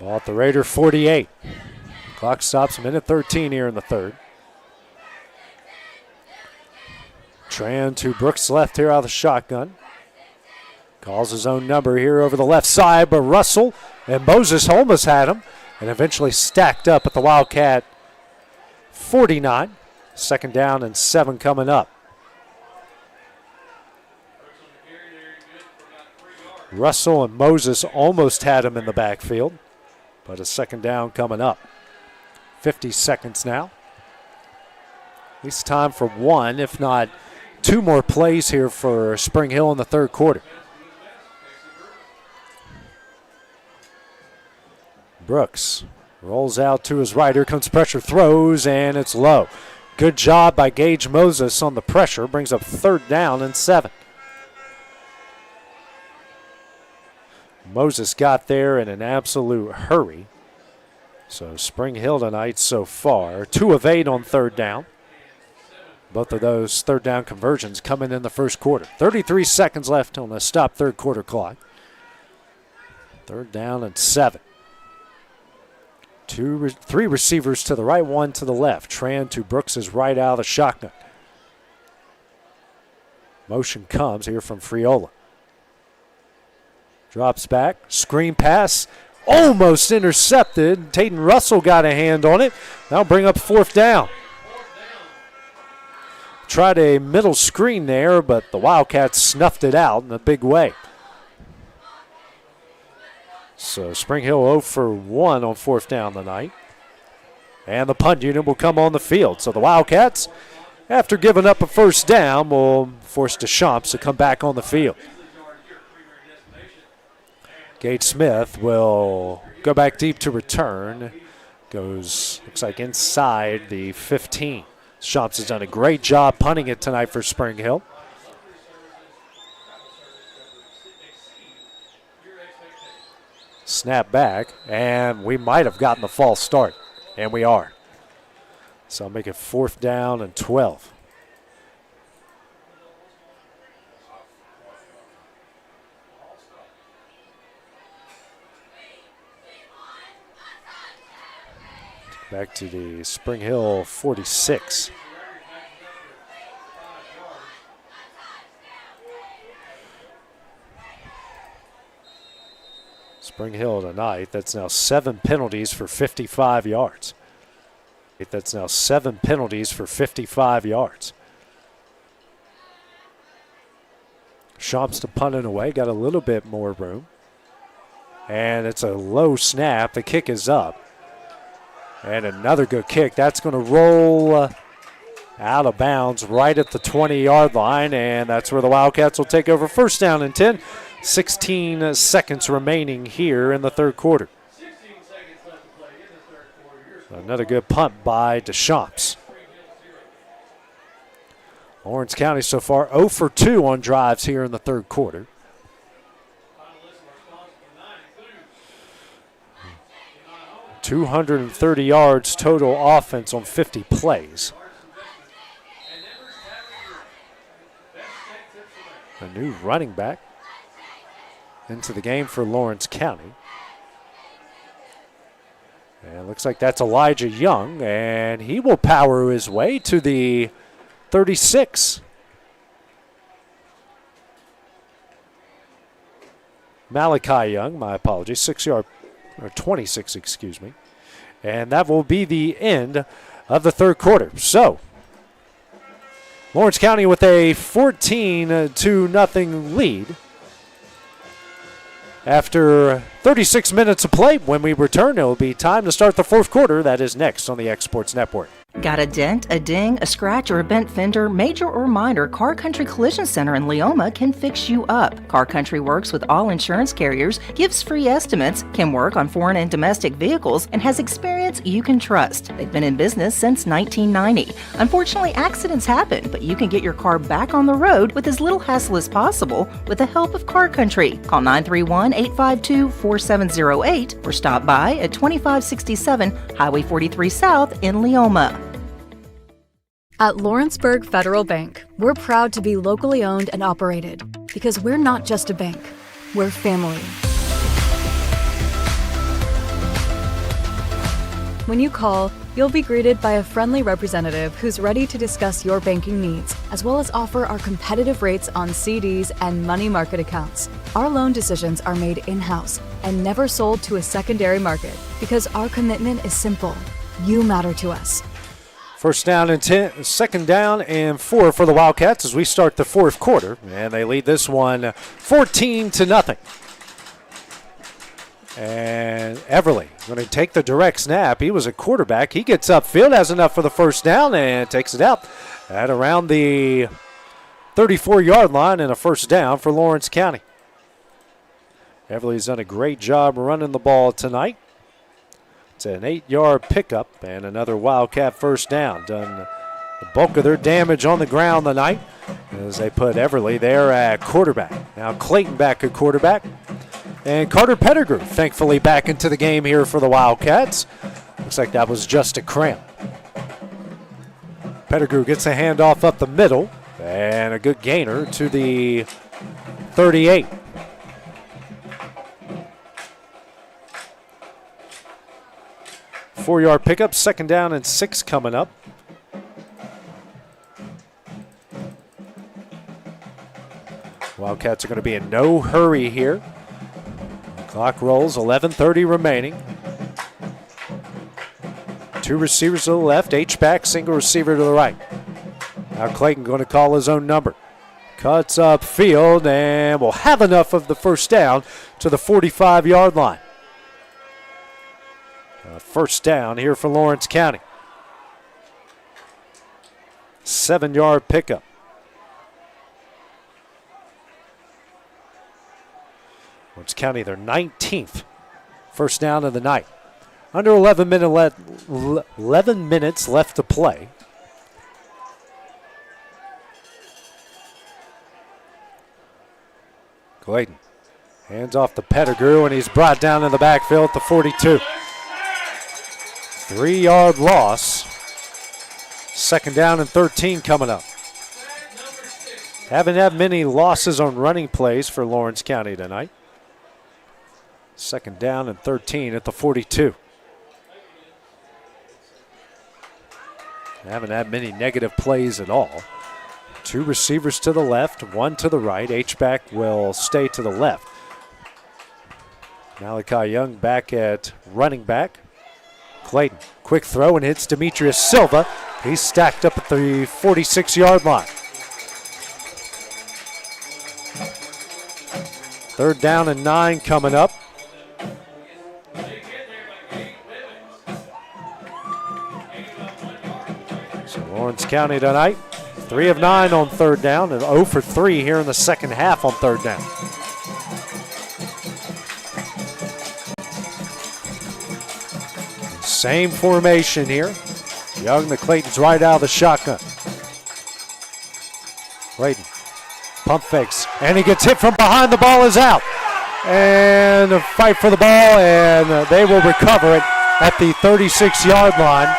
Ball at the Raider 48. Clock stops, minute 13 here in the third. Tran to Brooks' left here out of the shotgun. Calls his own number here over the left side, but Russell and Moses Holmes had him and eventually stacked up at the Wildcat 49. Second down and 7 coming up. Russell and Moses almost had him in the backfield, but a second down coming up. 50 seconds now. At least time for one, if not two more plays here for Spring Hill in the third quarter. Brooks rolls out to his right. Here comes pressure, throws, and it's low. Good job by Gage Moses on the pressure. Brings up third down and 7. Moses got there in an absolute hurry. So Spring Hill tonight so far, 2 of 8 on third down. Both of those third down conversions coming in the first quarter. 33 seconds left on the stop third quarter clock. Third down and 7. 3 receivers to the right, 1 to the left. Tran to Brooks' right out of the shotgun. Motion comes here from Friola. Drops back, screen pass, almost intercepted. Tayton Russell got a hand on it. That'll bring up fourth down. Tried a middle screen there, but the Wildcats snuffed it out in a big way. So Spring Hill 0 for 1 on fourth down tonight. And the punt unit will come on the field. So the Wildcats, after giving up a first down, will force Deschamps to come back on the field. Gage Smith will go back deep to return. Goes, looks like inside the 15. Deschamps has done a great job punting it tonight for Spring Hill. Snap back, and we might have gotten the false start, and we are. So I'll make it 4th down and 12. Back to the Spring Hill 46. Spring Hill tonight, that's now 7 penalties for 55 yards. That's now 7 penalties for 55 yards. Shop's to punt it away, got a little bit more room. And it's a low snap. The kick is up. And another good kick. That's going to roll out of bounds right at the 20-yard line, and that's where the Wildcats will take over. 1st down and 10. 16 seconds remaining here in the 3rd quarter. Another good punt by Deschamps. Lawrence County so far 0 for 2 on drives here in the 3rd quarter. .230 yards total offense on 50 plays. A new running back into the game for Lawrence County. And it looks like that's Elijah Young, and he will power his way to the 36. Malachi Young, my apologies, 6-yard, or 26, excuse me. And that will be the end of the 3rd quarter. So, Lawrence County with a 14-0 lead. After 36 minutes of play, when we return, it will be time to start the 4th quarter. That is next on the X Sports Network. Got a dent, a ding, a scratch, or a bent fender? Major or minor, Car Country Collision Center in Leoma can fix you up. Car Country works with all insurance carriers, gives free estimates, can work on foreign and domestic vehicles, and has experience you can trust. They've been in business since 1990. Unfortunately, accidents happen, but you can get your car back on the road with as little hassle as possible with the help of Car Country. Call 931-852-4708 or stop by at 2567 Highway 43 South in Leoma. At Lawrenceburg Federal Bank, we're proud to be locally owned and operated because we're not just a bank, we're family. When you call, you'll be greeted by a friendly representative who's ready to discuss your banking needs, as well as offer our competitive rates on CDs and money market accounts. Our loan decisions are made in-house and never sold to a secondary market because our commitment is simple. You matter to us. 1st down and 10, 2nd down and 4 for the Wildcats as we start the 4th quarter, and they lead this one 14-0. And Everly going to take the direct snap. He was a quarterback. He gets upfield, has enough for the 1st down, and takes it out at around the 34-yard line, and a 1st down for Lawrence County. Everly's done a great job running the ball tonight. It's an 8-yard pickup and another Wildcat 1st down. Done the bulk of their damage on the ground tonight as they put Everly there at quarterback. Now Clayton back at quarterback. And Carter Pettigrew thankfully back into the game here for the Wildcats. Looks like that was just a cramp. Pettigrew gets a handoff up the middle and a good gainer to the 38. Four-yard pickup, 2nd down and 6 coming up. Wildcats are going to be in no hurry here. Clock rolls, 11:30 remaining. 2 receivers to the left, H-back, single receiver to the right. Now Clayton going to call his own number. Cuts up field and will have enough of the 1st down to the 45-yard line. 1st down here for Lawrence County. 7-yard pickup. Lawrence County, their 19th 1st down of the night. Under 11 minutes left to play. Clayton Hands off to Pettigrew, and he's brought down in the backfield at the 42. 3-yard loss. Second down and 13 coming up. Haven't had many losses on running plays for Lawrence County tonight. Second down and 13 at the 42. Haven't had many negative plays at all. 2 receivers to the left, 1 to the right. H-back will stay to the left. Malachi Young back at running back. Clayton, quick throw and hits Demetrius Silva. He's stacked up at the 46-yard line. Third down and 9 coming up. So Lawrence County tonight, 3 of 9 on third down and 0 for 3 here in the second half on third down. Same formation here. Young to Clayton's right out of the shotgun. Clayton, pump fakes, and he gets hit from behind. The ball is out. And a fight for the ball, and they will recover it at the 36-yard line.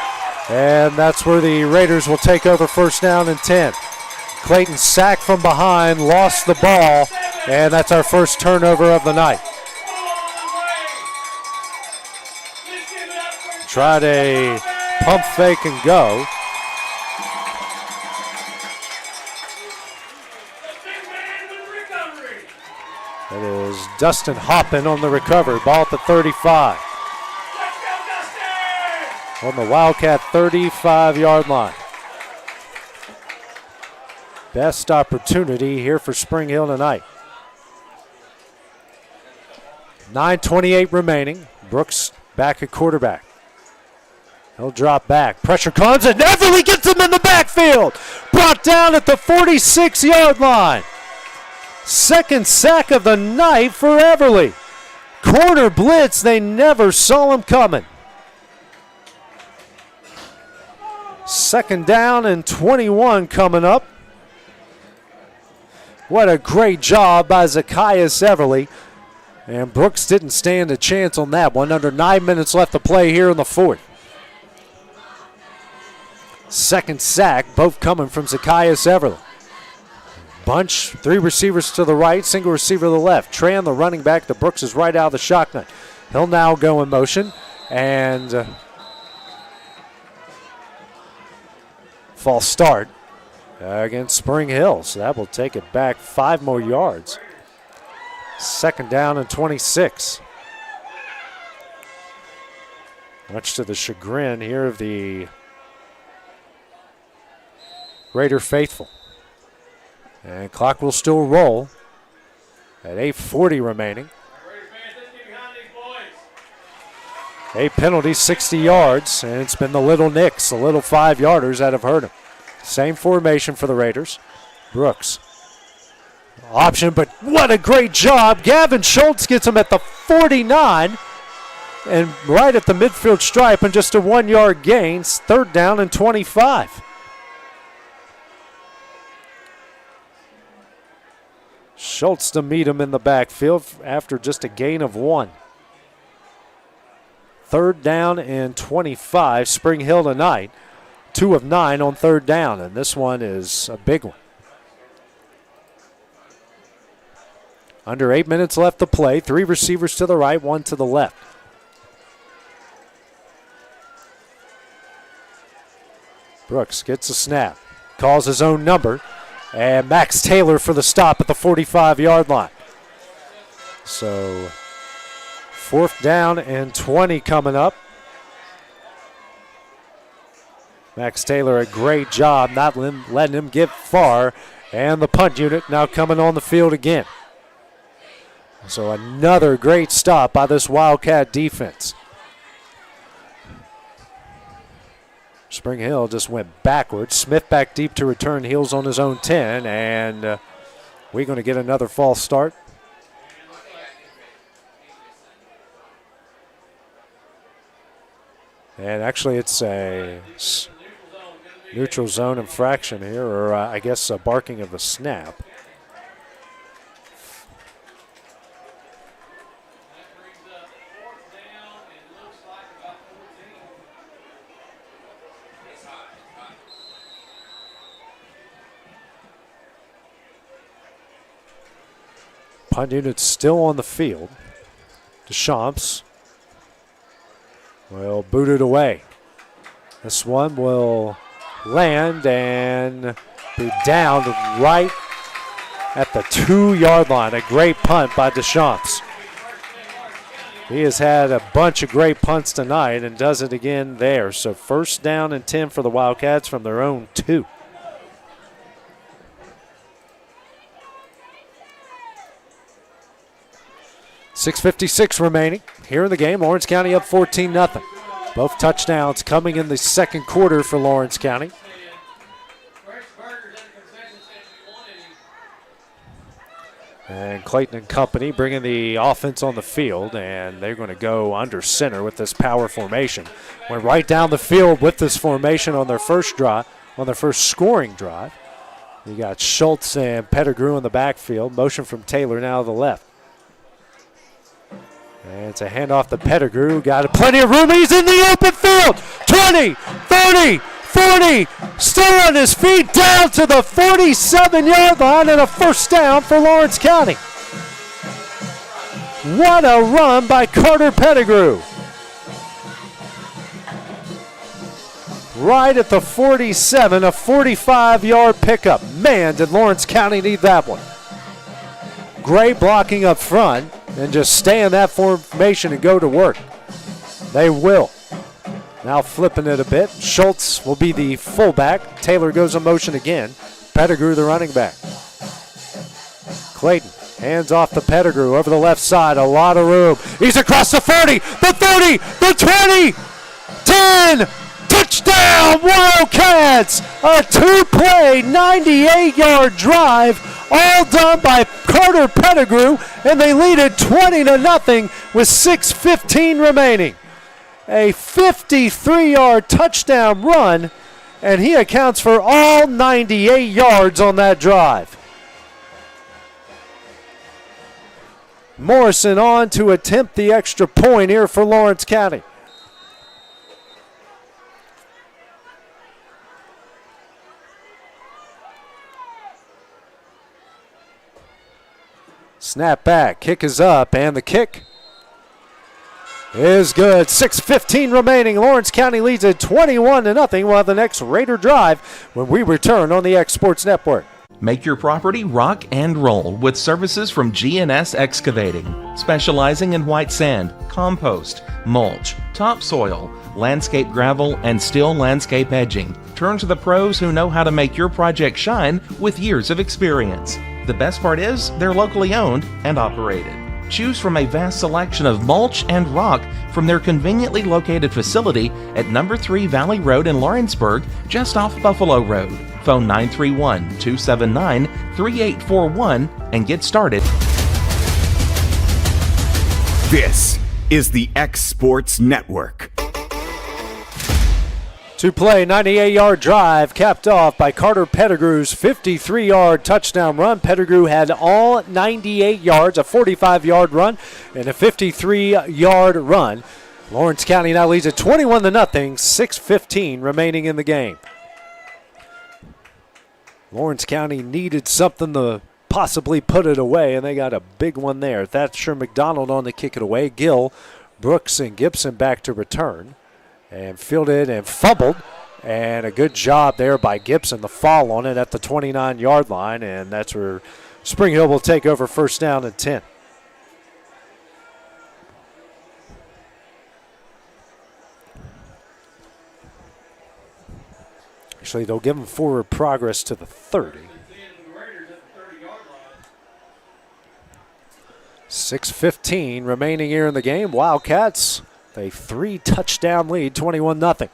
And that's where the Raiders will take over first down and 10. Clayton sacked from behind, lost the ball, and that's our first turnover of the night. Tried a pump fake and go. It is Dustin Hoppin on the recovery. Ball at the 35. On the Wildcat 35-yard line. Best opportunity here for Spring Hill tonight. 9:28 remaining. Brooks back at quarterback. He'll drop back. Pressure comes, and Everly gets him in the backfield. Brought down at the 46-yard line. Second sack of the night for Everly. Corner blitz, they never saw him coming. Second down and 21 coming up. What a great job by Zacchaeus Everly. And Brooks didn't stand a chance on that one. Under 9 minutes left to play here in the fourth. Second sack, both coming from Zacchaeus Everly. Bunch, 3 receivers to the right, single receiver to the left. Tran, the running back, the Brooks is right out of the shotgun. He'll now go in motion and false start against Spring Hill. So that will take it back 5 more yards. Second down and 26. Much to the chagrin here of the Raider faithful. And clock will still roll at 8:40 remaining. 8 penalties, 60 yards, and it's been the little nicks, the little 5-yarders that have hurt him. Same formation for the Raiders. Brooks. Option, but what a great job. Gavin Schultz gets him at the 49 and right at the midfield stripe, and just a 1-yard gain. Third down and 25. Schultz to meet him in the backfield after just a gain of 1. Third down and 25. Spring Hill tonight, 2 of 9 on third down, and this one is a big one. Under 8 minutes left to play. 3 receivers to the right, 1 to the left. Brooks gets a snap, calls his own number, and Max Taylor for the stop at the 45-yard line. So, fourth down and 20 coming up. Max Taylor, a great job not letting him get far. And the punt unit now coming on the field again. So another great stop by this Wildcat defense. Spring Hill just went backwards. Smith back deep to return, heels on his own 10, and we're going to get another false start. And actually it's a neutral zone infraction here, or I guess a barking of a snap. Punt unit still on the field. Deschamps will boot it away. This one will land and be down right at the 2-yard line. A great punt by Deschamps. He has had a bunch of great punts tonight and does it again there. So first down and 10 for the Wildcats from their own 2. .6:56 remaining here in the game. Lawrence County up 14-0. Both touchdowns coming in the second quarter for Lawrence County. And Clayton and company bringing the offense on the field, and they're going to go under center with this power formation. Went right down the field with this formation on their first drive, on their first scoring drive. You got Schultz and Pettigrew in the backfield. Motion from Taylor now to the left. And it's a handoff to Pettigrew. Got plenty of room. He's in the open field. 20, 30, 40. Still on his feet down to the 47-yard line, and a first down for Lawrence County. What a run by Carter Pettigrew. Right at the 47, a 45-yard pickup. Man, did Lawrence County need that one. Great blocking up front, and just stay in that formation and go to work. They will. Now flipping it a bit. Schultz will be the fullback. Taylor goes in motion again. Pettigrew the running back. Clayton hands off to Pettigrew over the left side. A lot of room. He's across the 40, the 30, the 20, 10. Touchdown, Wildcats! A 2-play, 98-yard drive, all done by Carter Pettigrew, and they lead it 20-0 with 6:15 remaining. A 53-yard touchdown run, and he accounts for all 98 yards on that drive. Morrison on to attempt the extra point here for Lawrence County. Snap back, kick is up, and the kick is good. 6:15 remaining. Lawrence County leads at 21-0. We'll have the next Raider drive when we return on the X Sports Network. Make your property rock and roll with services from G&S Excavating, specializing in white sand, compost, mulch, topsoil, landscape gravel, and steel landscape edging. Turn to the pros who know how to make your project shine with years of experience. The best part is they're locally owned and operated. Choose from a vast selection of mulch and rock from their conveniently located facility at number 3 Valley Road in Lawrenceburg, just off Buffalo Road. Phone 931-279-3841 and get started. This is the X Sports Network. Two-play, 98-yard drive capped off by Carter Pettigrew's 53-yard touchdown run. Pettigrew had all 98 yards, a 45-yard run, and a 53-yard run. Lawrence County now leads at 21-0, 6:15 remaining in the game. Lawrence County needed something to possibly put it away, and they got a big one there. Thatcher McDonald on to kick it away. Gill, Brooks, and Gibson back to return. And fielded and fumbled. And a good job there by Gibson. The fall on it at the 29-yard line. And that's where Spring Hill will take over first down and 10. Actually, they'll give them forward progress to the 30. 6:15 remaining here in the game. Wildcats, a 3-touchdown lead, 21-0.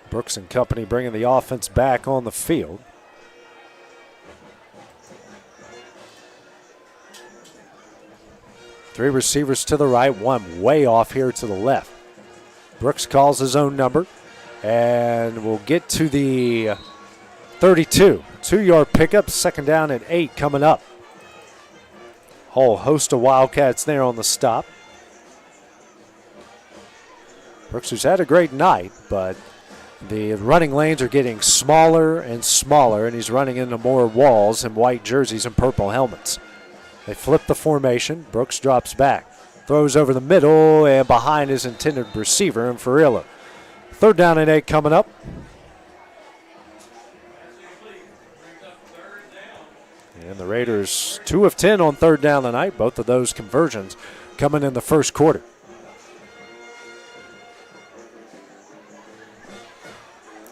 Brooks and company bringing the offense back on the field. Three receivers to the right, one way off here to the left. Brooks calls his own number, and we'll get to the 32. 2-yard pickup, second down and 8 coming up. Whole host of Wildcats there on the stop. Brooks, who's had a great night, but The running lanes are getting smaller and smaller, and he's running into more walls and white jerseys and purple helmets. They flip the formation. Brooks drops back, throws over the middle and behind his intended receiver, and Farillo. 3rd down and 8 coming up. And the Raiders 2 of 10 on 3rd down tonight. Both of those conversions coming in the first quarter.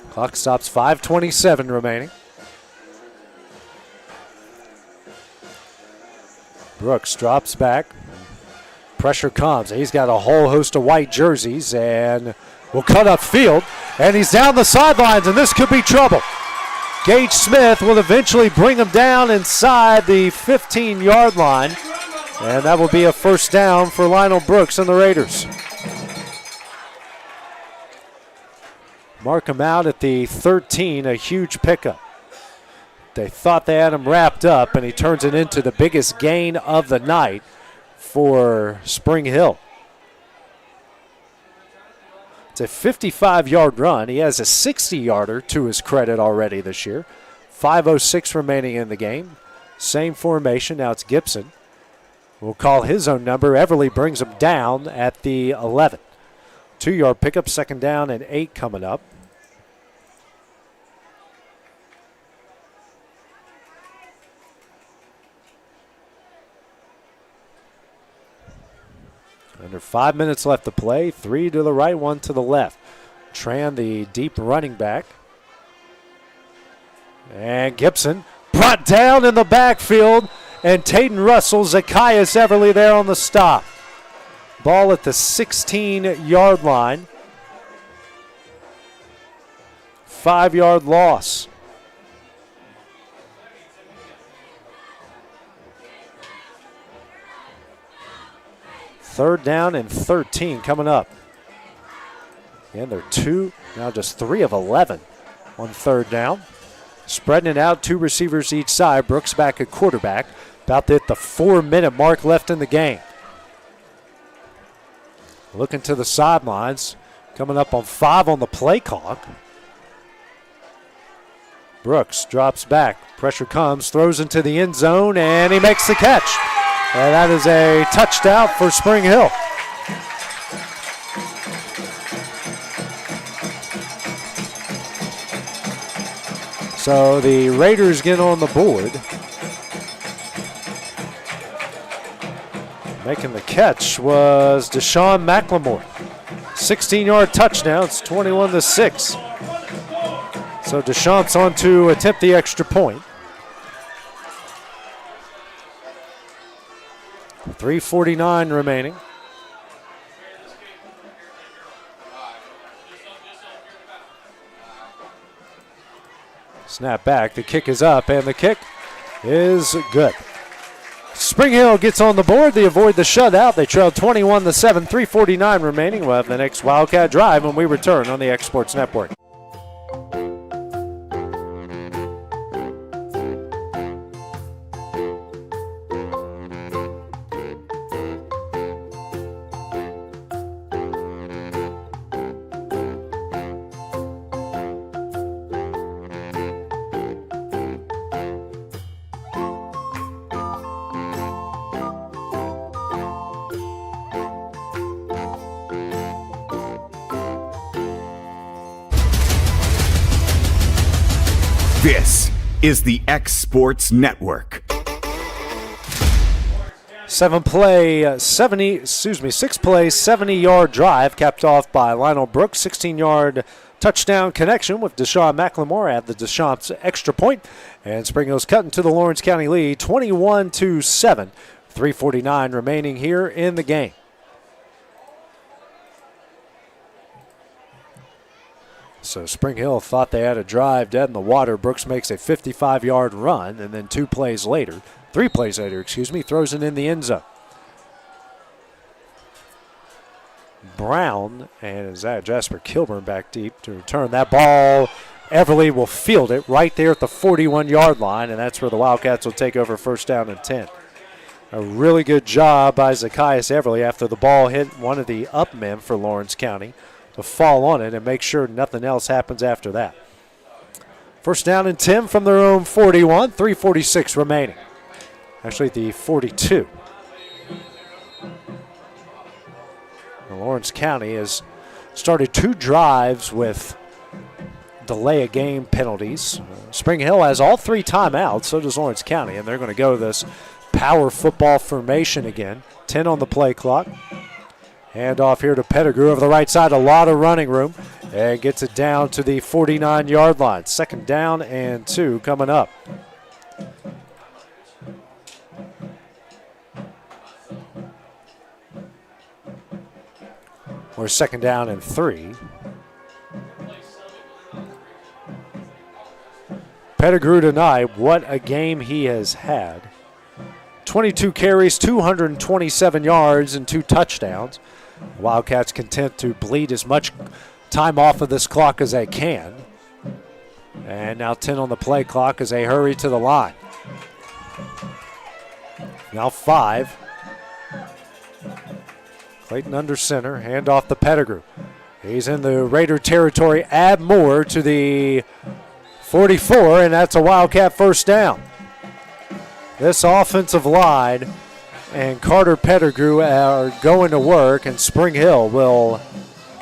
Clock stops, 5:27 remaining. Brooks drops back. Pressure comes. He's got a whole host of white jerseys and will cut up field. And he's down the sidelines, and this could be trouble. Gage Smith will eventually bring him down inside the 15-yard line. And that will be a 1st down for Lionel Brooks and the Raiders. Mark him out at the 13, a huge pickup. They thought they had him wrapped up, and he turns it into the biggest gain of the night for Spring Hill. It's a 55-yard run. He has a 60-yarder to his credit already this year. 5:06 remaining in the game. Same formation. Now it's Gibson. We'll call his own number. Everly brings him down at the 11. 2-yard pickup, 2nd down and 8 coming up. Under 5 minutes left to play. 3 to the right, 1 to the left. Tran, the deep running back. And Gibson brought down in the backfield. And Tayden Russell, Zacchaeus Everly there on the stop. Ball at the 16-yard line. 5-yard loss. Third down and 13 coming up. And they're now just 3 of 11 on 3rd down. Spreading it out, 2 receivers each side. Brooks back at quarterback. About to hit the 4-minute mark left in the game. Looking to the sidelines. Coming up on 5 on the play clock. Brooks drops back. Pressure comes, throws into the end zone, and he makes the catch. And that is a touchdown for Spring Hill. So the Raiders get on the board. Making the catch was Deshaun McLemore. 16-yard touchdown. It's 21-6. So Deshaun's on to attempt the extra point. 3:49 remaining. Snap back. The kick is up, and the kick is good. Spring Hill gets on the board. They avoid the shutout. They trail 21-7. 3:49 remaining. We'll have the next Wildcat drive when we return on the X Sports Network. This is the X Sports Network. 6-play, 70-yard drive capped off by Lionel Brooks. 16-yard touchdown connection with Deshaun McLemore at the Deshaun's extra point. And Spring Hill's cutting to the Lawrence County lead, 21-7. 3:49 remaining here in the game. So Spring Hill thought they had a drive dead in the water. Brooks makes a 55-yard run, and then 3 plays later, throws it in the end zone. Brown and Jasper Kilburn back deep to return that ball. Everly will field it right there at the 41-yard line, and that's where the Wildcats will take over 1st down and 10. A really good job by Zacchaeus Everly after the ball hit one of the up men for Lawrence County. to fall on it and make sure nothing else happens after that. First down and 10 from their own 41, 3:46 remaining. Actually, the 42. Lawrence County has started 2 drives with delay of game penalties. Spring Hill has all 3 timeouts, so does Lawrence County, and they're going to go to this power football formation again. 10 on the play clock. Hand off here to Pettigrew over the right side, a lot of running room, and gets it down to the 49-yard line. Second down and 2 coming up. Or second down and 3. Pettigrew tonight, what a game he has had. 22 carries, 227 yards, and 2 touchdowns. The Wildcats content to bleed as much time off of this clock as they can. And now 10 on the play clock as they hurry to the line. Now 5. Clayton under center, hand off to Pettigrew. He's in the Raider territory. Add more to the 44, and that's a Wildcat first down. This offensive line and Carter Pettigrew are going to work, and Spring Hill will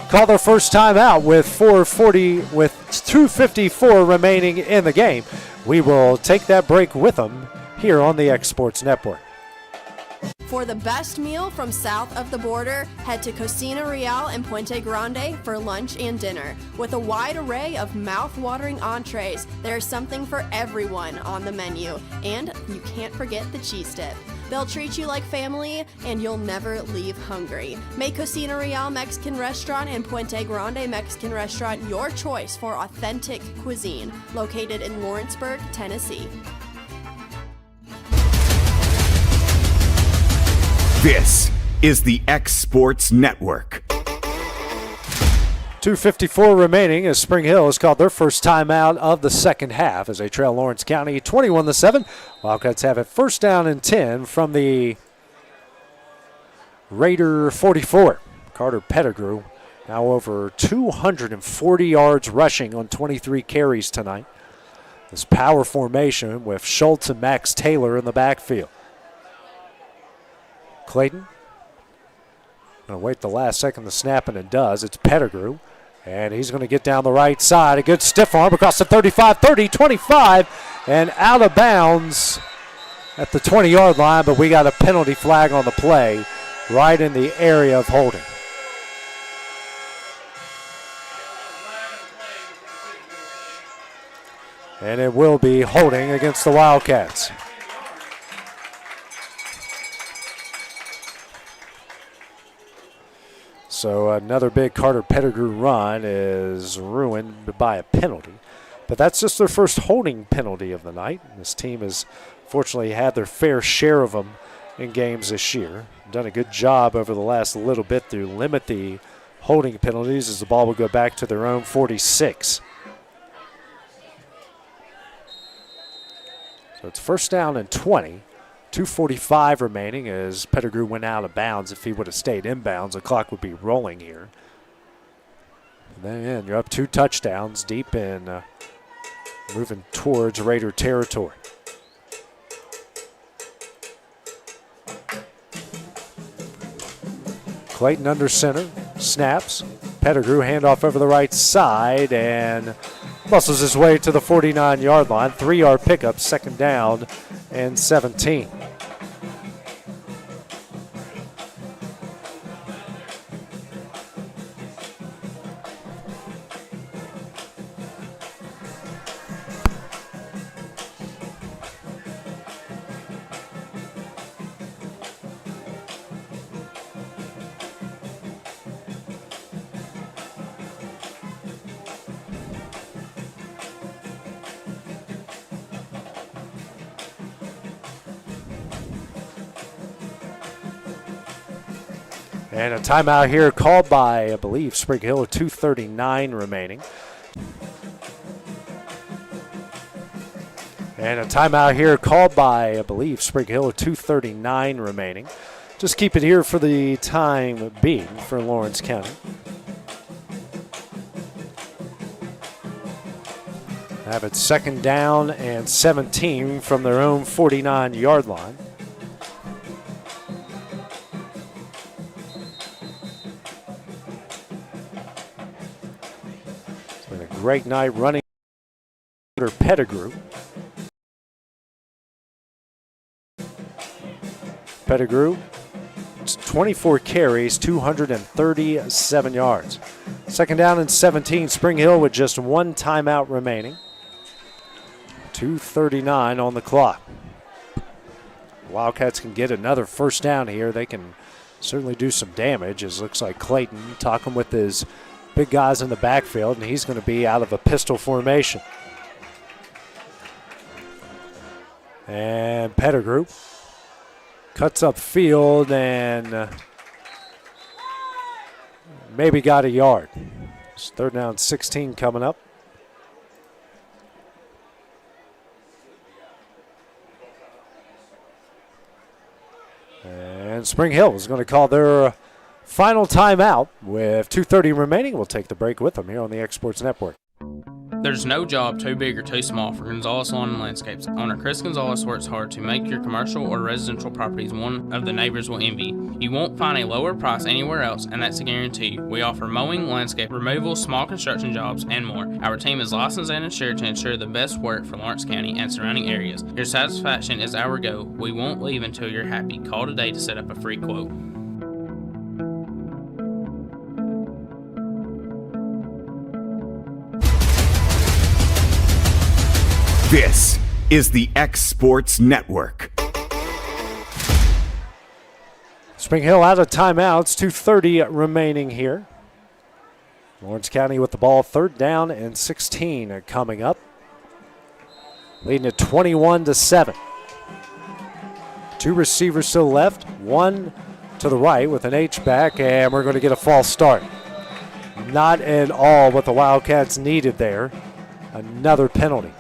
call their first time out with 2:54 remaining in the game. We will take that break with them here on the X Sports Network. For the best meal from south of the border, head to Cocina Real and Puente Grande for lunch and dinner. With a wide array of mouth-watering entrees, there's something for everyone on the menu. And you can't forget the cheese dip. They'll treat you like family, and you'll never leave hungry. Make Cocina Real Mexican Restaurant and Puente Grande Mexican Restaurant your choice for authentic cuisine, located in Lawrenceburg, Tennessee. This is the X Sports Network. 2:54 remaining as Spring Hill has called their first timeout of the second half as they trail Lawrence County 21-7. Wildcats have it first down and 10 from the Raider 44. Carter Pettigrew now over 240 yards rushing on 23 carries tonight. This power formation with Schultz and Max Taylor in the backfield. Clayton going to wait the last second to snap, and it does. It's Pettigrew, and he's going to get down the right side. A good stiff arm across the 35, 30, 25, and out of bounds at the 20-yard line, but we got a penalty flag on the play right in the area of holding. And it will be holding against the Wildcats. So another big Carter Pettigrew run is ruined by a penalty. But that's just their first holding penalty of the night. This team has fortunately had their fair share of them in games this year. Done a good job over the last little bit to limit the holding penalties as the ball will go back to their own 46. So it's first down and 20. 2:45 remaining as Pettigrew went out of bounds. If he would have stayed inbounds, the clock would be rolling here. And then you're up 2 touchdowns deep in moving towards Raider territory. Clayton under center, snaps. Pettigrew handoff over the right side and muscles his way to the 49-yard line. 3-yard pickup, second down and 17. And a timeout here called by, I believe, Spring Hill with 2:39 remaining. And a timeout here called by, I believe, Spring Hill with 2:39 remaining. Just keep it here for the time being for Lawrence County. Have it second down and 17 from their own 49-yard line. It's been a great night running Pettigrew. Pettigrew, 24 carries, 237 yards. Second down and 17, Spring Hill with just one timeout remaining. 2:39 on the clock. Wildcats can get another first down here. They can certainly do some damage. It looks like Clayton talking with his big guys in the backfield, and he's going to be out of a pistol formation. And Pettigrew cuts up field and maybe got a yard. It's third down 16 coming up. And Spring Hill is going to call their final timeout with 2:30 remaining. We'll take the break with them here on the Exports Network. There's no job too big or too small for Gonzalez Lawn and Landscapes. Owner Chris Gonzalez works hard to make your commercial or residential properties one of the neighbors will envy. You won't find a lower price anywhere else, and that's a guarantee. We offer mowing, landscape removal, small construction jobs, and more. Our team is licensed and insured to ensure the best work for Lawrence County and surrounding areas. Your satisfaction is our goal. We won't leave until you're happy. Call today to set up a free quote. This is the X Sports Network. Spring Hill out of timeouts, 2:30 remaining here. Lawrence County with the ball, third down and 16 coming up. Leading at 21-7. Two receivers still left, one to the right with an H-back, and we're going to get a false start. Not at all what the Wildcats needed there. Another penalty.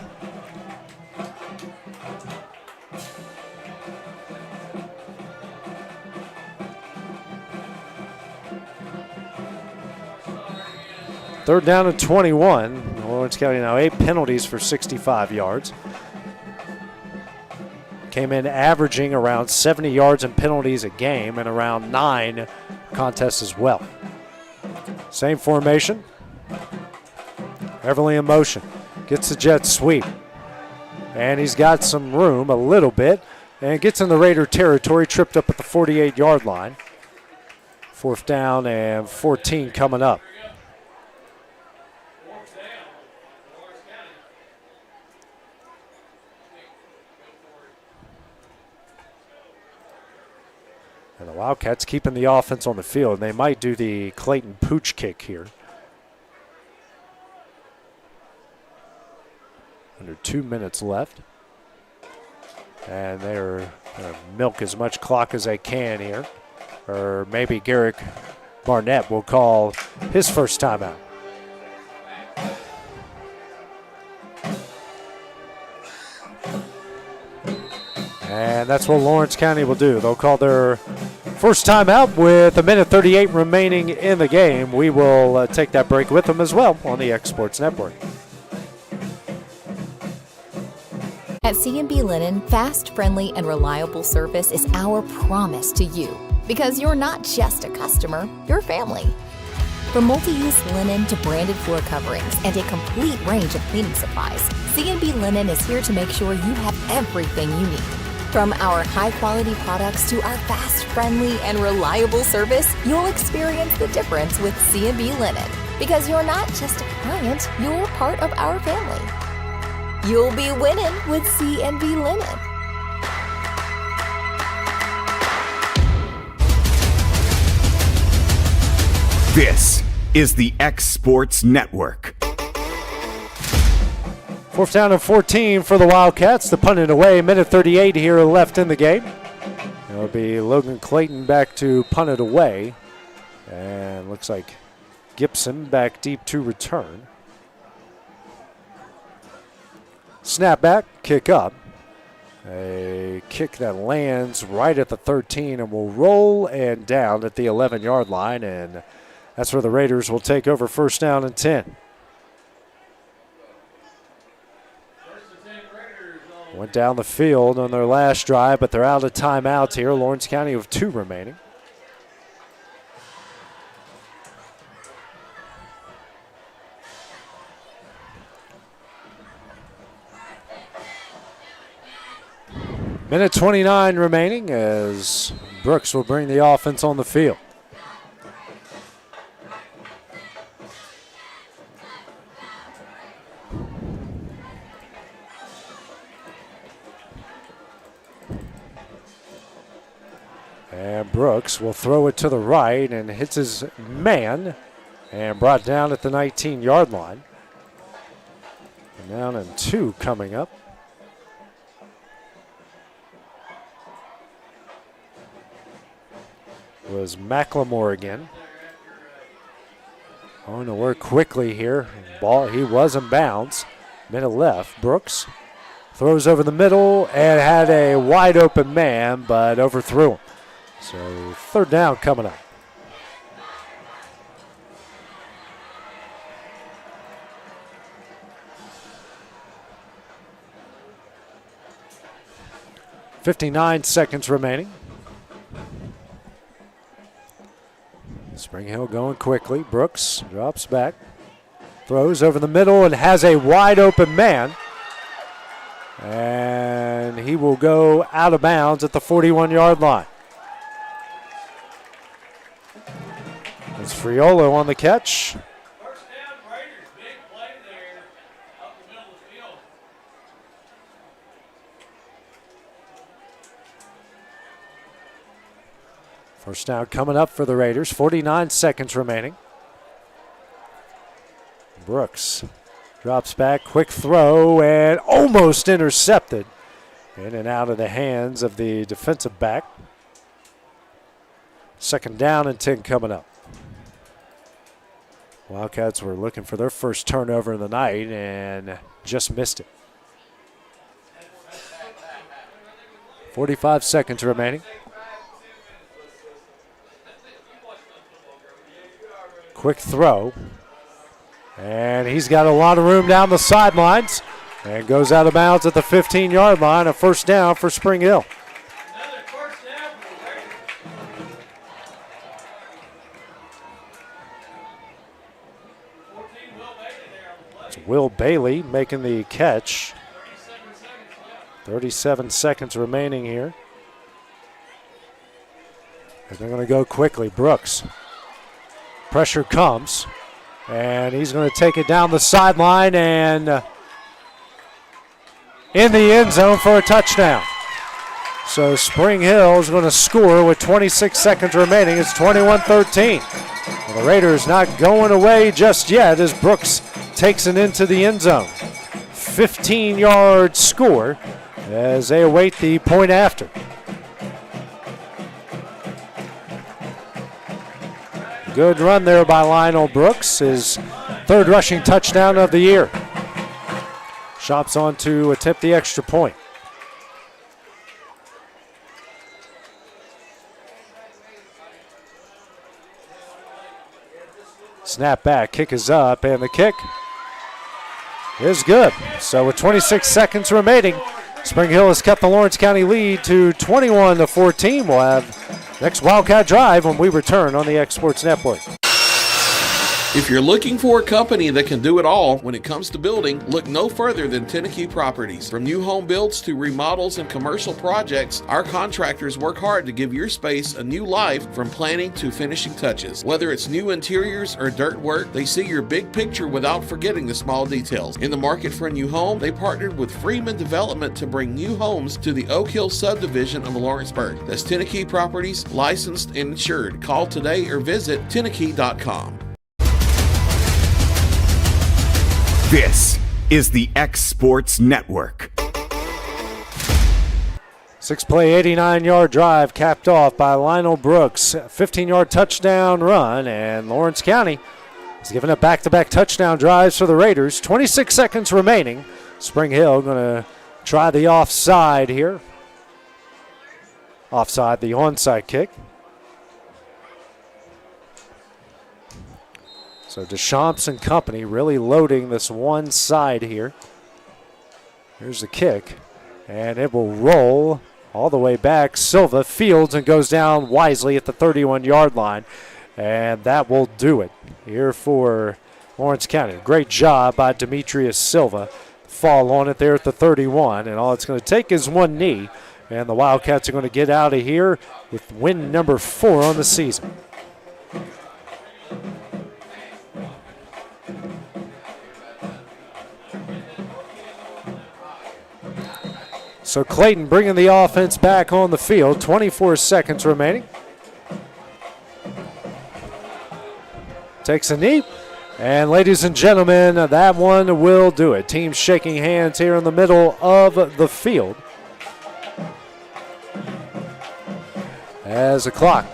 Third down and 21. Lawrence County now 8 penalties for 65 yards. Came in averaging around 70 yards in penalties a game and around 9 contests as well. Same formation. Everly in motion. Gets the jet sweep. And he's got some room a little bit and gets in the Raider territory, tripped up at the 48-yard line. Fourth down and 14 coming up. And the Wildcats keeping the offense on the field. They might do the Clayton pooch kick here. Under 2 minutes left. And they're going to milk as much clock as they can here. Or maybe Garrick Barnett will call his first timeout. And that's what Lawrence County will do. They'll call their first timeout with 1:38 remaining in the game. We will take that break with them as well on the X Sports Network. At C&B Linen, fast, friendly, and reliable service is our promise to you. Because you're not just a customer, you're family. From multi-use linen to branded floor coverings and a complete range of cleaning supplies, C&B Linen is here to make sure you have everything you need. From our high-quality products to our fast, friendly, and reliable service, you'll experience the difference with C&B Linen. Because you're not just a client, you're part of our family. You'll be winning with C&B Linen. This is the X Sports Network. Fourth down and 14 for the Wildcats. The punt it away. 1:38 here left in the game. It'll be Logan Clayton back to punt it away. And looks like Gibson back deep to return. Snap back, kick up. A kick that lands right at the 13 and will roll and down at the 11-yard line. And that's where the Raiders will take over first down and 10. Went down the field on their last drive, but they're out of timeouts here. Lawrence County with 2 remaining. Minute 29 remaining as Brooks will bring the offense on the field. And Brooks will throw it to the right and hits his man and brought down at the 19-yard line. And down and 2 coming up. Was McLemore again. Going to work quickly here. Ball, he was in bounds. Minute left. Brooks throws over the middle and had a wide open man, but overthrew him. So 3rd down coming up. .59 seconds remaining. Spring Hill going quickly. Brooks drops back, throws over the middle and has a wide open man. And he will go out of bounds at the 41-yard line. It's Friolo on the catch. First down coming up for the Raiders. 49 seconds remaining. Brooks drops back, quick throw, and almost intercepted. In and out of the hands of the defensive back. 2nd down and 10 coming up. Wildcats were looking for their first turnover of the night and just missed it. 45 seconds remaining. Quick throw. And he's got a lot of room down the sidelines and goes out of bounds at the 15-yard line. A 1st down for Spring Hill. It's Will Bailey making the catch. 37 seconds remaining here. And they're going to go quickly. Brooks. Pressure comes, and he's going to take it down the sideline and in the end zone for a touchdown. So Spring Hill is going to score with 26 seconds remaining. It's 21-13. The Raiders not going away just yet as Brooks takes it into the end zone. 15-yard score as they await the point after. Good run there by Lionel Brooks, his 3rd rushing touchdown of the year. Shops on to attempt the extra point. Snap back, kick is up, and the kick is good. So with 26 seconds remaining, Spring Hill has kept the Lawrence County lead to 21-14. We'll have next Wildcat Drive when we return on the X Sports Network. If you're looking for a company that can do it all when it comes to building, look no further than Tenakee Properties. From new home builds to remodels and commercial projects, our contractors work hard to give your space a new life from planning to finishing touches. Whether it's new interiors or dirt work, they see your big picture without forgetting the small details. In the market for a new home, they partnered with Freeman Development to bring new homes to the Oak Hill subdivision of Lawrenceburg. That's Tenakee Properties, licensed and insured. Call today or visit Tenakee.com. This is the X Sports Network. 6-play, 89-yard drive capped off by Lionel Brooks. 15-yard touchdown run, and Lawrence County is giving up back-to-back touchdown drives for the Raiders. 26 seconds remaining. Spring Hill going to try the offside here. Offside, the onside kick. So Deschamps and company really loading this one side here. Here's the kick. And it will roll all the way back. Silva fields and goes down wisely at the 31-yard line. And that will do it here for Lawrence County. Great job by Demetrius Silva. Fall on it there at the 31. And all it's going to take is one knee. And the Wildcats are going to get out of here with win number 4 on the season. So Clayton bringing the offense back on the field. 24 seconds remaining. Takes a knee. And ladies and gentlemen, that one will do it. Teams shaking hands here in the middle of the field. As the clock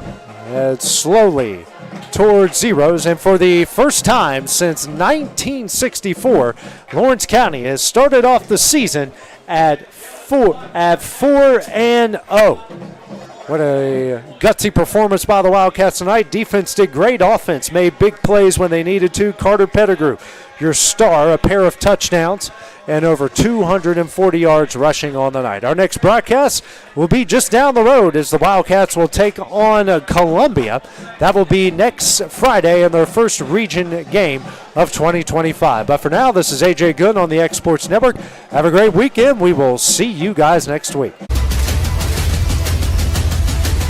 heads slowly towards zeros, and for the first time since 1964, Lawrence County has started off the season at 4-0. What a gutsy performance by the Wildcats tonight. Defense did great. Offense made big plays when they needed to. Carter Pettigrew, your star, a pair of touchdowns and over 240 yards rushing on the night. Our next broadcast will be just down the road as the Wildcats will take on Columbia. That will be next Friday in their first region game of 2025. But for now, this is AJ Good on the X Sports Network. Have a great weekend. We will see you guys next week.